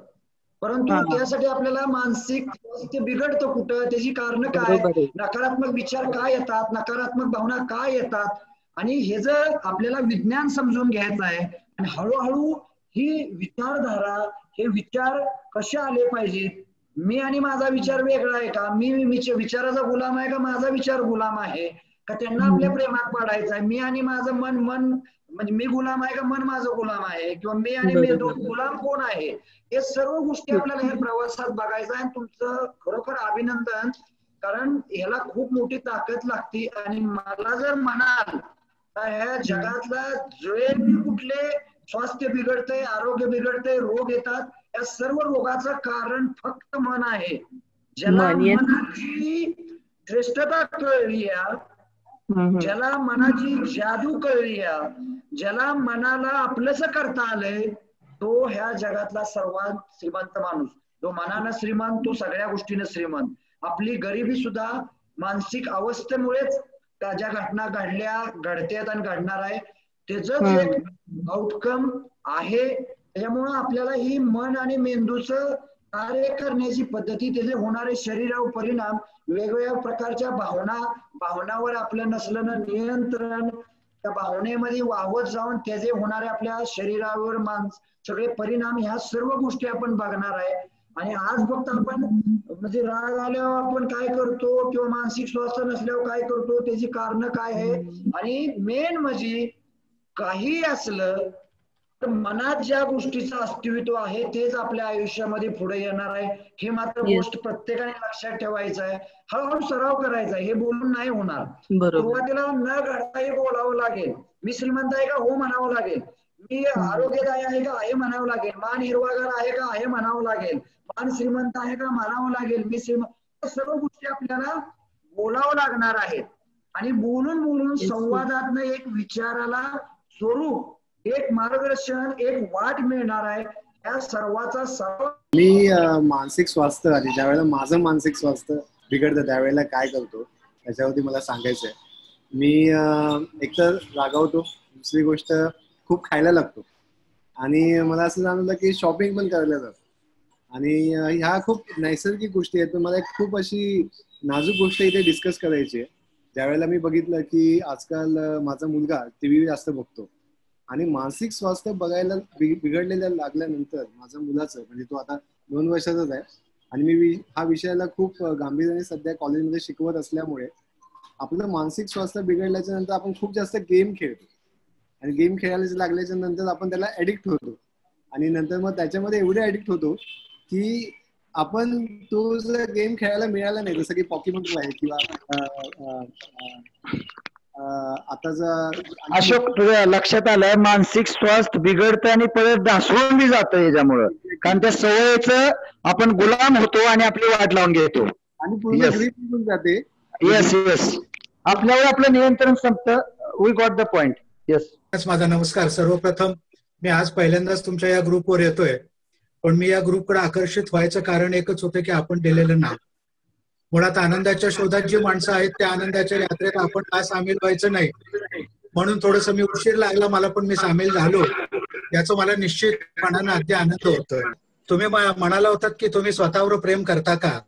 परंतु त्यासाठी आपल्याला मानसिक स्वास्थ्य बिघडतं कुठं, त्याची कारण काय, नकारात्मक विचार काय येतात, नकारात्मक भावना काय येतात. आणि हे जर आपल्याला विज्ञान समजून घ्यायचं आहे आणि हळूहळू ही विचारधारा, हे विचार कसे आले पाहिजेत. मी आणि माझा विचार वेगळा आहे का, मी विचाराचा गुलाम आहे का माझा विचार गुलाम आहे का, त्यांना आपल्या प्रेमात पाडायचं आहे. मी आणि माझं मन म्हणजे मी गुलाम आहे का मन माझं गुलाम आहे, किंवा मी आणि मी गुलाम कोण आहे. हे सर्व गोष्टी आपल्याला हे प्रवासात बघायचं आहे. तुमचं खरोखर अभिनंदन, कारण ह्याला खूप मोठी ताकद लागते. आणि मला जर म्हणाल तर ह्या जगातला जे कुठले स्वास्थ्य बिघडतंय, आरोग्य बिघडतंय, रोग येतात, या सर्व रोगाचं कारण फक्त मन आहे. ज्याला मनाची श्रेष्ठता कळली, ज्याला मनाची जादू कळली, ज्याला मनाला आपलंसं करता आलंय, तो ह्या जगातला सर्वात श्रीमंत माणूस. तो मनानं श्रीमंत, तो सगळ्या गोष्टीनं श्रीमंत. आपली गरिबी सुद्धा मानसिक अवस्थेमुळेच ज्या घटना घडतात आणि घडणार आहे त्याच एक आउटकम आहे. त्याच्यामुळं आपल्याला ही मन आणि मेंदूचं कार्य करण्याची पद्धती, त्याचे होणारे शरीरावर परिणाम, वेगवेगळ्या प्रकारच्या भावनावर आपलं नसलेलं नियंत्रण, त्या भावनेमध्ये वाहवत जाऊन त्याचे होणारे आपल्या शरीरावर सगळे परिणाम, ह्या सर्व गोष्टी आपण बघणार आहे. आणि आज फक्त आपण म्हणजे राग आल्यावर आपण काय करतो किंवा मानसिक स्वास्थ्य नसल्यावर काय करतो, त्याची कारण काय आहे. आणि मेन म्हणजे काही असलं तर मनात ज्या गोष्टीचं अस्तित्व आहे तेच आपल्या आयुष्यामध्ये पुढे येणार आहे. हे मात्र गोष्ट प्रत्येकाने लक्षात ठेवायचं आहे. हळूहळू सराव करायचा आहे, हे बोलून नाही होणार. सुरुवातीला न घडता हे बोलावं लागेल. मी श्रीमंत आहे का, हो म्हणावं लागेल. मी आरोग्यदायी आहे का, हे म्हणावं लागेल. मान हिरवागार आहे का, हे म्हणावं लागेल. मान श्रीमंत आहे का, म्हणावं लागेल. मी श्रीमंत, सर्व गोष्टी आपल्याला बोलावं लागणार आहेत. आणि बोलून संवादातनं एक विचाराला स्वरूप, एक मार्गदर्शन, एक वाट मिळणार आहे. या सर्वाचा सर्व मी मानसिक स्वास्थ्य आणि ज्यावेळेला माझं मानसिक स्वास्थ्य बिघडतं त्यावेळेला काय करतो त्याच्यावरती मला सांगायचंय. मी एकतर रागावतो, दुसरी गोष्ट खूप खायला लागतो, आणि मला असं जाणवलं की शॉपिंग पण करायला जातो. आणि ह्या खूप नैसर्गिक गोष्टी आहेत. पण मला एक खूप अशी नाजूक गोष्ट इथे डिस्कस करायची आहे. ज्यावेळेला मी बघितलं की आजकाल माझा मुलगा टीव्ही जास्त बघतो, आणि मानसिक स्वास्थ्य बघायला बिघडलेल्या लागल्यानंतर माझ्या मुलाचं, म्हणजे तो आता 2 वर्षाचाच आहे, आणि मी हा विषयाला खूप गांभीर्याने सध्या कॉलेजमध्ये शिकवत असल्यामुळे आपलं मानसिक स्वास्थ्य बिघडल्याच्या नंतर आपण खूप जास्त गेम खेळतो, आणि गेम खेळायला लागल्याच्या नंतर आपण त्याला ऍडिक्ट होतो. आणि नंतर मग त्याच्यामध्ये एवढे ऍडिक्ट होतो की आपण तो जर गेम खेळायला मिळाला नाही, जसं की पॉकीमॉन आहे किंवा आता अशोक तुझ्या लक्षात आलंय मानसिक स्वास्थ्य बिघडतं आणि परत ढासळून बी जातं याच्यामुळं, कारण त्या सवयीचं आपण गुलाम होतो आणि आपली वाट लावून घेतो आणि पूर्ण ग्रीप निघून जाते. येस येस, आपल्यावर आपलं नियंत्रण संपतं. We got the point. Yes. माझा नमस्कार. सर्वप्रथम मी आज पहिल्यांदाच तुमच्या या ग्रुपवर येतोय, पण मी या ग्रुपकडे आकर्षित व्हायचं कारण एकच होतं की आपण दिलेलं नाव. मुळात आनंदाच्या शोधात जी माणसं आहेत त्या आनंदाच्या यात्रेत आपण का सामील व्हायचं नाही, म्हणून थोडस मी उशीर लागला मला, पण मी सामील झालो. याचं मला निश्चितपणानं अगदी आनंद होतोय. तुम्ही म्हणाला होतात की तुम्ही स्वतःवर प्रेम करता का,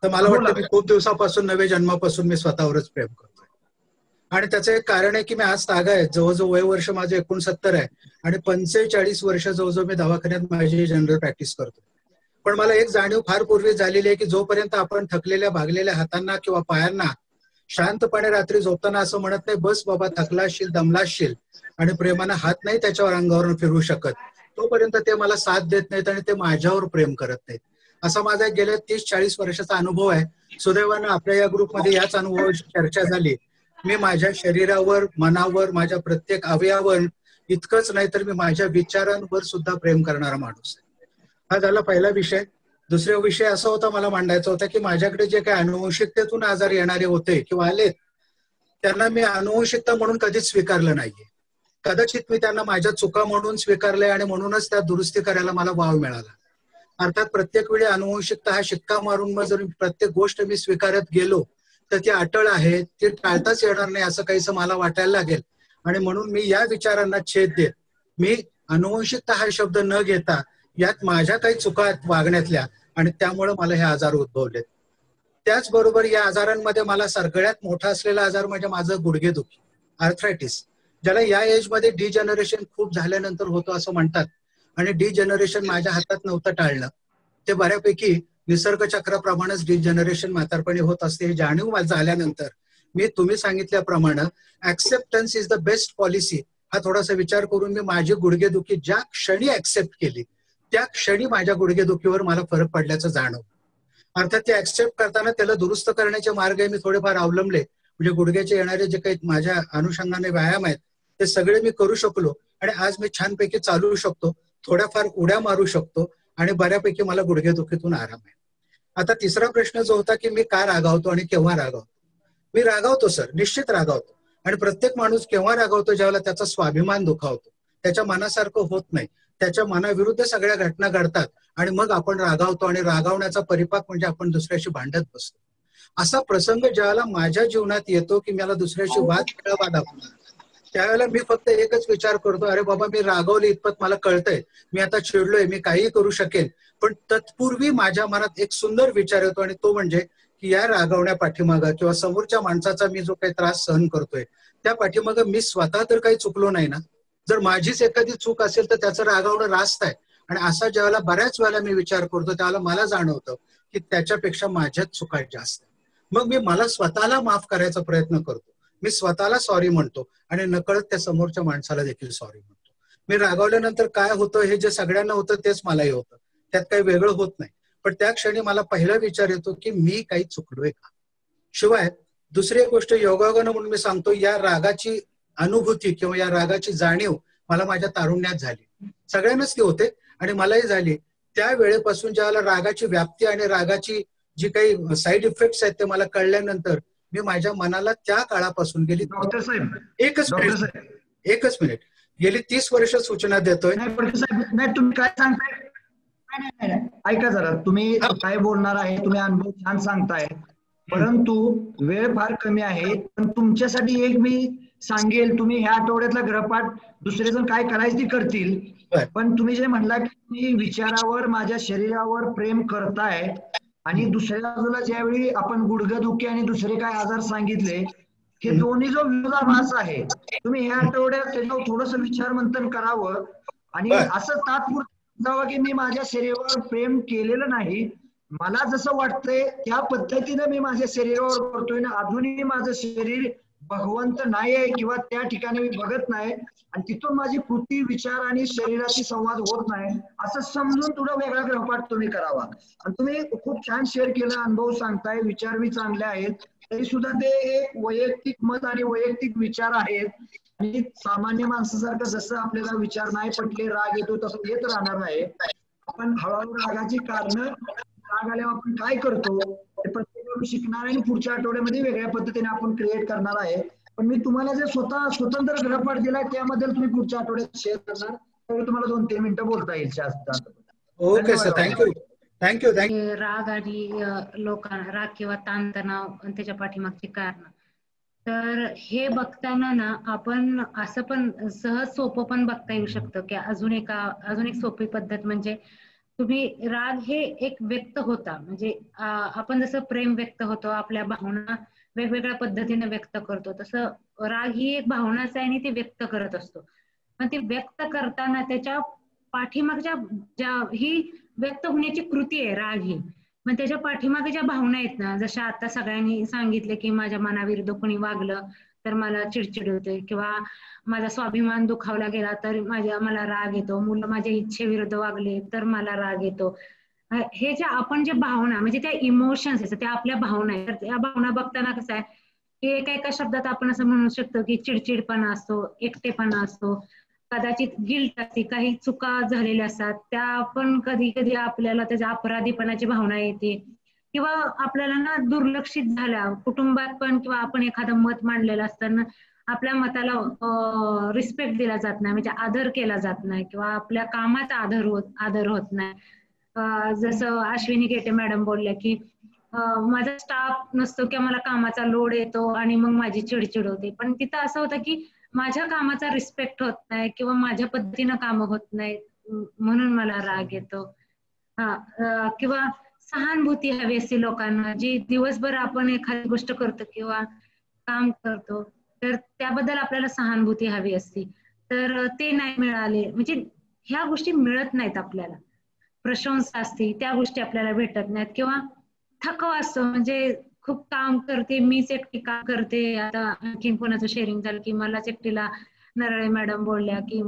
तर मला वाटतं मी खूप दिवसापासून, नवे जन्मापासून मी स्वतःवरच प्रेम करतोय. आणि त्याचं एक कारण आहे की मी आज तागा आहे. जवळजवळ वय वर्ष माझं 69 आहे आणि 45 वर्ष जवळजवळ मी दवाखान्यात माझी जनरल प्रॅक्टिस करतो. पण मला एक जाणीव फार पूर्वी झालेली आहे की जोपर्यंत आपण थकलेल्या भागलेल्या हातांना किंवा पायांना शांतपणे रात्री झोपताना असं म्हणत नाही, बस बाबा थकला असशील, दमला असशील, आणि प्रेमानं हात नाही त्याच्यावर अंगावरून फिरू शकत, तोपर्यंत ते मला साथ देत नाहीत आणि ते माझ्यावर प्रेम करत नाहीत. असा माझा गेल्या 30-40 वर्षाचा अनुभव आहे. सुदैवानं आपल्या या ग्रुपमध्ये याच अनुभवाची चर्चा झाली. मी माझ्या शरीरावर, मनावर, माझ्या प्रत्येक अवयवावर इतकंच नाही तर मी माझ्या विचारांवर सुद्धा प्रेम करणारा माणूस आहे. हा झाला पहिला विषय. दुसरा विषय असा होता मला मांडायचा होता की माझ्याकडे जे काही अनुवंशिकतेतून आजार येणारे होते किंवा आले, त्यांना मी अनुवंशिकता म्हणून कधीच स्वीकारलं नाहीये. कदाचित मी त्यांना माझ्या चुका म्हणून स्वीकारले आणि म्हणूनच त्या दुरुस्ती करायला मला वाव मिळाला. अर्थात प्रत्येक वेळी अनुवंशिकता हा शिक्का मारून मग जर प्रत्येक गोष्ट मी स्वीकारत गेलो तर ती अटळ आहे, ती टाळताच येणार नाही असं काहीसं मला वाटायला लागेल. आणि म्हणून मी या विचारांना छेद देत मी अनुवंशिकता हा शब्द न घेता यात माझ्या काही चुका वागण्यातल्या आणि त्यामुळे मला हे आजार उद्भवलेत. त्याचबरोबर या आजारांमध्ये मला सगळ्यात मोठा असलेला आजार म्हणजे माझं गुडघेदुखी, आर्थरायटिस, ज्याला या एजमध्ये डिजनरेशन खूप झाल्यानंतर होतं असं म्हणतात. आणि डिजनरेशन माझ्या हातात नव्हतं टाळणं. ते बऱ्यापैकी निसर्ग चक्राप्रमाणेच डिजनरेशन म्हातारपणी होत असते हे जाणीव झाल्यानंतर मी तुम्ही सांगितल्याप्रमाणे acceptance is the best policy हा थोडासा विचार करून मी माझी गुडघेदुखी ज्या क्षणी ऍक्सेप्ट केली त्या क्षणी माझ्या गुडघेदुखीवर मला फरक पडल्याचं जाणवलं. अर्थात ते ऍक्सेप्ट करताना त्याला दुरुस्त करण्याचे मार्ग मी थोडेफार अवलंबले. म्हणजे गुडघ्याचे येणारे जे काही माझ्या अनुषंगाने व्यायाम आहेत ते सगळे मी करू शकलो आणि आज मी छानपैकी चालू शकतो, थोड्याफार उड्या मारू शकतो आणि बऱ्यापैकी मला गुडघेदुखीतून आराम आहे. आता तिसरा प्रश्न जो होता की मी का रागावतो आणि केव्हा रागावतो. मी रागावतो सर, निश्चित रागावतो. आणि प्रत्येक माणूस केव्हा रागावतो, ज्यावेळेला त्याचा स्वाभिमान दुखावतो, त्याच्या मनासारखं होत नाही, त्याच्या मनाविरुद्ध सगळ्या घटना घडतात आणि मग आपण रागावतो. आणि रागावण्याचा परिपाक म्हणजे आपण दुसऱ्याशी भांडत बसतो. असा प्रसंग ज्यावेळेला माझ्या जीवनात येतो की मला दुसऱ्याशी वाद खेळावा लागतो, त्यावेळेला मी फक्त एकच विचार करतो, अरे बाबा मी रागावले इतपत मला कळतंय, मी आता चिडलोय, मी काही करू शकेल. पण तत्पूर्वी माझ्या मनात एक सुंदर विचार येतो आणि तो म्हणजे की या रागावण्या पाठीमागं किंवा समोरच्या माणसाचा मी जो काही त्रास सहन करतोय त्या पाठीमागं मी स्वतः तर काही चुकलो नाही ना. जर माझीच एखादी चूक असेल तर त्याचं रागावणं रास्त आहे. आणि असा ज्यावेळेला बऱ्याच वेळेला मी विचार करतो त्यावेळेला मला जाणवतं की त्याच्यापेक्षा माझ्याच चुका जास्त. मग मी मला स्वतःला माफ करायचा प्रयत्न करतो, मी स्वतःला सॉरी म्हणतो आणि नकळत त्या समोरच्या माणसाला देखील सॉरी म्हणतो. मी रागावल्यानंतर काय होतं हे जे सगळ्यांना होतं तेच मलाही होतं, त्यात काही वेगळं होत नाही. पण त्या क्षणी मला पहिला विचार येतो की मी काही चुकलोय का. शिवाय दुसरी एक गोष्ट योगायोगानं म्हणून मी सांगतो, या रागाची अनुभूती किंवा या रागाची जाणीव मला माझ्या तारुण्यात झाली. सगळ्यांनाच ती होते आणि मलाही झाली. त्या वेळेपासून ज्यावेळेला रागाची व्याप्ती आणि रागाची जी काही साईड इफेक्ट्स आहेत ते मला कळल्यानंतर मी माझ्या मनाला त्या काळापासून गेली एकच मिनिट गेली 30 वर्ष सूचना देतोय. नाही तुम्ही काय सांगताय, ऐका जरा, तुम्ही काय बोलणार आहे, तुम्ही अनुभव छान सांगताय, परंतु वेळ फार कमी आहे. पण तुमच्यासाठी एक मी सांगेल, तुम्ही ह्या आठवड्यातला गृहपाठ दुसरे जण काय करायचे ते करतील, पण तुम्ही जे म्हणला की तुम्ही विचारावर, माझ्या शरीरावर प्रेम करताय आणि दुसऱ्या बाजूला ज्यावेळी आपण गुडघेदुखी आणि दुसरे काय आजार सांगितले, हे दोन्ही जो विरोधाभास आहे, तुम्ही ह्या आठवड्यात त्याच्यावर थोडस विचार मंथन करावं आणि असं तात्पुरतं जावं की मी माझ्या शरीरावर प्रेम केलेलं नाही, मला जसं वाटतंय त्या पद्धतीने मी माझ्या शरीरावर करतोय ना, अजूनही माझं शरीर भगवंत नाही आहे किंवा त्या ठिकाणी मी बघत नाही आणि तिथून माझी कृती, विचार आणि शरीराशी संवाद होत नाही, असं समजून थोडा वेगळा गृहपाठ तुम्ही करावा. आणि तुम्ही खूप छान शेअर केला, अनुभव सांगताय, विचार बी चांगले आहेत, तरी सुद्धा ते एक वैयक्तिक मत आणि वैयक्तिक विचार आहेत. आणि सामान्य माणसासारखं जसं आपल्याला विचार नाही पटले, राग येतो, तसं येत राहणार आहे. आपण हळूहळू रागाची कारणं, राग आल्यावर आपण काय करतो हे प्रत्येक शिकणार आणि पुढच्या आठवड्यामध्ये वेगळ्या पद्धतीने आपण क्रिएट करणार आहे. पण मी तुम्हाला जे स्वतः स्वतंत्र गृहपाठ दिला त्याबद्दल तुम्ही पुढच्या आठवड्यात शेअर करणार, त्यावेळी तुम्हाला 2-3 मिनिटं बोलता येईल जास्त. Okay sir, thank you. थँक्यू. राग आणि लोकांना राग किंवा ताणतणाव आणि त्याच्या पाठीमागची कारण, तर हे बघताना ना आपण असं पण सहज सोपं पण बघता येऊ शकतं की अजून एक सोपी पद्धत म्हणजे तुम्ही राग हे एक व्यक्त होता, म्हणजे आपण जसं प्रेम व्यक्त होतो, आपल्या भावना वेगवेगळ्या पद्धतीने व्यक्त करतो, तसं राग ही एक भावनाच आहे आणि ती व्यक्त करत असतो. पण ती व्यक्त करताना त्याच्या पाठीमागच्या ही व्यक्त होण्याची कृती आहे राग ही. मग त्याच्या पाठीमागे ज्या भावना आहेत ना, जशा आता सगळ्यांनी सांगितले की माझ्या मनाविरुद्ध कोणी वागलं तर मला चिडचिड होते, किंवा माझा स्वाभिमान दुखावला गेला तर मला राग येतो, मुलं माझ्या इच्छेविरुद्ध वागले तर मला राग येतो. हे जे आपण जे भावना म्हणजे त्या इमोशन्स आहेत त्या आपल्या भावना आहेत, तर त्या भावना बघताना कसं आहे की एका शब्दात आपण असं म्हणू शकतो की चिडचिडपणा असतो, एकटेपणा असतो, कदाचित गिल्ट असते, काही चुका झालेल्या असतात त्या पण कधी कधी आपल्याला त्याच्या अपराधीपणाची भावना येते, किंवा आपल्याला ना दुर्लक्षित झाल्या कुटुंबात पण, किंवा आपण एखादं मत मांडलेलं असताना आपल्या मताला रिस्पेक्ट दिला जात नाही, म्हणजे आदर केला जात नाही, किंवा आपल्या कामाचा आदर होत नाही. जसं अश्विनी गेटे मॅडम बोलल्या की माझा स्टाफ नसतो किंवा मला कामाचा लोड येतो आणि मग माझी चिडचिड होते. पण तिथं असं होतं की माझ्या कामाचा रिस्पेक्ट होत नाही किंवा माझ्या पद्धतीनं कामं होत नाही म्हणून मला राग येतो. किंवा सहानुभूती हवी असते लोकांना, जी दिवसभर आपण एखादी गोष्ट करतो किंवा काम करतो तर त्याबद्दल आपल्याला सहानुभूती हवी असते, तर ते नाही मिळाले, म्हणजे ह्या गोष्टी मिळत नाहीत आपल्याला. प्रशंसा असते त्या गोष्टी आपल्याला भेटत नाहीत, किंवा थकवा असतो, म्हणजे खूप काम करते, मीच एकटी काम करते. आता आणखीन कोणाचं शेअरिंग झालं की मलाच एकटीला नरळे मॅडम बोलल्या की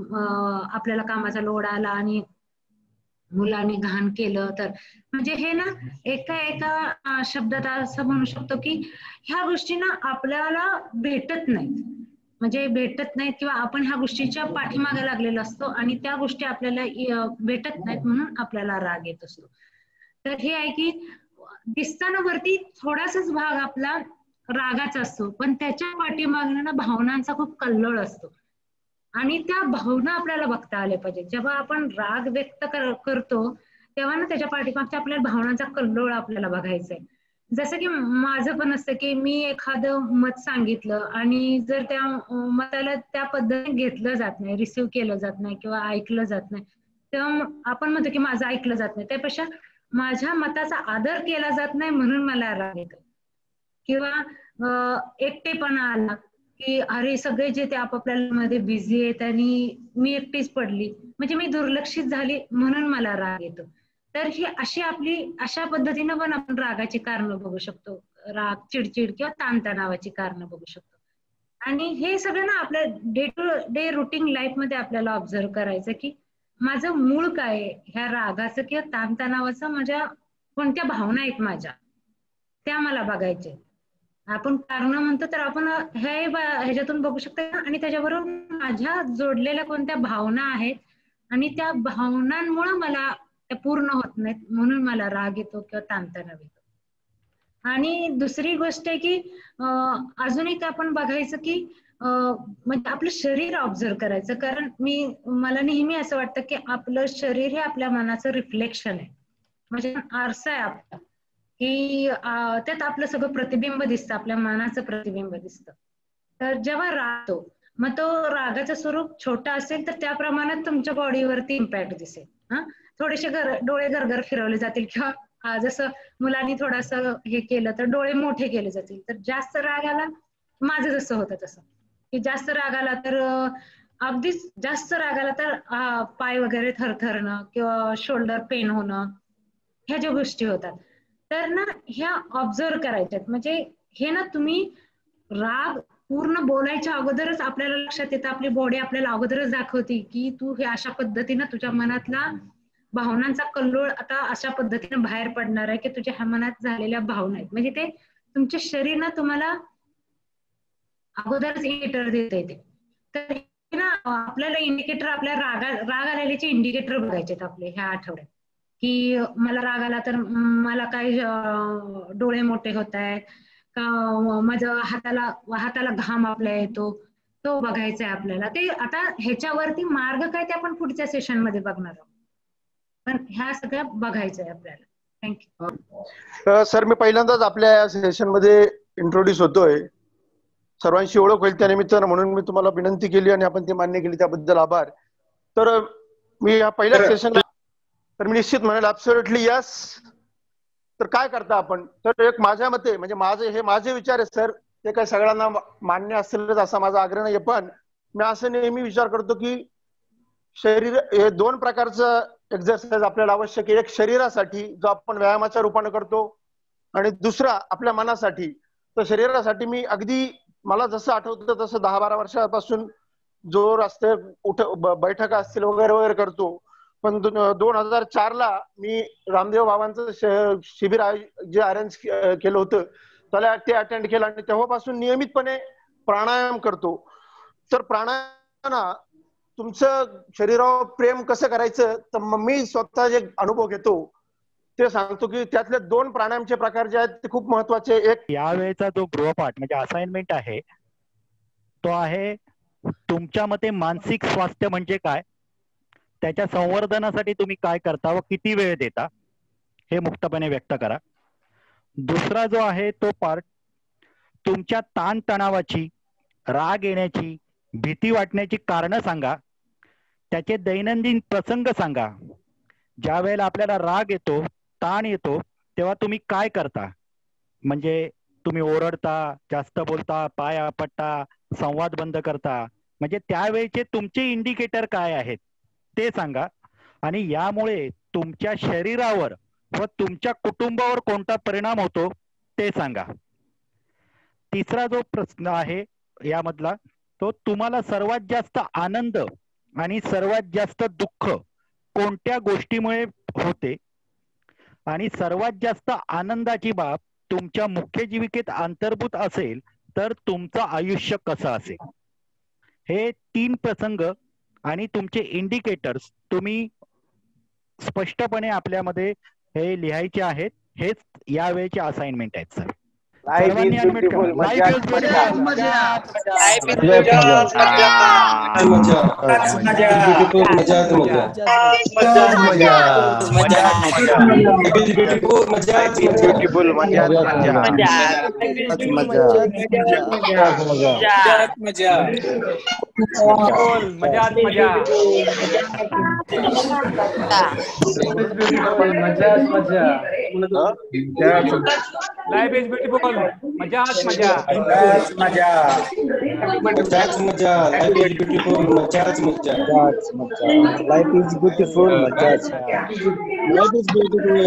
आपल्याला कामाचा लोड आला आणि मुलांनी घाण केलं, तर म्हणजे हे ना एका शब्दात असं म्हणू शकतो की ह्या गोष्टी ना आपल्याला भेटत नाहीत, म्हणजे भेटत नाहीत, किंवा आपण ह्या गोष्टीच्या पाठीमागे लागलेलो असतो आणि त्या गोष्टी आपल्याला भेटत नाहीत म्हणून आपल्याला राग येत असतो. तर हे आहे की दिसताना वरती थोडासाच भाग आपला रागाचा असतो, पण त्याच्या पाठीमागे ना भावनांचा खूप कल्लोळ असतो आणि त्या भावना आपल्याला बघता आल्या पाहिजे. जेव्हा आपण राग व्यक्त करतो तेव्हा ना त्याच्या पाठीमागच्या आपल्या भावनांचा कल्लोळ आपल्याला बघायचा आहे. जसं की माझं पण असतं की मी एखादं मत सांगितलं आणि जर त्या मताला त्या पद्धतीने घेतलं जात नाही, रिसिव्ह केलं जात नाही किंवा ऐकलं जात नाही, तेव्हा आपण म्हणतो की माझं ऐकलं जात नाही, त्यापेक्षा माझ्या मताचा आदर केला जात नाही म्हणून मला राग येतो. किंवा एकटेपणा आला की अरे सगळे जे ते आपापल्या मध्ये बिझी आहेत आणि मी एकटीच पडली, म्हणजे मी दुर्लक्षित झाली म्हणून मला राग येतो. तर ही अशा पद्धतीनं पण आपण रागाची कारणं बघू शकतो, राग, चिडचिड किंवा ताणतणावाची कारणं बघू शकतो. आणि हे सगळं ना आपल्या day to day routine life मध्ये आपल्याला ऑब्झर्व करायचं की माझं मूळ काय आहे, ह्या रागाचं किंवा ताणतणावाचं माझ्या कोणत्या भावना आहेत माझ्या, त्या मला बघायचे. आपण कारण म्हणतो तर आपण ह्याच्यातून बघू शकतो आणि त्याच्याबरोबर माझ्या जोडलेल्या कोणत्या भावना आहेत आणि त्या भावनांमुळे मला त्या पूर्ण होत नाहीत म्हणून मला राग येतो किंवा ताणतणाव येतो. आणि दुसरी गोष्ट आहे की अजून एक आपण बघायचं की म्हणजे आपलं शरीर ऑब्झर्व करायचं, कारण मला नेहमी असं वाटतं की आपलं शरीर हे आपल्या मनाचं रिफ्लेक्शन आहे, म्हणजे आरसा आहे आपला, की त्यात आपलं सगळं प्रतिबिंब दिसतं, आपल्या मनाचं प्रतिबिंब दिसतं. तर जेव्हा रागतो मग तो रागाचं स्वरूप छोटा असेल तर त्या प्रमाणात तुमच्या बॉडीवरती इम्पॅक्ट दिसेल. थोडेसे डोळे गरगर फिरवले जातील, किंवा जसं मुलांनी थोडंसं हे केलं तर डोळे मोठे केले जातील. तर जास्त राग आला, माझं जसं होतं तसं की जास्त राग आला तर अगदीच जास्त राग आला तर पाय वगैरे थरथरणं किंवा शोल्डर पेन होणं, ह्या ज्या गोष्टी होतात. तर ना ह्या ऑब्झर्व करायच्यात. म्हणजे हे ना तुम्ही राग पूर्ण बोलायच्या अगोदरच आपल्याला लक्षात येतं, आपली बॉडी आपल्याला अगोदरच दाखवते की तू हे अशा पद्धतीनं तुझ्या मनातला भावनांचा कल्लोळ आता अशा पद्धतीने बाहेर पडणार आहे की तुझ्या ह्या मनात झालेल्या भावना आहेत, म्हणजे ते तुमचे शरीर ना तुम्हाला अगोदरच इंडिकेटर देते ते. तर ना आपल्याला इंडिकेटर, आपल्या राग आलेल्याचे इंडिकेटर बघायचे आपले ह्या आठवड्यात, की मला राग आला तर मला काय डोळे मोठे होत आहेत का, माझ्या हाताला घाम आपल्या येतो, तो बघायचा आहे आपल्याला. ते आता ह्याच्यावरती मार्ग काय ते आपण पुढच्या सेशन मध्ये बघणार आहोत, पण ह्या सगळ्या बघायचं आहे आपल्याला. थँक्यू. सर, मी पहिल्यांदाच आपल्या सेशन मध्ये इंट्रोड्यूस होतोय. सर्वांशी ओळख होईल त्या निमित्तानं म्हणून मी तुम्हाला विनंती केली आणि आपण ती मान्य केली, त्याबद्दल आभार. तर मी या पहिल्या सेशनला तर मी निश्चित म्हणेल ऍब्सोल्युटली यस. तर काय करता आपण, तर एक माझ्या मते म्हणजे माझे विचार आहेत सर, ते काय सगळ्यांना मान्य असतीलच असा माझा आग्रह नाही, पण मी असं नेहमी विचार करतो की शरीर हे दोन प्रकारचं एक्झरसाइज आपल्याला आवश्यक आहे. एक शरीरासाठी जो आपण व्यायामाच्या रूपाने करतो आणि दुसरा आपल्या मनासाठी. तर शरीरासाठी मी अगदी मला जसं आठवतं तसं 10-12 वर्षापासून जोर असते, बैठका असतील वगैरे वगैरे करतो. पण 2004ला मी रामदेव बाबांचं शिबिर जे अरेंज केलं होतं त्याला ते अटेंड केलं आणि तेव्हापासून नियमितपणे प्राणायाम करतो. तर प्राणायाम तुमचं शरीरावर प्रेम कसं करायचं, तर मी स्वतः जे अनुभव घेतो ते सांगतो की त्यातले 2 प्राणायामचे प्रकार जे आहेत ते खूप महत्वाचे. एक यावेळेचा जो गृहपाठ म्हणजे असाइनमेंट आहे तो आहे तुमच्या मते मानसिक स्वास्थ्य म्हणजे काय, त्याच्या संवर्धनासाठी तुम्ही काय करता व किती वेळ देता हे मुक्तपणे व्यक्त करा. दुसरा जो आहे तो पार्ट तुमच्या ताणतणावाची, राग येण्याची, भीती वाटण्याची कारणं सांगा, त्याचे दैनंदिन प्रसंग सांगा. ज्या वेळेला आपल्याला राग येतो, ताण येतो, तेव्हा तुम्ही काय करता, म्हणजे तुम्ही ओरडता, जास्त बोलता, पाय आपटता, संवाद बंद करता, म्हणजे त्यावेळेचे तुमचे इंडिकेटर काय आहेत ते सांगा. आणि यामुळे तुमच्या शरीरावर व तुमच्या कुटुंबावर कोणता परिणाम होतो ते सांगा. तिसरा जो प्रश्न आहे यामधला तो तुम्हाला सर्वात जास्त आनंद आणि सर्वात जास्त दुःख कोणत्या गोष्टीमुळे होते आणि सर्वात जास्त आनंदाची बाब तुमच्या मुख्य जीविकेत अंतर्भूत असेल तर तुमचं आयुष्य कसं असेल. हे 3 प्रसंग आणि तुमचे इंडिकेटर्स तुम्ही स्पष्टपणे आपल्यामध्ये हे लिहायचे आहेत. हेच यावेळेचे असाइनमेंट आहेत सर. सर्वांनी अनम्यूट करा. Life is beautiful. मजाच मजा. मजा. मजाच मजा. Life is beautiful. मजाच मजा. Life is beautiful. मजाच मजा. Life is beautiful.